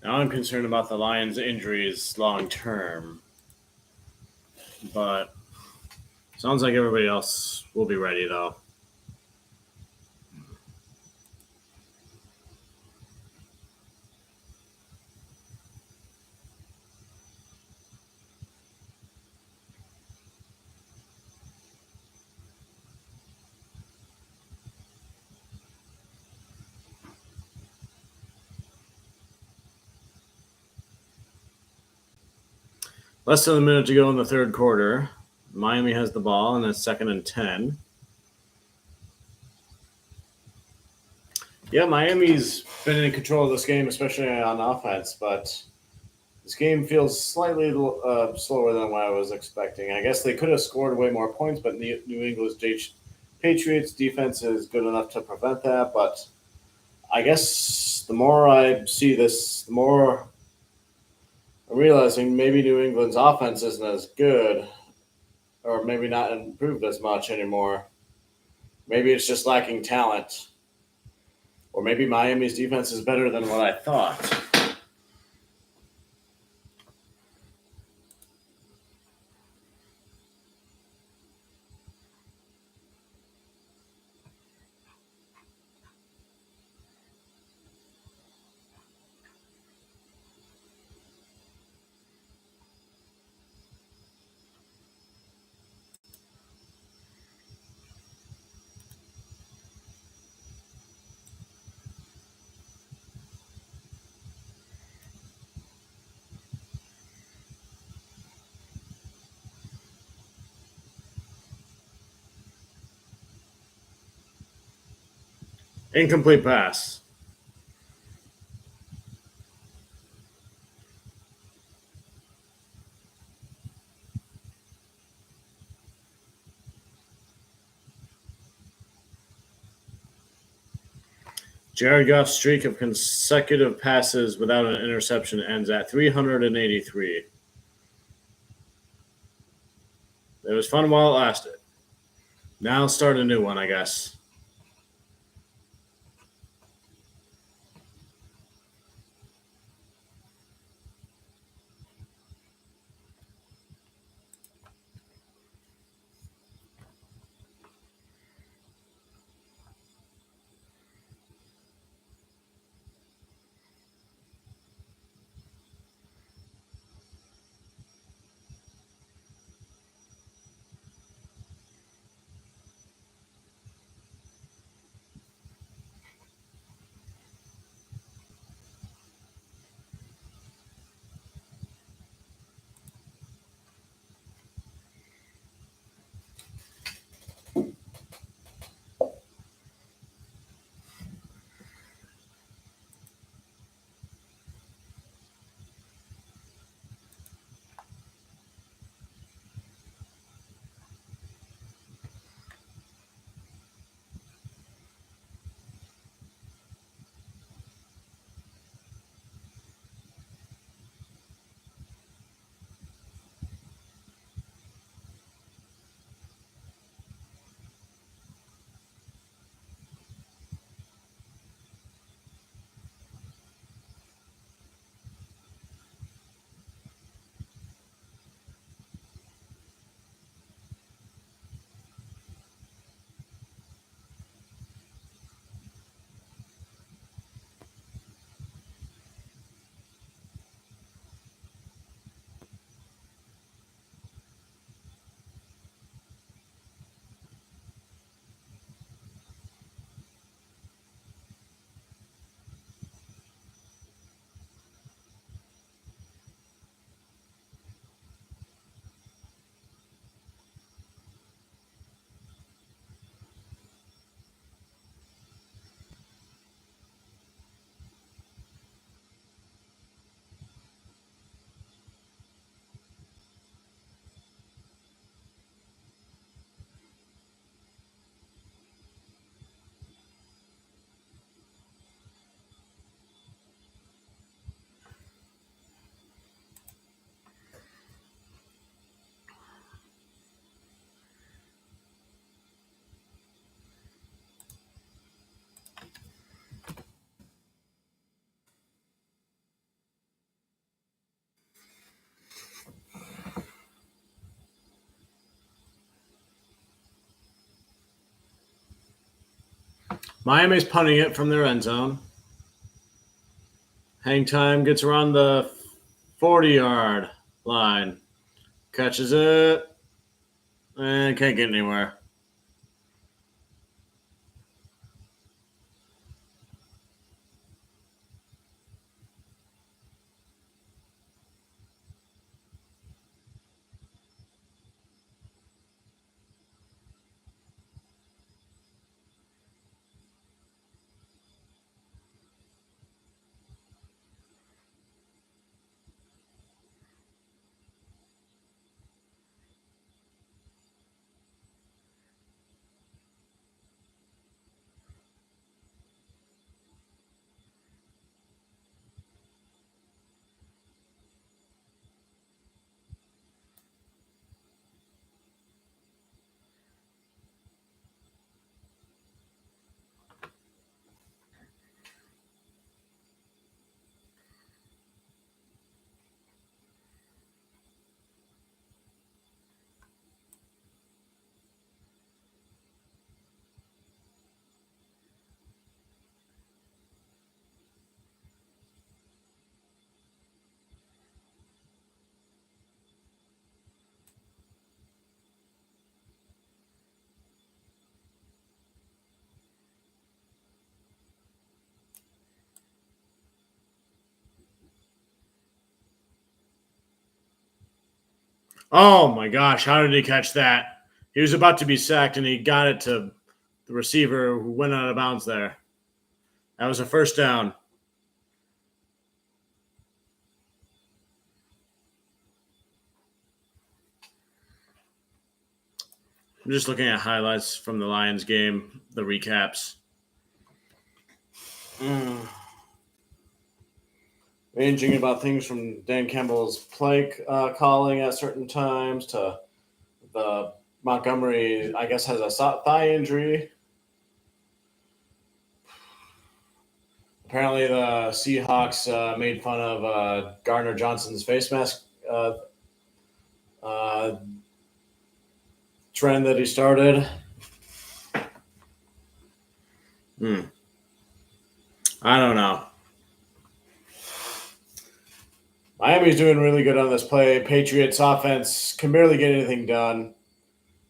S1: Now I'm concerned about the Lions' injuries long term. But sounds like everybody else will be ready, though. Less than a minute to go in the third quarter. Miami has the ball, and it's 2nd and 10. Yeah, Miami's been in control of this game, especially on offense, but this game feels slightly slower than what I was expecting. I guess they could have scored way more points, but New England's Patriots defense is good enough to prevent that. But I guess the more I see this, the more I'm realizing maybe New England's offense isn't as good, or maybe not improved as much anymore. Maybe it's just lacking talent. Or maybe Miami's defense is better than what I thought. Incomplete pass. Jared Goff's streak of consecutive passes without an interception ends at 383. It was fun while it lasted. Now start a new one, I guess. Miami's punting it from their end zone. Hang time gets around the 40-yard line. Catches it. And can't get anywhere. Oh my gosh, how did he catch that? He was about to be sacked and he got it to the receiver who went out of bounds there. That was a first down. I'm just looking at highlights from the Lions game, the recaps. Ranging about things from Dan Campbell's play calling at certain times to the Montgomery, I guess, has a thigh injury. Apparently, the Seahawks made fun of Gardner Johnson's face mask trend that he started. I don't know. Miami's doing really good on this play. Patriots offense can barely get anything done.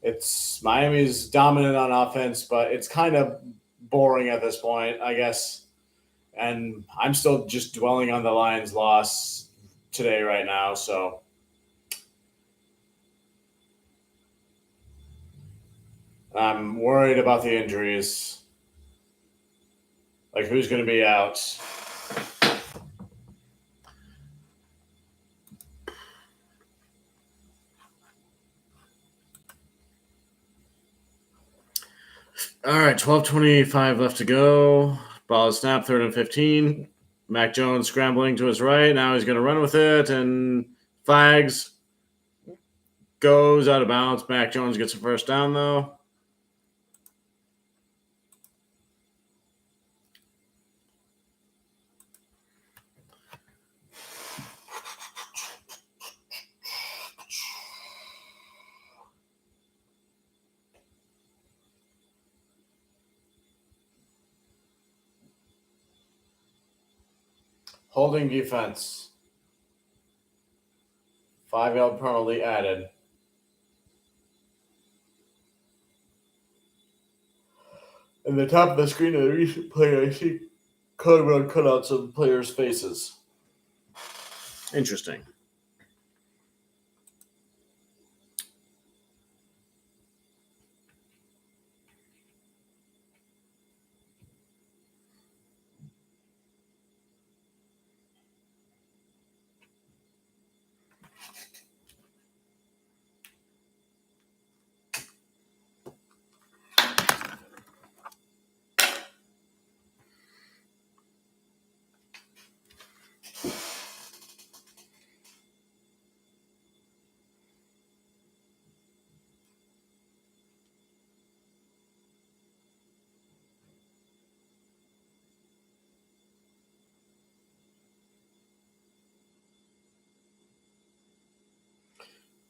S1: It's Miami's dominant on offense, but it's kind of boring at this point, I guess. And I'm still just dwelling on the Lions' loss today right now, so I'm worried about the injuries. Like, who's going to be out? All right, 12:25 left to go. Ball is snapped, 3rd and 15. Mac Jones scrambling to his right. Now he's going to run with it, and flags. Goes out of bounds. Mac Jones gets a first down, though. Holding defense. 5-yard penalty added. In the top of the screen of the recent play, I see code cutouts of players' faces. Interesting.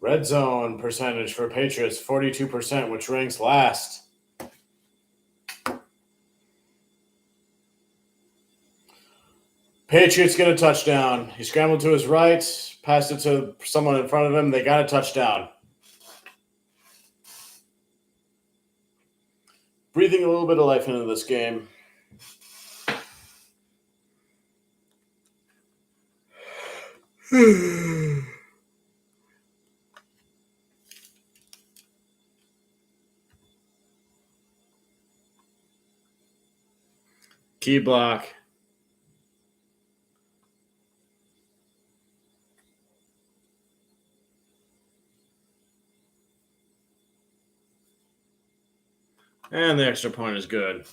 S1: Red zone percentage for Patriots, 42%, which ranks last. Patriots get a touchdown. He scrambled to his right, passed it to someone in front of him. They got a touchdown. Breathing a little bit of life into this game. Key block. And the extra point is good.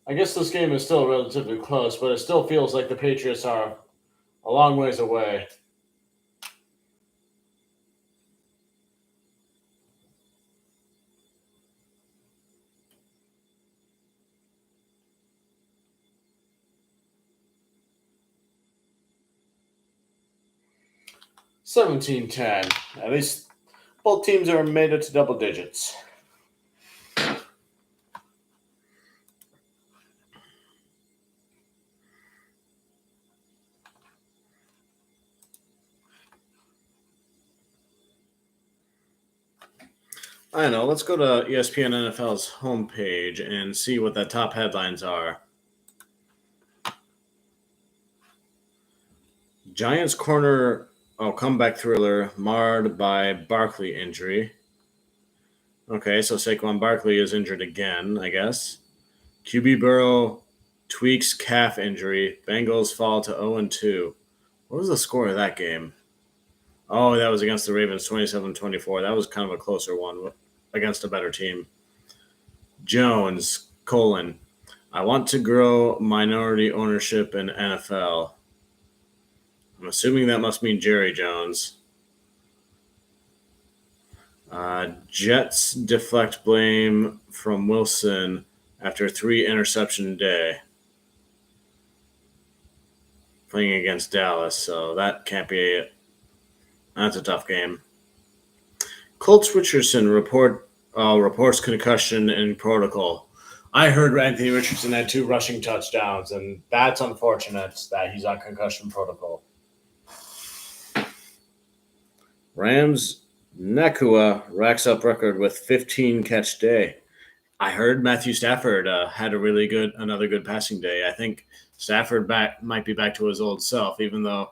S1: I guess this game is still relatively close, but it still feels like the Patriots are a long ways away. $17-10. At least both teams are made it to double digits. I know. Let's go to ESPN NFL's homepage and see what the top headlines are. Giants corner, comeback thriller marred by Barkley injury. Okay, so Saquon Barkley is injured again, I guess. QB Burrow tweaks calf injury. Bengals fall to 0-2. What was the score of that game? Oh, that was against the Ravens, 27-24. That was kind of a closer one against a better team. Jones, : I want to grow minority ownership in NFL. I'm assuming that must mean Jerry Jones. Jets deflect blame from Wilson after 3 interception day. Playing against Dallas, so that can't be it. That's a tough game. Colts Richardson reports concussion in protocol. I heard Anthony Richardson had 2 rushing touchdowns, and that's unfortunate that he's on concussion protocol. Rams Nakua racks up record with 15 catch day. I heard Matthew Stafford had another good passing day. I think Stafford might be back to his old self, even though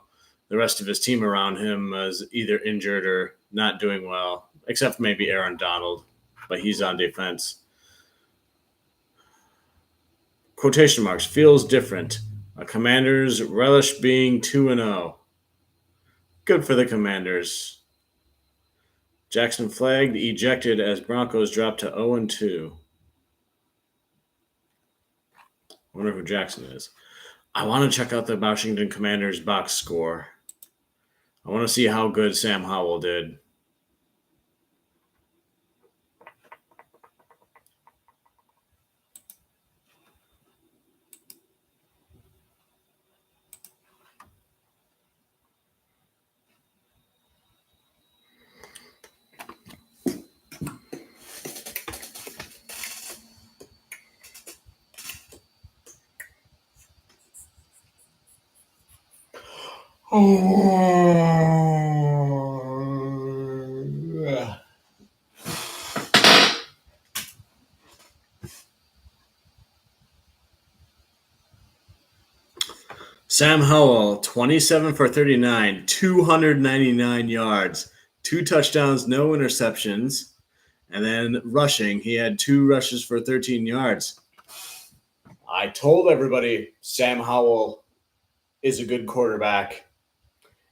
S1: the rest of his team around him is either injured or not doing well, except maybe Aaron Donald, but he's on defense. Quotation marks, feels different. Commanders relish being 2-0. Good for the Commanders. Jackson flagged, ejected as Broncos drop to 0-2. I wonder who Jackson is. I want to check out the Washington Commanders box score. I want to see how good Sam Howell did. Sam Howell, 27 for 39, 299 yards, 2 touchdowns, no interceptions. And then rushing, he had 2 rushes for 13 yards. I told everybody Sam Howell is a good quarterback.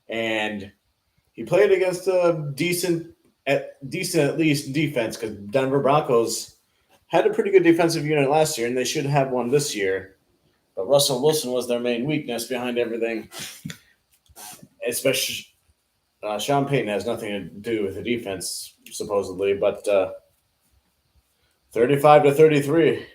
S1: And he played against a decent at least defense, because Denver Broncos had a pretty good defensive unit last year, and they should have one this year. But Russell Wilson was their main weakness behind everything. Especially Sean Payton has nothing to do with the defense, supposedly, but 35-33.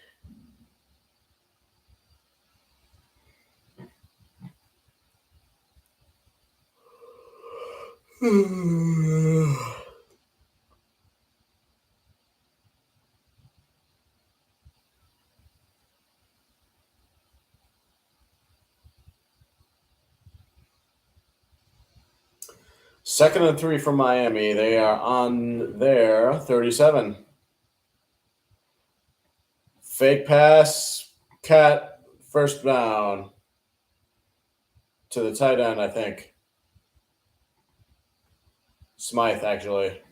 S1: Second and 3 for Miami. They are on their 37. Fake pass, cat, first down to the tight end, I think. Smythe, actually.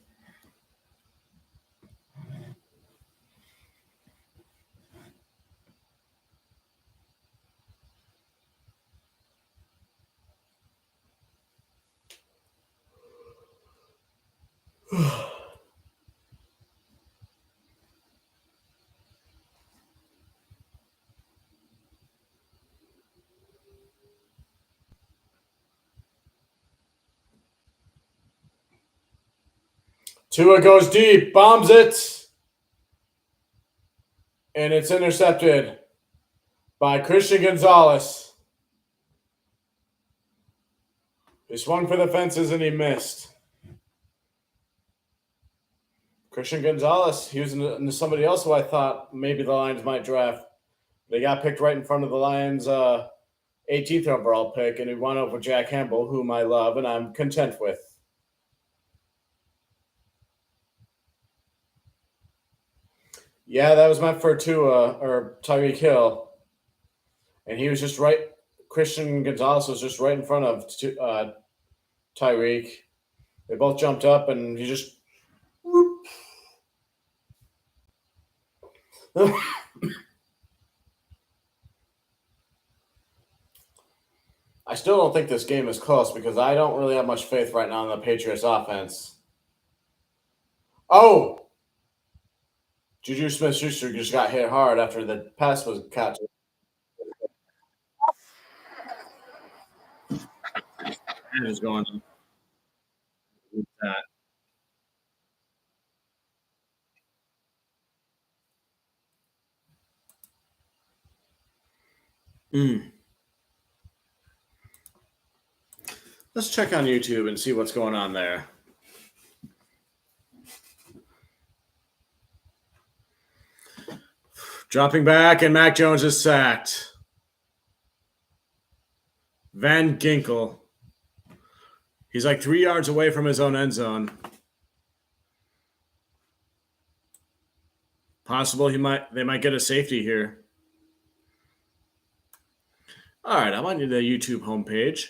S1: Tua goes deep, bombs it, and it's intercepted by Christian Gonzalez. He swung for the fences and he missed. Christian Gonzalez, he was somebody else who I thought maybe the Lions might draft. They got picked right in front of the Lions' 18th overall pick, and he won over Jack Campbell, whom I love and I'm content with. Yeah, that was meant for Tua or Tyreek Hill. And he was just right. Christian Gonzalez was just right in front of Tyreek. They both jumped up, and he just whoop. I still don't think this game is close because I don't really have much faith right now in the Patriots offense. Oh! Juju Smith-Schuster just got hit hard after the pass was caught. What is going on with that? Let's check on YouTube and see what's going on there. Dropping back, and Mac Jones is sacked. Van Ginkel. He's like 3 yards away from his own end zone. Possible they might get a safety here. All right, I'm on the YouTube homepage.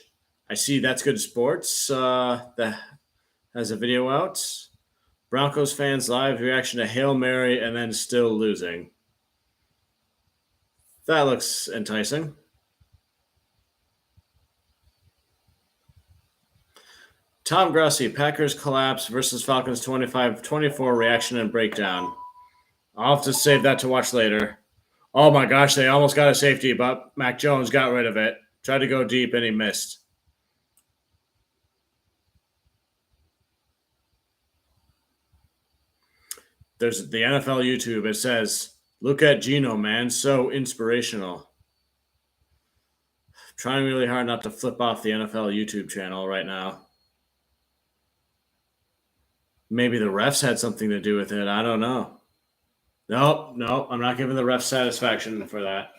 S1: I see That's Good Sports that has a video out. Broncos fans live reaction to Hail Mary and then still losing. That looks enticing. Tom Grossi, Packers collapse versus Falcons 25-24 reaction and breakdown. I'll have to save that to watch later. Oh my gosh, they almost got a safety, but Mac Jones got rid of it. Tried to go deep and he missed. There's the NFL YouTube. It says, "Look at Geno, man, so inspirational." Trying really hard not to flip off the NFL YouTube channel right now. Maybe the refs had something to do with it. I don't know. No, I'm not giving the refs satisfaction for that.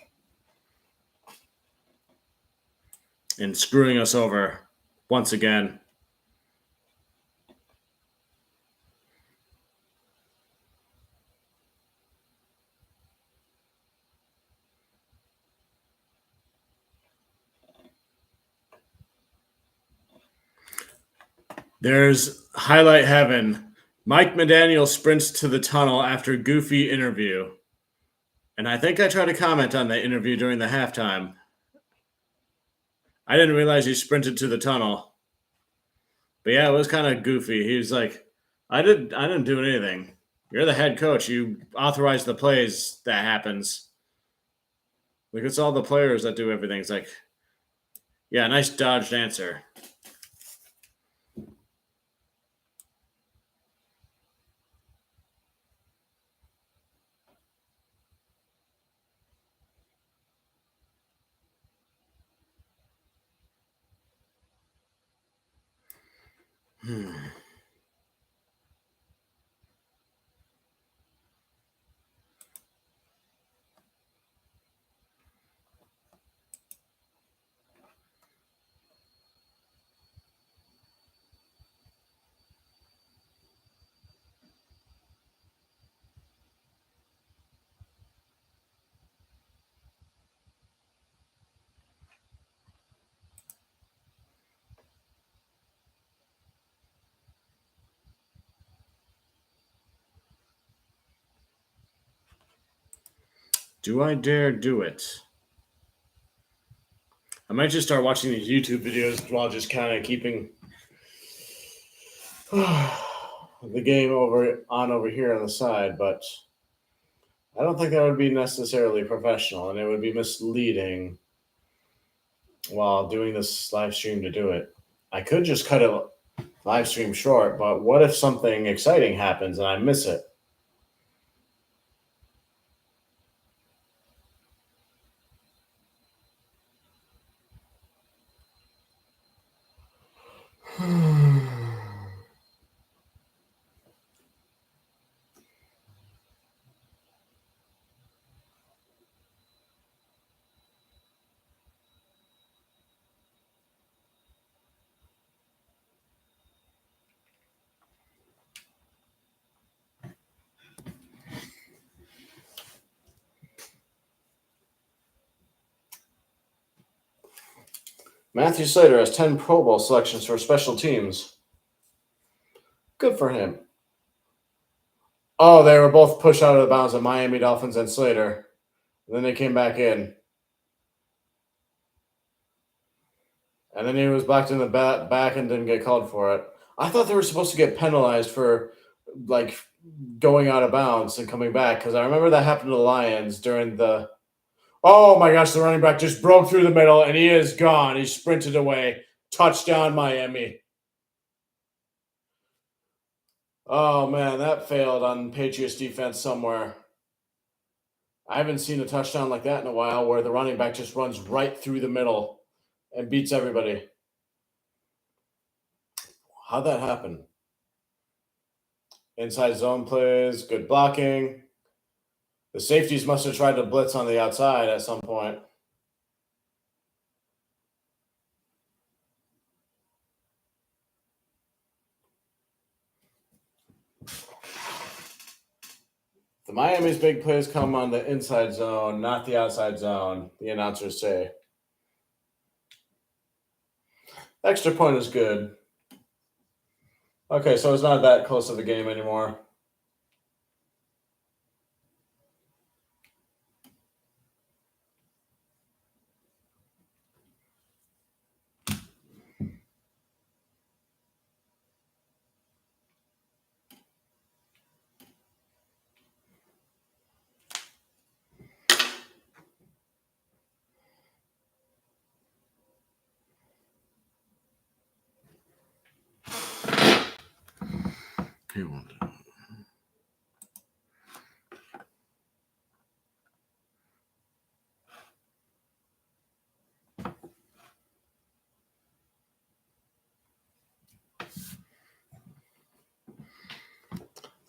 S1: And screwing us over once again. There's highlight heaven. Mike McDaniel sprints to the tunnel after goofy interview. And I think I tried to comment on the interview during the halftime. I didn't realize he sprinted to the tunnel. But yeah, it was kind of goofy. He was like, I didn't do anything. You're the head coach. You authorize the plays that happens. Like, it's all the players that do everything. It's like, yeah, nice dodged answer. Do I dare do it? I might just start watching these YouTube videos while just kind of keeping the game over here on the side, but I don't think that would be necessarily professional, and it would be misleading while doing this live stream to do it. I could just cut it live stream short, but what if something exciting happens and I miss it? Matthew Slater has 10 Pro Bowl selections for special teams. Good for him. Oh, they were both pushed out of the bounds of Miami Dolphins and Slater. And then they came back in. And then he was backed in the back and didn't get called for it. I thought they were supposed to get penalized for like going out of bounds and coming back, because I remember that happened to the Lions during the. Oh my gosh, the running back just broke through the middle and he is gone. He sprinted away. Touchdown, Miami. Oh man, that failed on Patriots defense somewhere. I haven't seen a touchdown like that in a while where the running back just runs right through the middle and beats everybody. How'd that happen? Inside zone plays, good blocking. The safeties must have tried to blitz on the outside at some point. The Miami's big plays come on the inside zone, not the outside zone, the announcers say. Extra point is good. Okay, so it's not that close of a game anymore. He won't.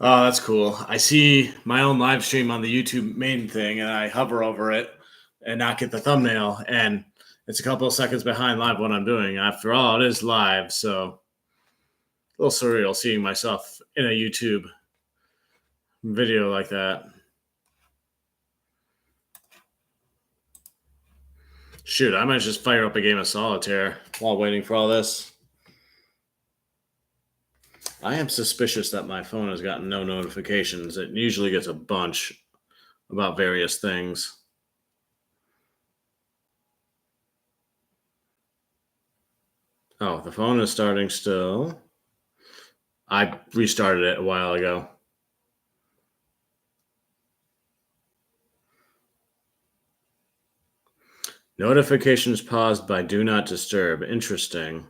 S1: Oh, that's cool. I see my own live stream on the YouTube main thing, and I hover over it and not get the thumbnail, and it's a couple of seconds behind live what I'm doing. After all, it is live, so a little surreal seeing myself in a YouTube video like that. Shoot, I might just fire up a game of solitaire while waiting for all this. I am suspicious that my phone has gotten no notifications. It usually gets a bunch about various things. Oh, the phone is starting still. I restarted it a while ago. Notifications paused by Do Not Disturb. Interesting.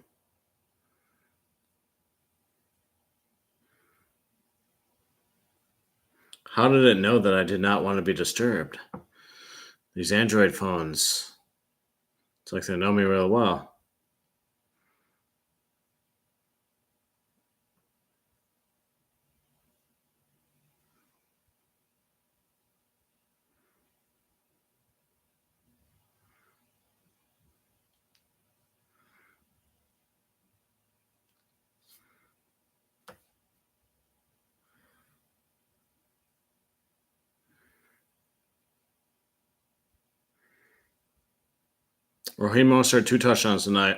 S1: How did it know that I did not want to be disturbed? These Android phones. It's like they know me real well. Raheem Mostert, 2 touchdowns tonight.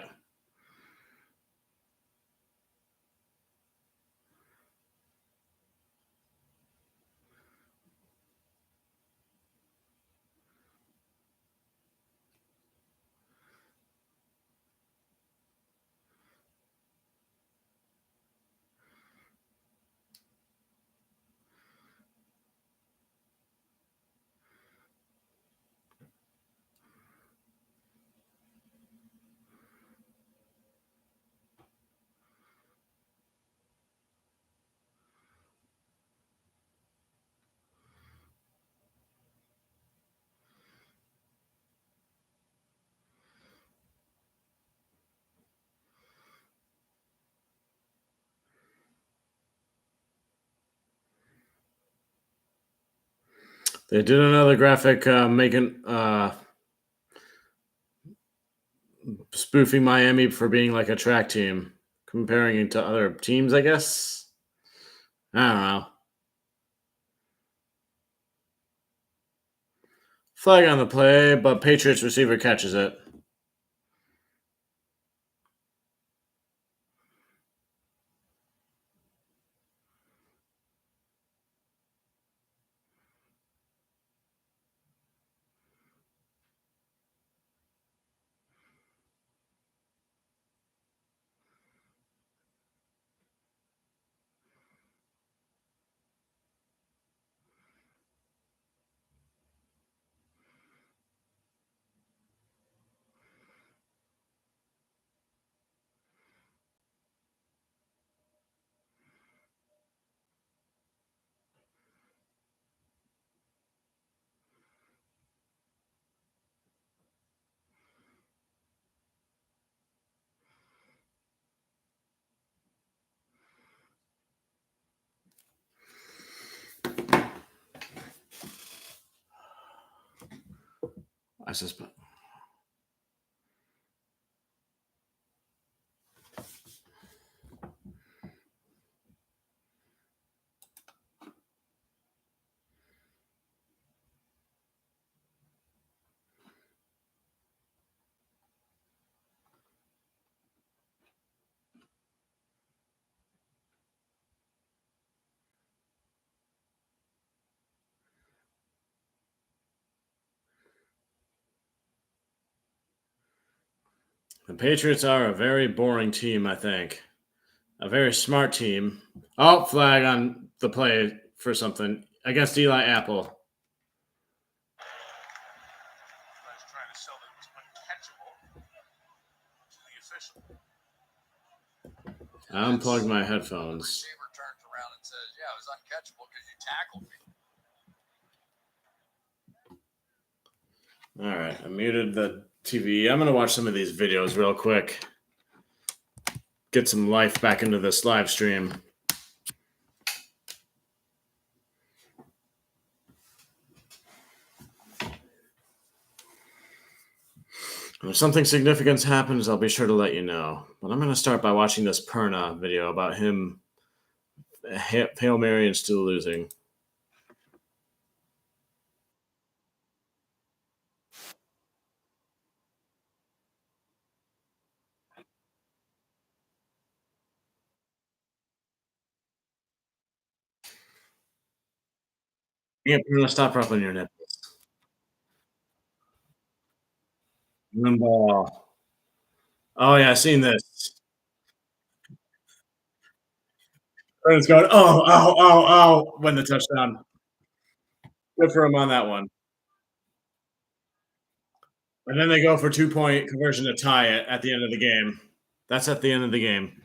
S1: They did another graphic making spoofing Miami for being like a track team, comparing it to other teams, I guess. I don't know. Flag on the play, but Patriots receiver catches it. I suspect. The Patriots are a very boring team, I think. A very smart team. Oh, flag on the play for something against Eli Apple.
S3: I was trying to sell that it was uncatchable to the official.
S1: I unplugged my headphones.
S2: Receiver turns around and says, "Yeah, it was uncatchable because you tackled me."
S1: All right, I muted the TV. I'm gonna watch some of these videos real quick. Get some life back into this live stream. If something significant happens, I'll be sure to let you know. But I'm going to start by watching this Perna video about him, Hail Mary, and still losing. Yeah, Perna, stop rubbing your nipples. Ball. Oh, yeah, I've seen this. Perna's going, oh, when the touchdown. Good for him on that one. And then they go for 2-point conversion to tie it at the end of the game. That's at the end of the game.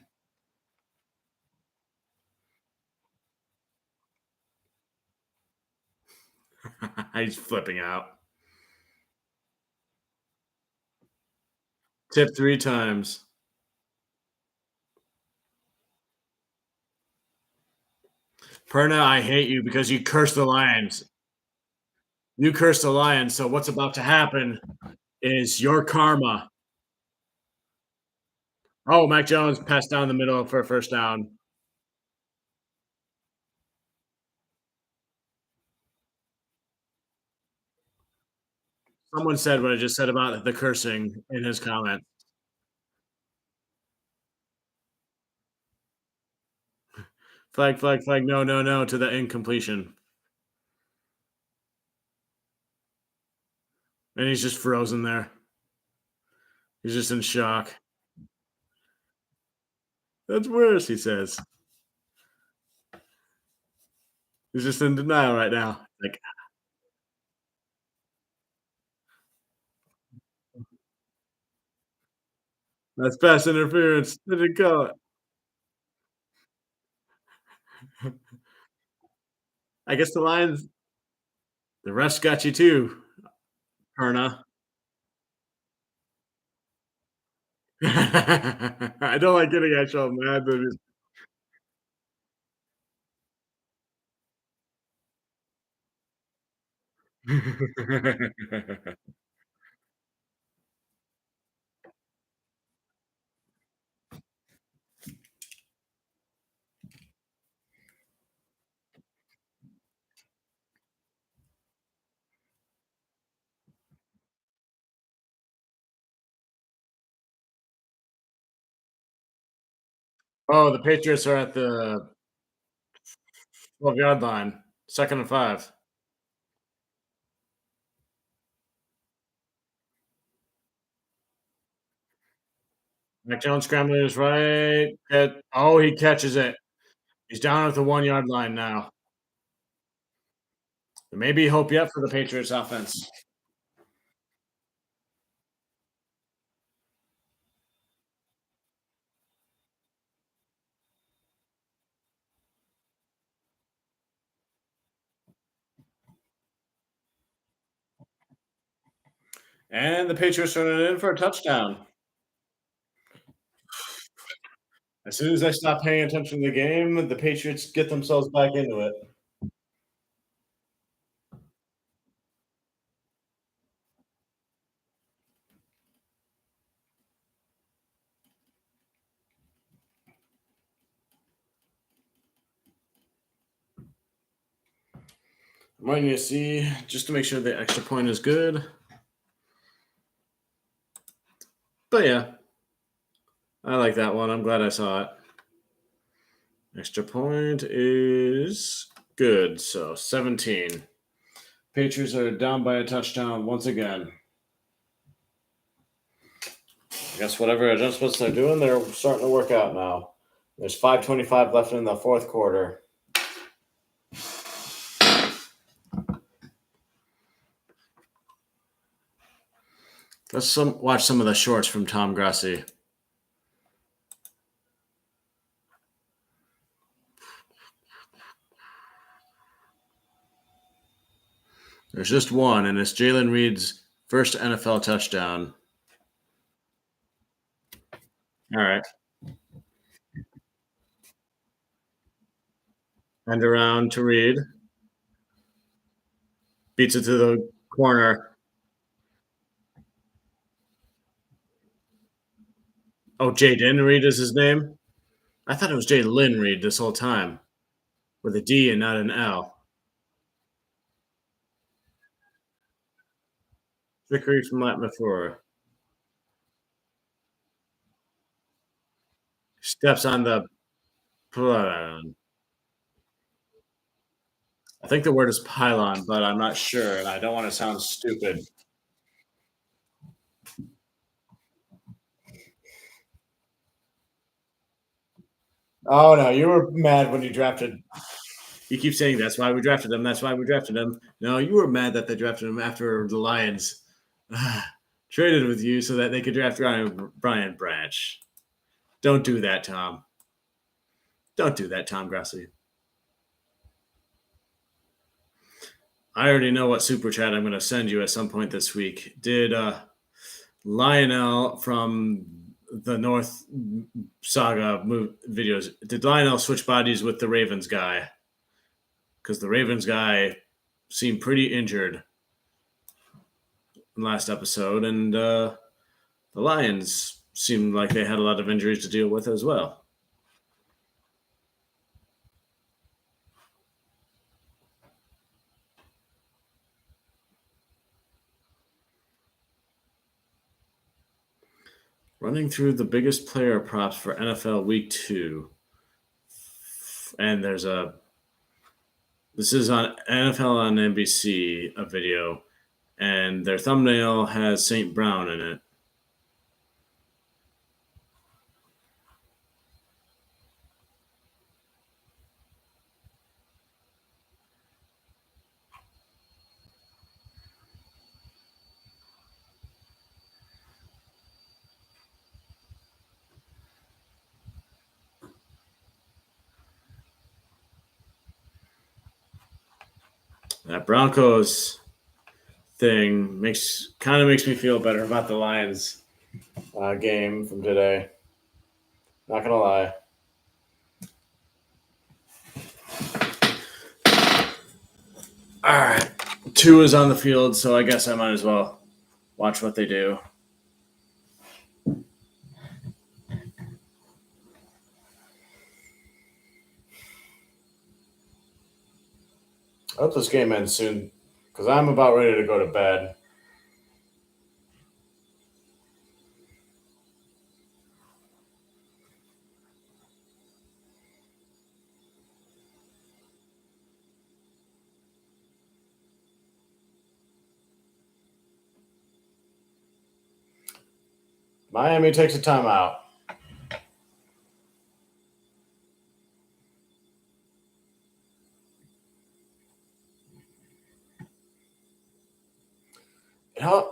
S1: He's flipping out. Tip 3 times. Perna, I hate you because you cursed the Lions. You cursed the Lions, so what's about to happen is your karma. Oh, Mac Jones passed down the middle for a first down. Someone said what I just said about the cursing in his comment. Flag, no to the incompletion. And he's just frozen there. He's just in shock. That's worse, he says. He's just in denial right now. Like, that's pass interference. Didn't call it. I guess the Lions, the refs got you too, Perna. I don't like getting actual mad, but Oh, the Patriots are at the 12-yard line. 2nd and 5. Mac Jones scrambling his right. He catches it. He's down at the 1-yard line now. There may be hope yet for the Patriots offense. And the Patriots run it in for a touchdown. As soon as I stop paying attention to the game, the Patriots get themselves back into it. Might need to see just to make sure the extra point is good. But yeah, I like that one. I'm glad I saw it. Extra point is good. So 17. Patriots are down by a touchdown once again. I guess whatever adjustments they're doing, they're starting to work out now. There's 5:25 left in the fourth quarter. Let's watch some of the shorts from Tom Grassi. There's just one, and it's Jalen Reed's first NFL touchdown. All right. End around to Reed. Beats it to the corner. Oh, Jaden Reed is his name? I thought it was Jalen Reed this whole time with a D and not an L. Trickery from Matt LaFleur. Steps on the pylon. I think the word is pylon, but I'm not sure, and I don't want to sound stupid. Oh no, you were mad when you drafted. You keep saying that's why we drafted him. That's why we drafted him. No, you were mad that they drafted him after the Lions traded with you so that they could draft Brian Branch. Don't do that, Tom. Don't do that, Tom Grassi. I already know what super chat I'm going to send you at some point this week. Did Lionel from the North Saga videos, did Lionel switch bodies with the Ravens guy? Because the Ravens guy seemed pretty injured in last episode, and the Lions seemed like they had a lot of injuries to deal with as well. Running through the biggest player props for NFL Week 2. And this is on NFL on NBC, a video, and their thumbnail has St. Brown in it. That Broncos thing makes me feel better about the Lions game from today. Not gonna lie. All right, 2 is on the field, so I guess I might as well watch what they do. I hope this game ends soon, because I'm about ready to go to bed. Miami takes a timeout.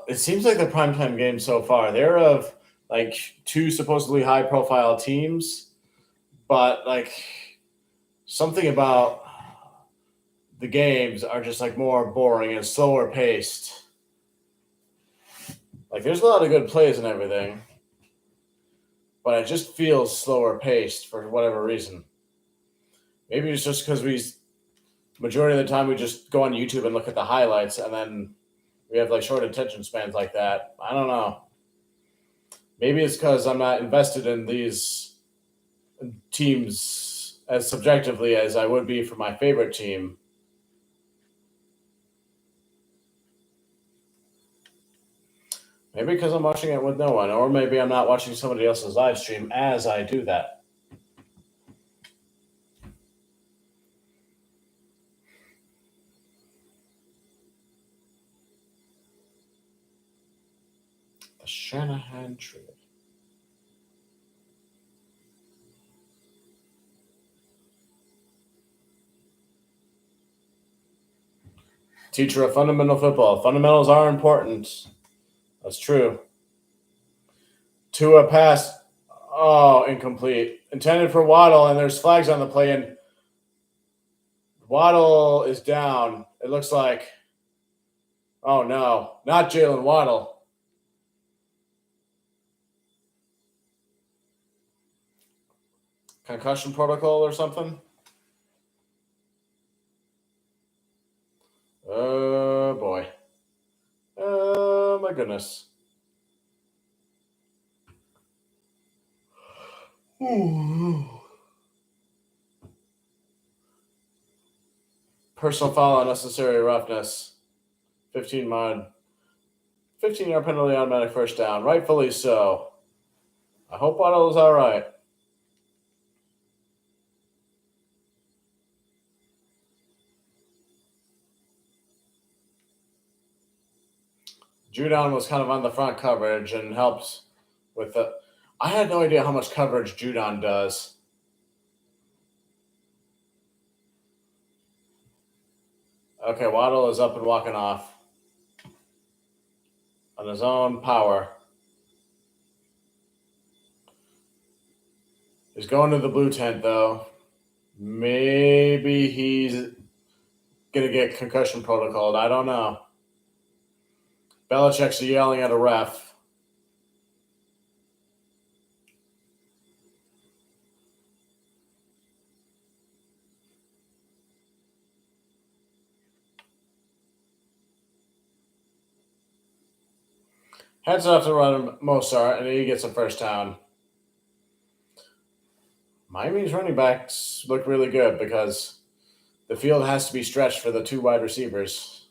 S1: It seems like the primetime game so far, they're of like 2 supposedly high-profile teams, but like something about the games are just like more boring and slower paced. Like there's a lot of good plays and everything, but it just feels slower paced for whatever reason. Maybe it's just because majority of the time we just go on YouTube and look at the highlights, and then we have like short attention spans like that. I don't know. Maybe it's because I'm not invested in these teams as subjectively as I would be for my favorite team. Maybe because I'm watching it with no one, or maybe I'm not watching somebody else's live stream as I do that. The Shanahan tree. Teacher of fundamental football. Fundamentals are important. That's true. Tua pass. Oh, incomplete. Intended for Waddle, and there's flags on the play, and Waddle is down. It looks like. Oh, no. Not Jalen Waddle. Concussion protocol or something? Oh, boy. Oh, my goodness. Personal foul, unnecessary roughness. 15-yard penalty, automatic first down. Rightfully so. I hope Waddle is all right. Judon was kind of on the front coverage and helped with the. I had no idea how much coverage Judon does. Okay, Waddle is up and walking off on his own power. He's going to the blue tent, though. Maybe he's going to get concussion protocoled. I don't know. Belichick's yelling at a ref. Heads off to run Mozart, and he gets a first down. Miami's running backs look really good because the field has to be stretched for the two wide receivers.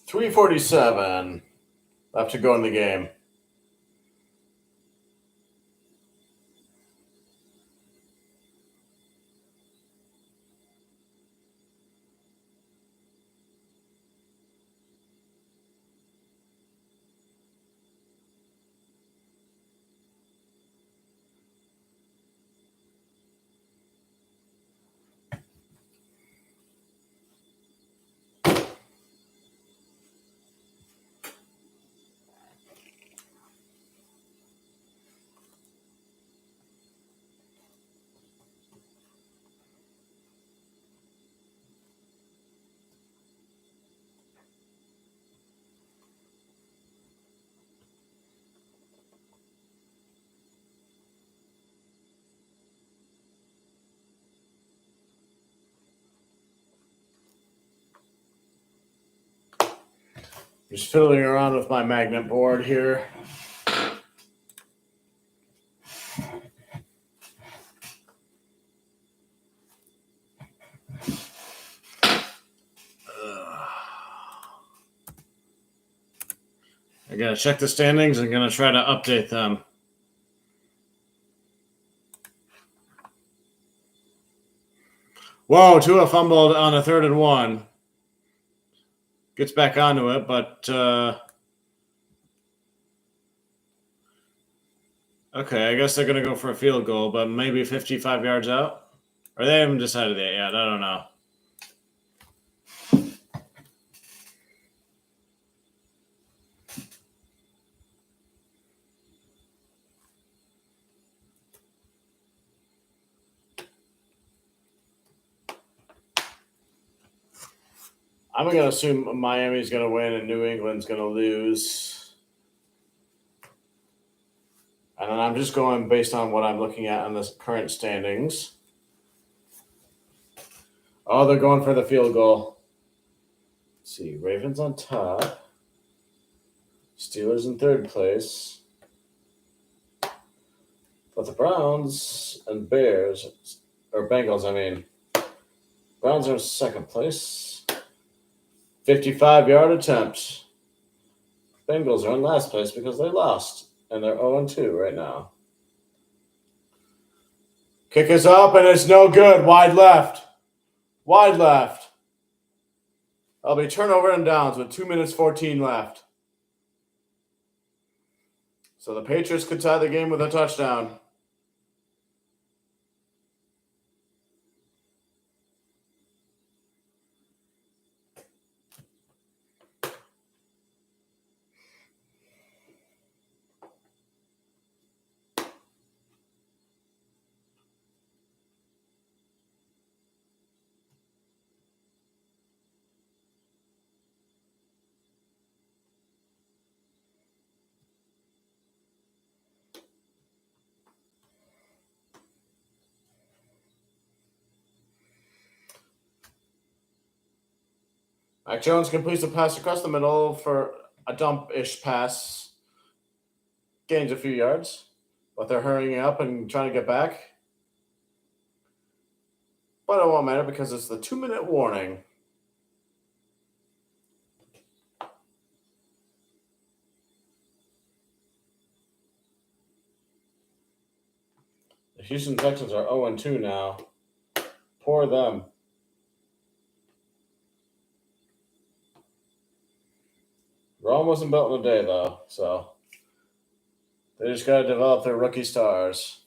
S1: .347 left to go in the game. Just fiddling around with my magnet board here. I gotta check the standings. I'm gonna try to update them. Whoa, Tua fumbled on a 3rd and 1. Gets back onto it, but okay, I guess they're gonna go for a field goal, but maybe 55 yards out. Or they haven't decided that yet. I don't know. I'm going to assume Miami's going to win and New England's going to lose. And then I'm just going based on what I'm looking at on the current standings. Oh, they're going for the field goal. Let's see, Ravens on top. Steelers in third place. But the Browns and Bears, or Bengals, I mean. Browns are in second place. 55-yard attempt. Bengals are in last place because they lost. And they're 0-2 right now. Kick is up and it's no good. Wide left. Wide left. That'll be turnover and downs with 2 minutes 14 left. So the Patriots could tie the game with a touchdown. Mac Jones completes a pass across the middle for a dump-ish pass. Gains a few yards, but they're hurrying up and trying to get back. But it won't matter because it's the 2-minute warning. The Houston Texans are 0-2 now. Poor them. Rome wasn't built in a day, though, so they just got to develop their rookie stars.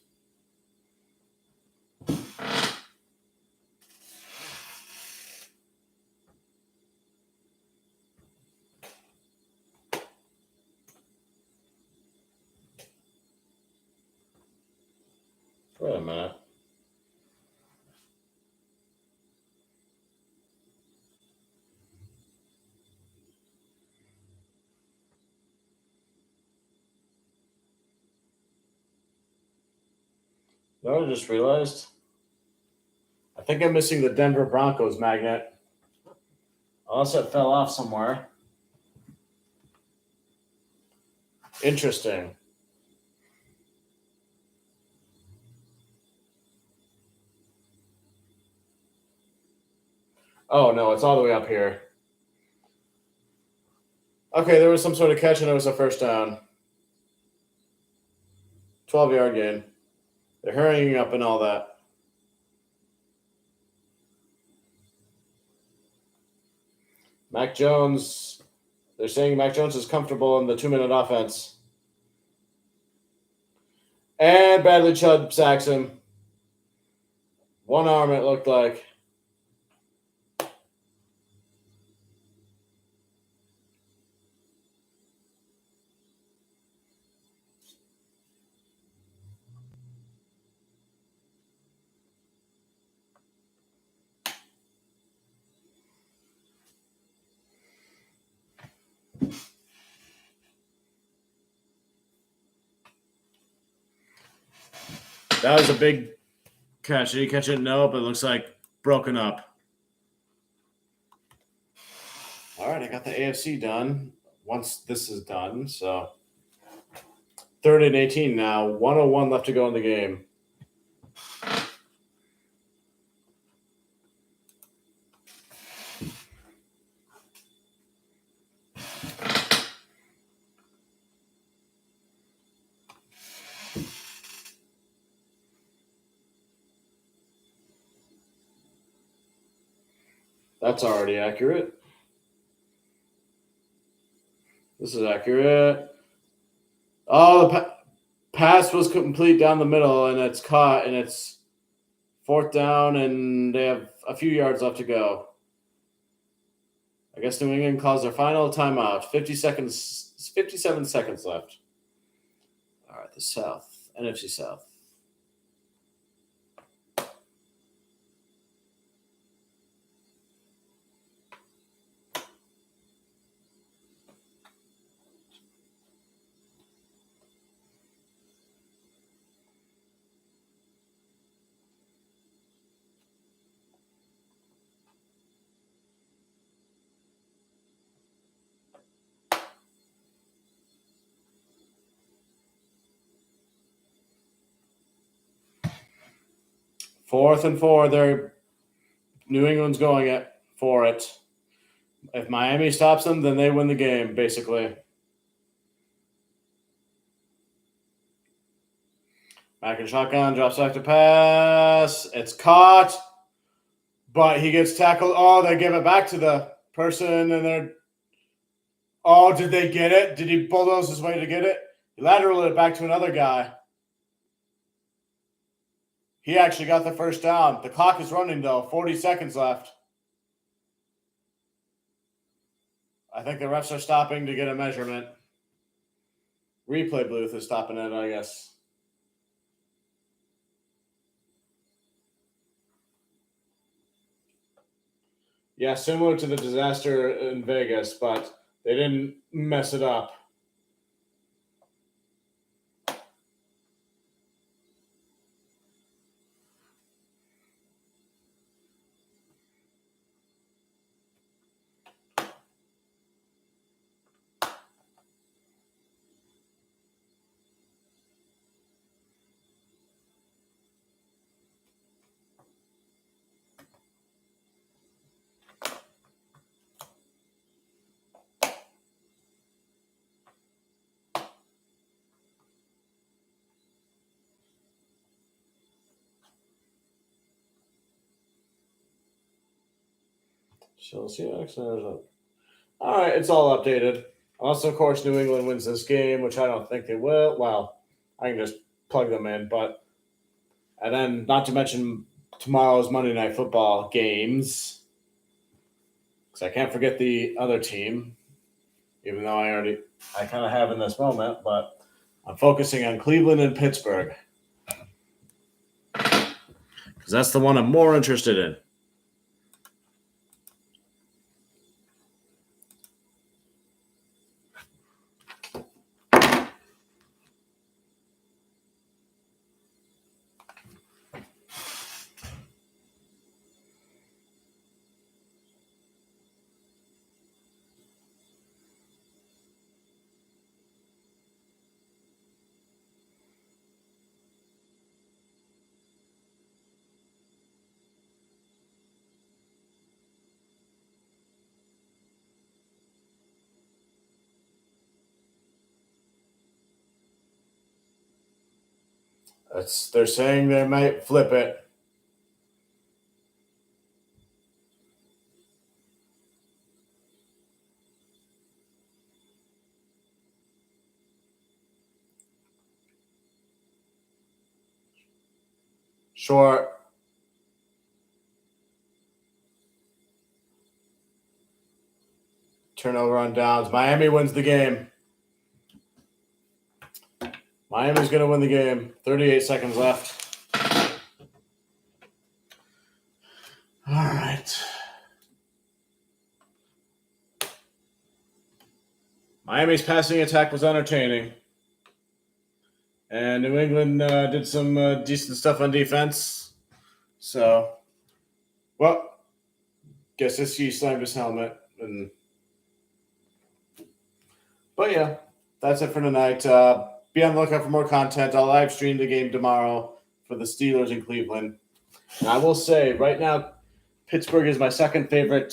S1: Wait a minute. You know what I just realized? I think I'm missing the Denver Broncos magnet. Unless it fell off somewhere. Interesting. Oh, no, it's all the way up here. Okay, there was some sort of catch and it was a first down. 12-yard gain. They're hurrying up and all that. Mac Jones, they're saying Mac Jones is comfortable in the 2-minute offense. And Bradley Chubb sacks him. One arm, it looked like. That was a big catch. Did he catch it? Nope. It looks like broken up. All right, I got the AFC done. Once this is done, so 3rd and 18 now. 1:01 left to go in the game. That's already accurate. This is accurate. Oh, the pass was complete down the middle, and it's caught, and it's 4th down, and they have a few yards left to go. I guess New England calls their final timeout. 57 seconds left. All right, the South, NFC South. 4th and 4. They're New England's going for it. If Miami stops them, then they win the game, basically. Back in shotgun, drops back to pass. It's caught, but he gets tackled. Oh, they give it back to the person, and they're. Oh, did they get it? Did he bulldoze his way to get it? He lateraled it back to another guy. He actually got the first down. The clock is running, though. 40 seconds left. I think the refs are stopping to get a measurement. Replay booth is stopping it, I guess. Yeah, similar to the disaster in Vegas, but they didn't mess it up. Chelsea, all right, it's all updated. Unless, of course, New England wins this game, which I don't think they will. Well, I can just plug them in. And then, not to mention tomorrow's Monday Night Football games. Because I can't forget the other team, even though I kind of have in this moment. But I'm focusing on Cleveland and Pittsburgh. Because that's the one I'm more interested in. They're saying they might flip it. Short. Turnover on downs. Miami wins the game. Miami's going to win the game. 38 seconds left. All right. Miami's passing attack was entertaining. And New England did some decent stuff on defense. So, well, guess he slammed his helmet. But yeah, that's it for tonight. Be on the lookout for more content. I'll live stream the game tomorrow for the Steelers in Cleveland. And I will say, right now, Pittsburgh is my second favorite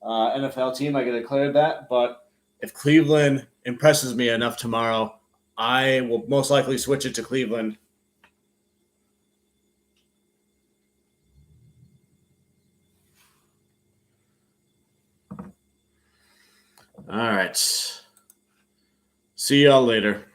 S1: NFL team. I get declared that. But if Cleveland impresses me enough tomorrow, I will most likely switch it to Cleveland. All right. See y'all later.